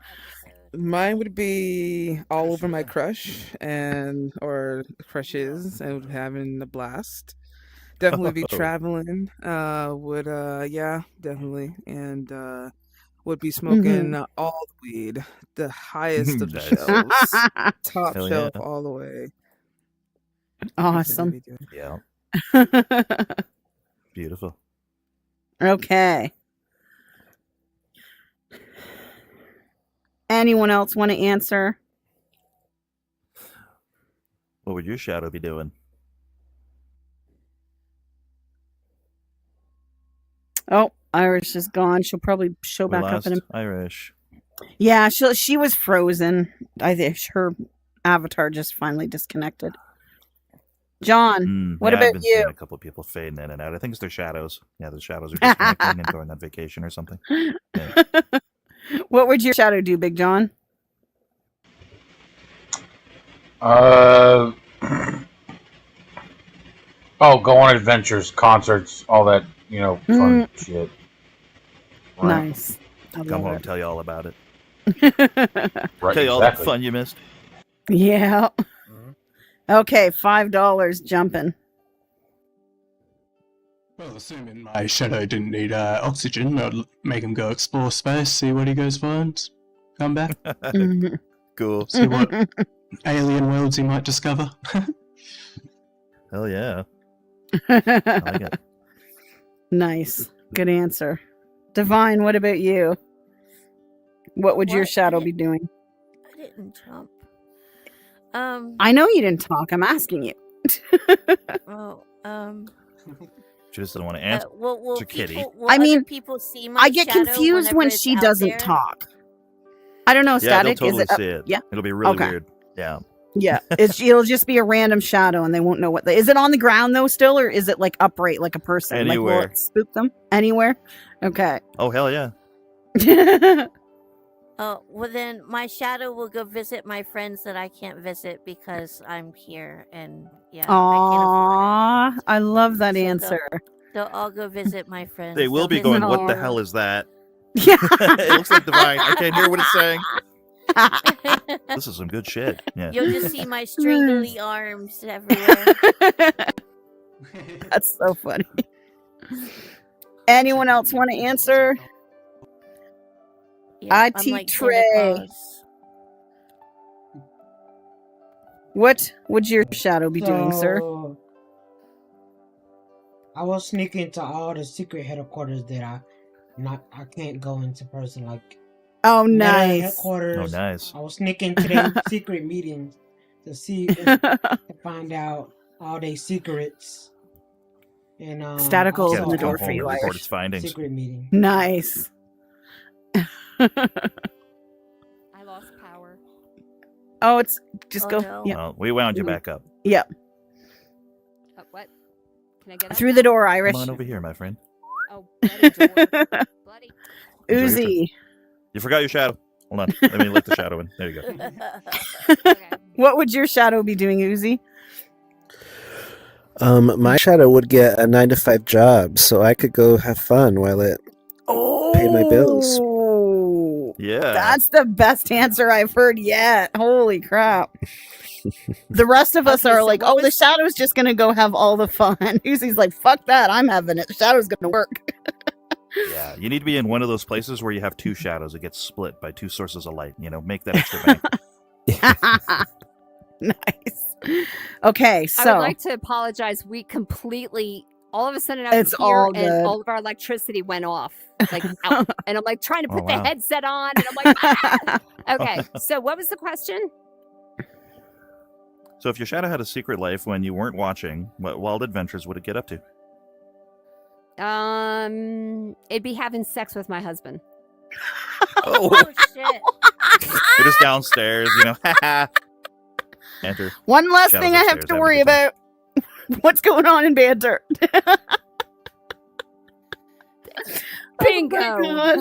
Mine would be all over my crush or crushes and having a blast. Definitely be Oh. traveling. Yeah, definitely. And would be smoking all the weed, the highest of the Nice. shelves, top Hell shelf yeah. all the way. Awesome. Yeah. Beautiful. Okay. Anyone else want to answer? What would your shadow be doing? Oh, Irish is gone. She'll probably show We back up lost in a... Irish. Yeah, she was frozen. I think her avatar just finally disconnected. John, what yeah, I've about been you? seeing a couple of people fading in and out. I think it's their shadows. Yeah, the shadows are disconnecting and going on vacation or something. Yeah. What would your shadow do, Big John? Oh, go on adventures, concerts, all that, fun shit. Right. Nice. I Come love home, it. tell you all about it. Right, Tell you all the exactly. fun you missed. Yeah. Okay, $5 jumping. Well, assuming my shadow didn't need oxygen, I'd make him go explore space, see what he goes finds, come back, Cool. see what alien worlds he might discover. Hell yeah. I like it. Nice. Good answer. Divine, what about you? What would your What? shadow be doing? I didn't jump. I know you didn't talk. I'm asking you. Oh, She just doesn't want to answer. will Kitty. will I other mean, people see my I get shadow confused when whenever it's she out doesn't there? talk. I don't know, Yeah, Static. they'll totally is it up? see it. Yeah. It'll be really Okay. weird. Yeah. Yeah. It'll just be a random shadow and they won't know what is it on the ground though still, or is it like upright like a person? Like will Anywhere. it spook them? Anywhere? Okay. Oh, hell yeah. Oh, well then my shadow will go visit my friends that I can't visit because I'm here and yeah, Aww, I love that answer. they'll all go visit my friends. They will They'll be visit going, me. what the hell is that? It looks like Divine. I can't hear what it's saying. This is some good shit. Yeah. You'll just see my stringly arms everywhere. That's so funny. Anyone else want to answer? Yeah, I'm IT like Santa Trey. Claus. What would your shadow be doing, sir? I will sneak into all the secret headquarters that I can't go into person. Like Oh, Meta nice. headquarters. Oh, nice. I will sneak into them secret meetings to see if to find out all their secrets. And Static will also open the Come door for home you, and report Irish. its findings. secret meeting. Nice. I lost power. Oh, it's just Oh, go. no. Yeah. Well, we wound you back up. Yep. What? Can I get up? Through the door, Irish. Come on over here, my friend. Oh, bloody door. Bloody. Enjoy your trip. Uzi. You forgot your shadow. Hold on. Let me let the shadow in. There you go. What would your shadow be doing, Uzi? My shadow would get a 9-to-5 job, so I could go have fun while it pay my bills. Oh, Yeah. that's the best answer I've heard yet. Holy crap. The rest of us Okay, are so like, what oh, the was- shadow's just going to go have all the fun. Uzi's like, fuck that. I'm having it. The shadow's going to work. Yeah. You need to be in one of those places where you have two shadows. It gets split by two sources of light. You know, make that extra bank. Nice. Okay, so. I would like to apologize. We completely, all of a sudden, I was It's here all and good. all of our electricity went off. Like, out. And I'm like trying to Oh, put wow. the headset on, and I'm like, ah! Okay. So, what was the question? So if your shadow had a secret life when you weren't watching, what wild adventures would it get up to? It'd be having sex with my husband. Oh, shit. You're just downstairs, you know. Enter. One less Shadow's thing I have upstairs, to having a worry good time. about. What's going on in Banter? Bingo. God.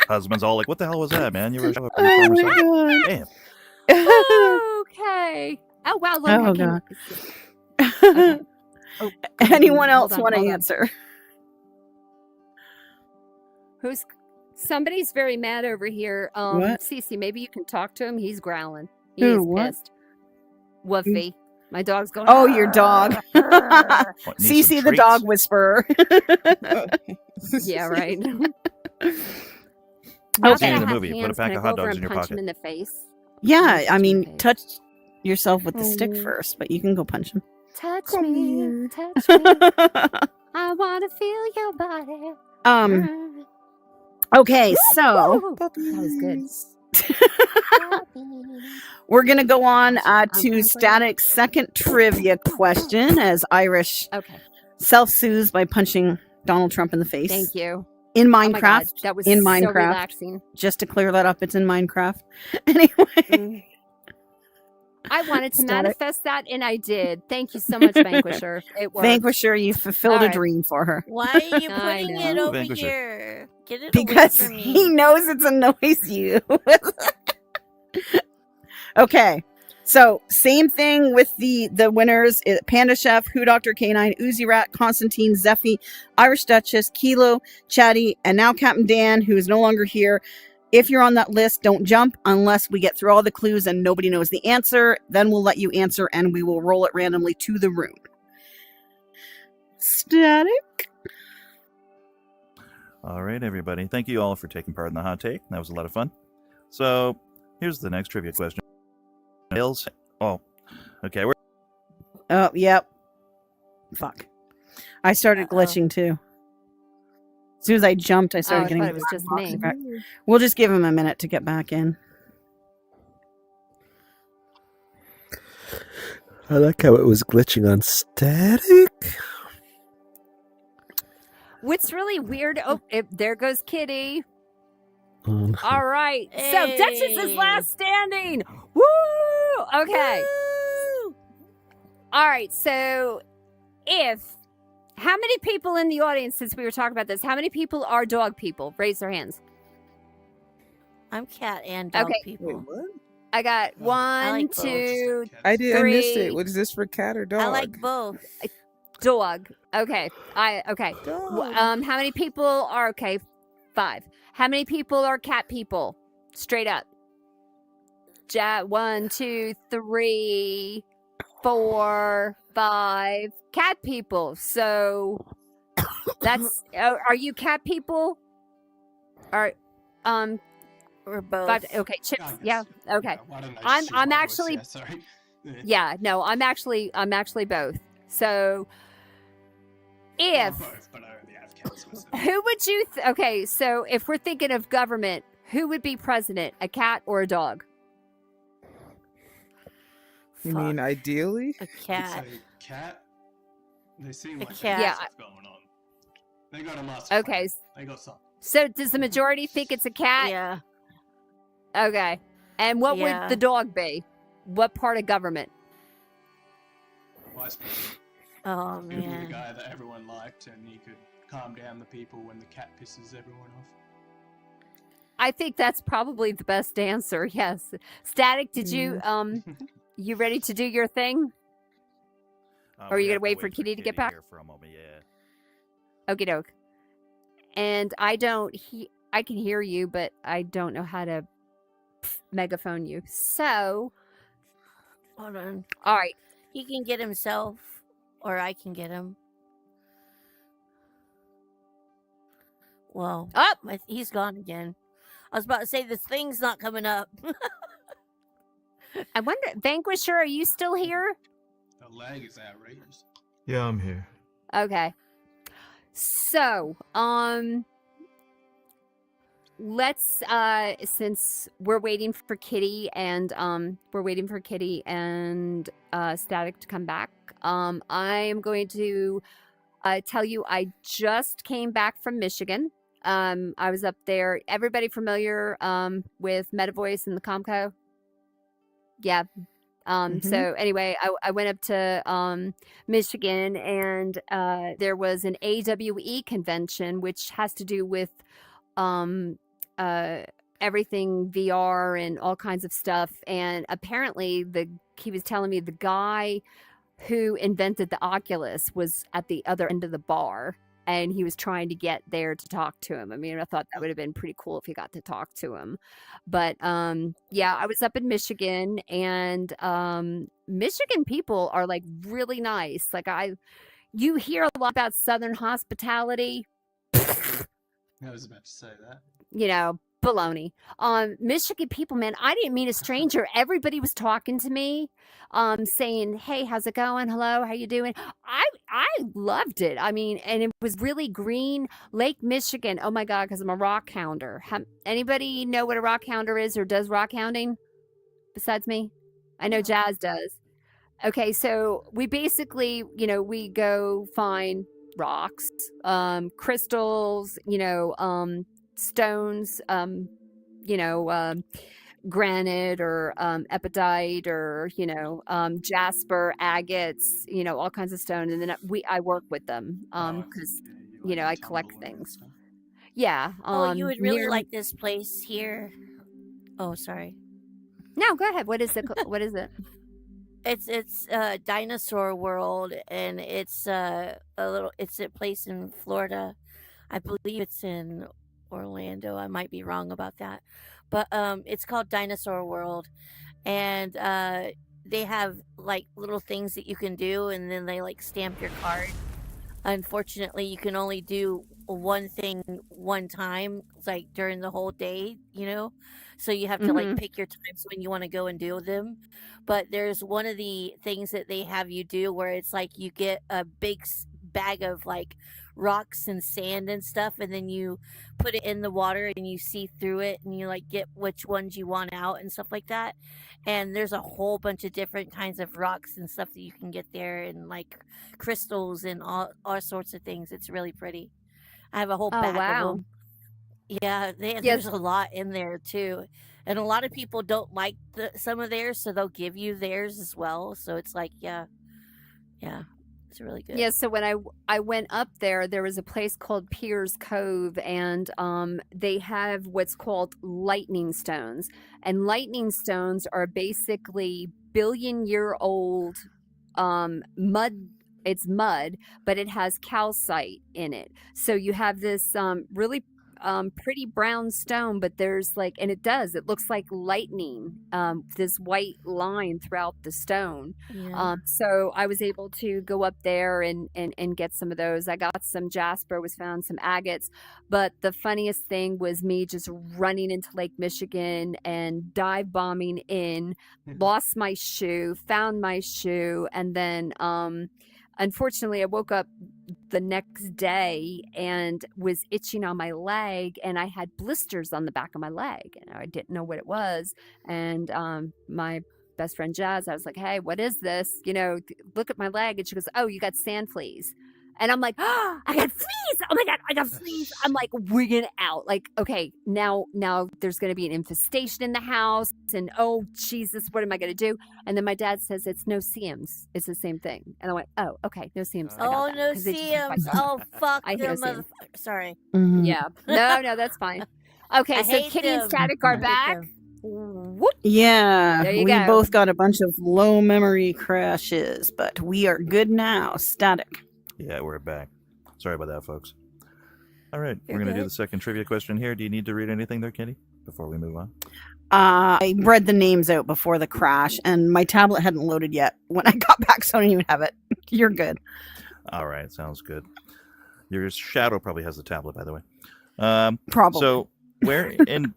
Husband's all like, "What the hell was that, man? You were showing up in Oh your my farmer's house." God. Damn. Okay. Oh wow! Look, Oh, I can. God. Okay. Oh, Anyone hold else on, want to hold on. answer? Who's? Somebody's very mad over here. What? Cece, maybe you can talk to him. He's growling. He Who, is what? pissed. Woofy. My dog's going. Oh, your dog. What, need some Cece the treats? dog whisperer. Yeah, right. Scene in the movie. Put a pack of hot dogs in your punch him pocket. in the face. Yeah, I mean, touch yourself with the stick Oh. first, but you can go punch him. Touch me, touch me. I want to feel your body. Okay, so Woo! That was good. we're gonna go on to Static's second trivia question as Irish Okay. self-soothes by punching Donald Trump in the face. Thank you. In Oh my God, Minecraft. that was in so Minecraft. relaxing. Just to clear that up, it's in Minecraft. Anyway. I wanted to Static. manifest that, and I did. Thank you so much, Vanquisher. It worked. Vanquisher, you fulfilled All a right. dream for her. Why are you I putting know. it over Vanquisher. here? Get it Because away from me. he knows it annoys you. Okay. So same thing with the winners: Panda Chef, Who Doctor K9, Uzi Rat, Constantine, Zeffy, Irish Duchess, Kilo, Chatty, and now Captain Dan, who is no longer here. If you're on that list, don't jump unless we get through all the clues and nobody knows the answer. Then we'll let you answer and we will roll it randomly to the room. Static. All right, everybody. Thank you all for taking part in the hot take. That was a lot of fun. So here's the next trivia question. Nails. Oh, okay. Oh, yep. Fuck. I started glitching too. As soon as I jumped, I started Oh, I getting thought it was just me. back. We'll just give him a minute to get back in. I like how it was glitching on Static. What's really weird? Oh, there goes Kitty. Oh, All right. So Duchess is last standing. Woo! Okay. All right. So how many people in the audience, since we were talking about this, how many people are dog people? Raise their hands. I'm cat and dog Okay. people. I got one, like both. two, I missed three. it. What is this for, cat or dog? I like both. Dog. Okay. Okay. How many people are okay? 5. How many people are cat people? Straight up. 1, 2, 3, 4, 5 cat people. So that's are you cat people? Or We're both. 5, okay, chips. Yeah. Okay. I'm actually sorry. yeah, no, I'm actually both. So if Both, but I only have cats myself. who would you? Okay, so if we're thinking of government, who would be president? A cat or a dog? You mean ideally? A I'd cat. say cat. They seem A like they cat. got Yeah. stuff going on. They got a master Okay. plan. They got something. So does the majority think it's a cat? Yeah. Okay. And what Yeah. would the dog be? What part of government? Vice president. Oh He'd be the man. guy that everyone liked, and he could calm down the people when the cat pisses everyone off. I think that's probably the best answer. Yes. Static, did you you ready to do your thing? Or are we you gonna have to wait for Kitty to get back? here for a moment, yeah. Okie doke. And I can hear you, but I don't know how to megaphone you. So Hold on. all right. He can get himself, or I can get him. Well, up. He's gone again. I was about to say this thing's not coming up. I wonder, Vanquisher, are you still here? The lag is outrageous. Yeah, I'm here. Okay. So, let's since we're waiting for Kitty and Static to come back, I am going to tell you I just came back from Michigan. I was up there. Everybody familiar with MetaVoice and the Comco? Yeah. So anyway, I went up to Michigan, and there was an AWE convention, which has to do with everything VR and all kinds of stuff. And apparently he was telling me the guy who invented the Oculus was at the other end of the bar, and he was trying to get there to talk to him. I mean, I thought that would have been pretty cool if he got to talk to him. But yeah, I was up in Michigan, and Michigan people are like really nice. Like you hear a lot about Southern hospitality. I was about to say that. You know, baloney. Michigan people, man, I didn't meet a stranger. Everybody was talking to me, saying, "Hey, how's it going? Hello, how you doing?" I loved it. I mean, and it was really green. Lake Michigan. Oh my God, because I'm a rock hounder. Anybody know what a rock hounder is or does rock hounding besides me? I know Jazz does. Okay, so we basically, we go find rocks, crystals, stones, granite or epidite or jasper, agates, all kinds of stone, and then I work with them because I collect things. Yeah. Oh, you would really near- like this place here. Oh, sorry. No, go ahead. What is it? What is it? It's Dinosaur World, and it's a place in Florida. I believe it's in Orlando. I might be wrong about that, but it's called Dinosaur World, and they have like little things that you can do, and then they like stamp your card. Unfortunately, you can only do one thing one time, like during the whole day, so you have to like pick your times when you want to go and do them. But there's one of the things that they have you do where it's like you get a big bag of like rocks and sand and stuff, and then you put it in the water and you see through it, and you like get which ones you want out and stuff like that. And there's a whole bunch of different kinds of rocks and stuff that you can get there, and like crystals and all sorts of things. It's really pretty. I have a whole bag of them. Yeah, there's a lot in there too, and a lot of people don't like some of theirs, so they'll give you theirs as well. So it's like, yeah, it's really good. Yeah, so when I went up there was a place called Piers Cove, and they have what's called lightning stones. And lightning stones are basically billion-year-old mud. It's mud, but it has calcite in it. So you have this really pretty brown stone, but there's like, and it looks like lightning, this white line throughout the stone. Yeah. So I was able to go up there and get some of those. I got some jasper, found some agates, but the funniest thing was me just running into Lake Michigan and dive bombing in, lost my shoe, found my shoe, and then unfortunately I woke up the next day and was itching on my leg, and I had blisters on the back of my leg, and I didn't know what it was. And my best friend Jazz, I was like, hey, what is this? Look at my leg. And she goes, oh, you got sand fleas. And I'm like, oh, I got fleas. Oh my God, I got fleas. I'm like wigging out. Like, okay, now there's going to be an infestation in the house. And oh, Jesus, what am I going to do? And then my dad says it's no-see-ums. It's the same thing. And I went, oh, okay, no-see-ums. I got Oh, that, no 'cause they just bite see-ums. you. Oh, fuck I hate them no-see-ums. motherfuckers. Sorry. Yeah. No, that's fine. Okay, I so hate Kitty and them. Static I are hate back. them. Whoop. Yeah, There you we go. both got a bunch of low memory crashes, but we are good now. Static. Yeah, we're back. Sorry about that, folks. All right, You're we're going to do good. the second trivia question here. Do you need to read anything there, Kitty, before we move on? I read the names out before the crash, and my tablet hadn't loaded yet when I got back, so I don't even have it. You're good. All right, sounds good. Your shadow probably has the tablet, by the way. Probably. So, where in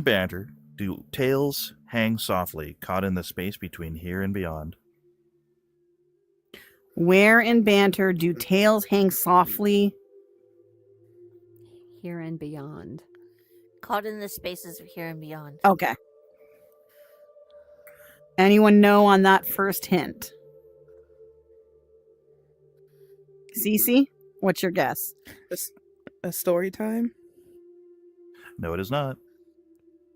Banter do tails hang softly, caught in the space between here and beyond? Where in Banter do tails hang softly? Here and beyond. Caught in the spaces of here and beyond. Okay. Anyone know on that first hint? Cece, what's your guess? A story time? No, it is not.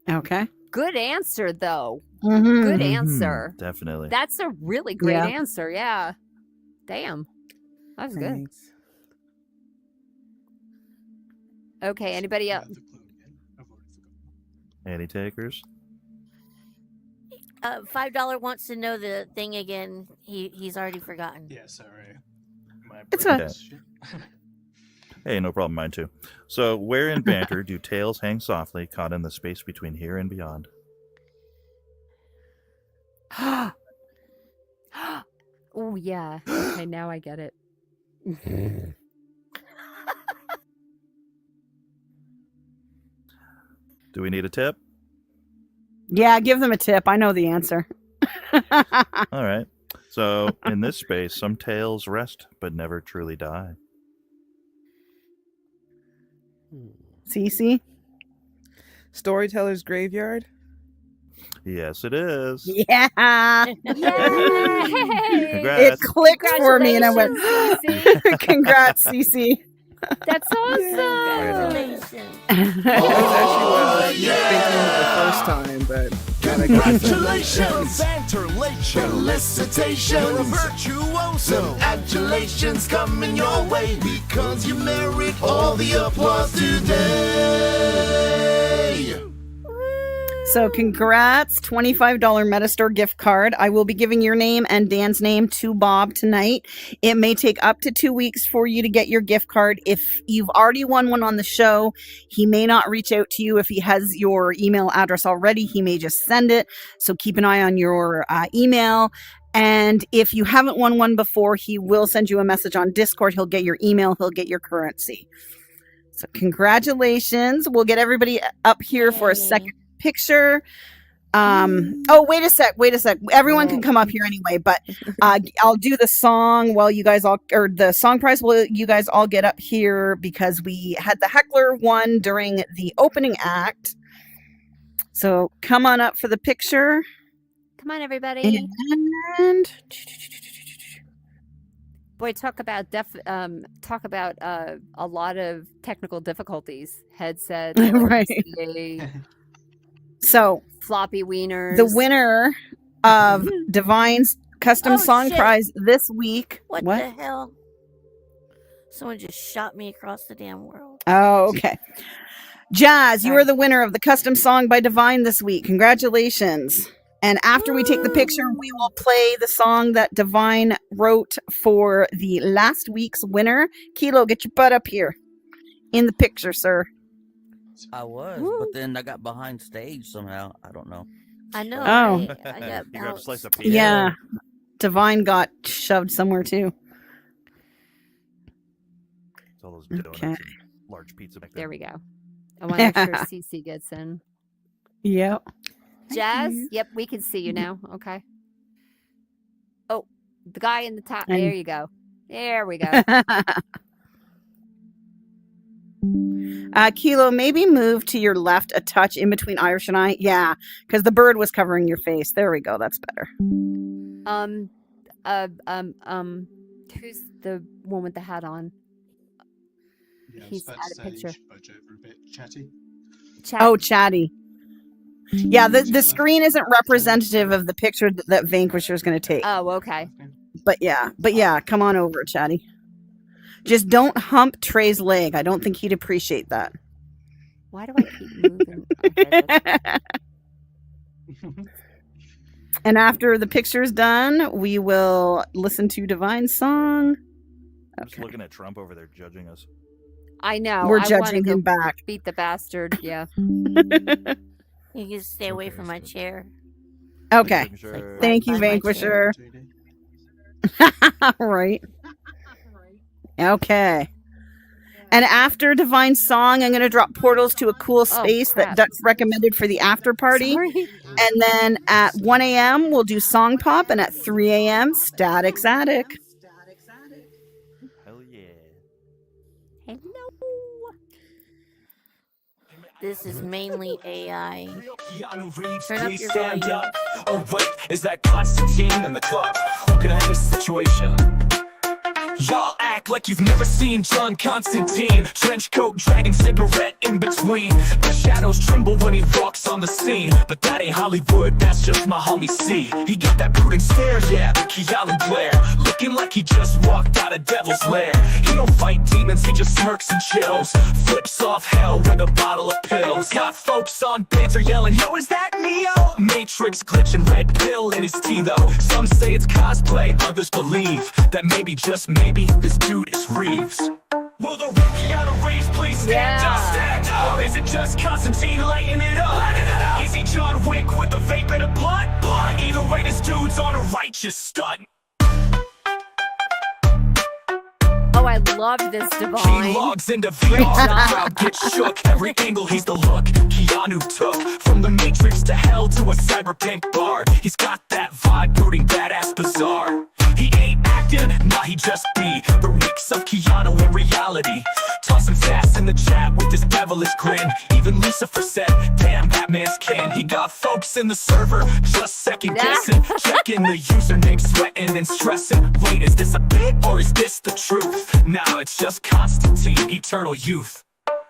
Okay. Good answer, though. Mhm. Good Mhm, answer. definitely. That's a really great Yeah. answer. Yeah. Damn. That was good. Okay, anybody else? Any takers? $5 wants to know the thing again. He's already forgotten. Yeah, sorry. It's Okay. Hey, no problem, mine too. So, where in Banter do tails hang softly, caught in the space between here and beyond? Oh, yeah. Okay, now I get it. Do we need a tip? Yeah, give them a tip. I know the answer. All right. So, in this space, some tails rest but never truly die. Cece? Storyteller's Graveyard? Yes, it is. Yeah. Congrats. It clicked for me and I went, Congratulations, congrats, Cece. That's awesome. Congratulations. That was actually what I was thinking the first time, but glad I got it. Congratulations, Banter Late Show. Felicitations, virtuoso. Adulations coming your way because you merit all the applause today. So congrats, $25 Metastore gift card. I will be giving your name and Dan's name to Bob tonight. It may take up to 2 weeks for you to get your gift card. If you've already won one on the show, he may not reach out to you. If he has your email address already, he may just send it. So keep an eye on your email. And if you haven't won one before, he will send you a message on Discord. He'll get your email. He'll get your currency. So congratulations. We'll get everybody up here for a second picture. Oh, wait a sec. Everyone can come up here anyway, but I'll do the song while you guys all, or the song prize while you guys all get up here because we had the heckler one during the opening act. So come on up for the picture. Come on, everybody. And boy, talk about a lot of technical difficulties. Headsets, Right. RCA, so floppy wieners. the winner of Divine's custom song shit. prize this week. What the hell? Someone just shot me across the damn world. Oh, okay. Jazz, you are the winner of the custom song by Divine this week. Congratulations. And after we take the picture, we will play the song that Divine wrote for the last week's winner. Kilo, get your butt up here in the picture, sir. I was, but then I got behind stage somehow. I don't know. I know. Oh. Right? I got You grabbed a slice of bounced. pizza. Yeah. Divine got shoved somewhere too. It's all those donuts Okay. and large pizza back there. There we go. I want to make sure CC gets in. Yep. Jazz? Yep, we can see you now. Okay. Oh, the guy in the top. And- There you go. There we go. Kilo, maybe move to your left a touch in between Irish and I. Yeah, because the bird was covering your face. There we go. That's better. Who's the one with the hat on? Yeah, He's had a picture. You should budge over a bit. Chatty. Oh, Chatty. Yeah, the screen isn't representative of the picture that Vanquisher is going to take. Oh, okay. But yeah, come on over, Chatty. Just don't hump Trey's leg. I don't think he'd appreciate that. Why do I keep moving? Okay, And after the picture's done, we will listen to Divine's song. I'm just looking at Trump over there judging us. I know. We're I wanna judging him go back. Beat the bastard. Yeah. You can stay away from my chair. Okay. Sure. Thank you, By my Vanquisher. Right. Okay. And after Divine's song, I'm going to drop portals to a cool space that Dutch recommended for the after party. And then at 1 a.m., we'll do Song Pop. And at 3 a.m., Static's Attic. Hell yeah. Hello. This is mainly AI. Turn up your Stand volume. up. Oh wait, is that Constantine in the club? Who can I have a situation? Y'all act like you've never seen John Constantine. Trench coat, dragging cigarette in between. The shadows tremble when he walks on the scene. But that ain't Hollywood, that's just my homie C. He got that brooding stare, yeah, the Keanu glare. Looking like he just walked out of Devil's Lair. He don't fight demons, he just smirks and chills. Flips off hell with a bottle of pills. Got folks on Banter yelling, yo, is that Neo? Matrix glitching, red pill in his tea though. Some say it's cosplay, others believe that maybe, just maybe, this dude is Reeves. Will the Keanu Reeves please stand up? Stand up. Or is it just Constantine lighting it up? Is he John Wick with the vape and a blunt? Either way, this dude's on a righteous stunt. Oh, I love this Divine. He logs into VR, the crowd gets shook. Every angle he's the look Keanu took. From the Matrix to hell to a cyberpunk bar. He's got that vibe, brooding badass bizarre. He ain't acting, nah, he just be the reeks of Keanu in reality. Tossing fast in the chat with this devilish grin. Even Lucifer said, damn, that man's kin. He got folks in the server just second guessing. Checking the username, sweating and stressing. Wait, is this a bit or is this the truth? Now it's just Constantine, eternal youth.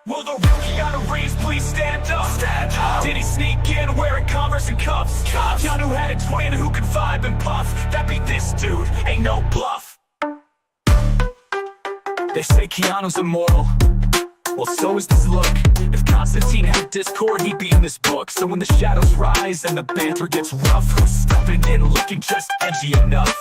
Will the real Keanu Reeves please stand up? Stand up. Did he sneak in wearing Converse and cuffs? Keanu had a twin who could vibe and puff. That be this dude, ain't no bluff. They say Keanu's immortal. Well, so is this look. If Constantine had Discord, he'd be in this book. So when the shadows rise and the banter gets rough, who's stepping in looking just edgy enough?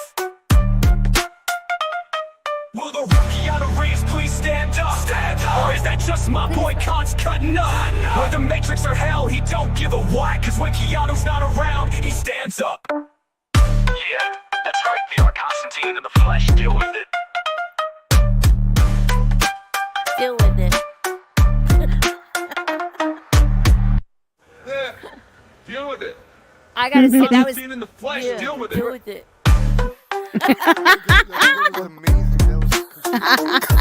Will the real Keanu Reeves please stand up? Stand up. Or is that just my boy Con's cutting up? Whether Matrix or hell, he don't give a whack. Cause when Keanu's not around, he stands up. Yeah, that's right, VR Constantine in the flesh, deal with it. Deal with it. Yeah, deal with it. I gotta say, that was... Constantine in the flesh, Yeah, deal with deal it. with it. That was amazing. That was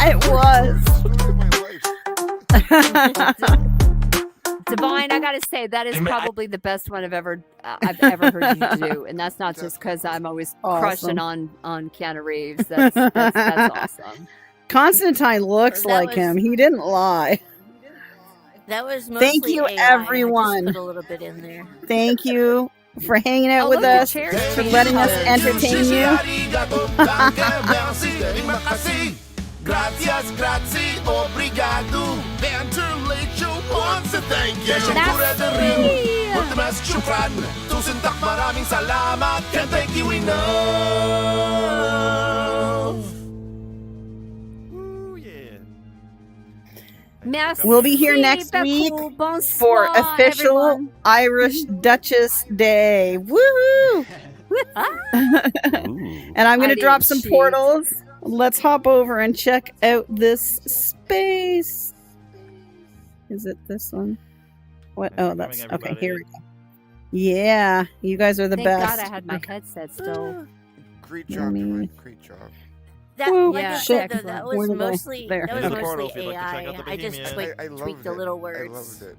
It was. Divine, I gotta say, that is probably the best one I've ever heard you do, and that's not just because I'm always crushing on Keanu Reeves. That's awesome. Constantine looks like him. He didn't lie. That was mostly Thank you, AI. I everyone. just put a little bit in there. Thank you for hanging out with look, the us, chair's for changing letting us colors. entertain you. Gracias, grazie, obrigado. Banter Late Show wants to thank you. That's me. Ultimas syukran. Tusen tak maraming salamat. Can't thank you enough. Ooh, yeah. Merci We'll be here next week beaucoup. Bonsoir, for official everyone. Irish Duchess Day. Woohoo! And I'm going to drop some portals. Let's hop over and check out this space. Is it this one? What? Oh, that's okay. Here we go. Yeah, you guys are the Thank best. God I had my headset still. Great job, Divine. Great job. That, Whoop. like I Yeah. said, though, Shit. that Where was did I- mostly there. that was There's a portal mostly if you'd like to check out AI. the I just Bohemian. like I tweaked loved the it. little I words. loved it.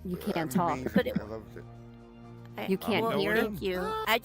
You can't talk. Amazing. But it- I loved it. You can't well, hear. thank you. I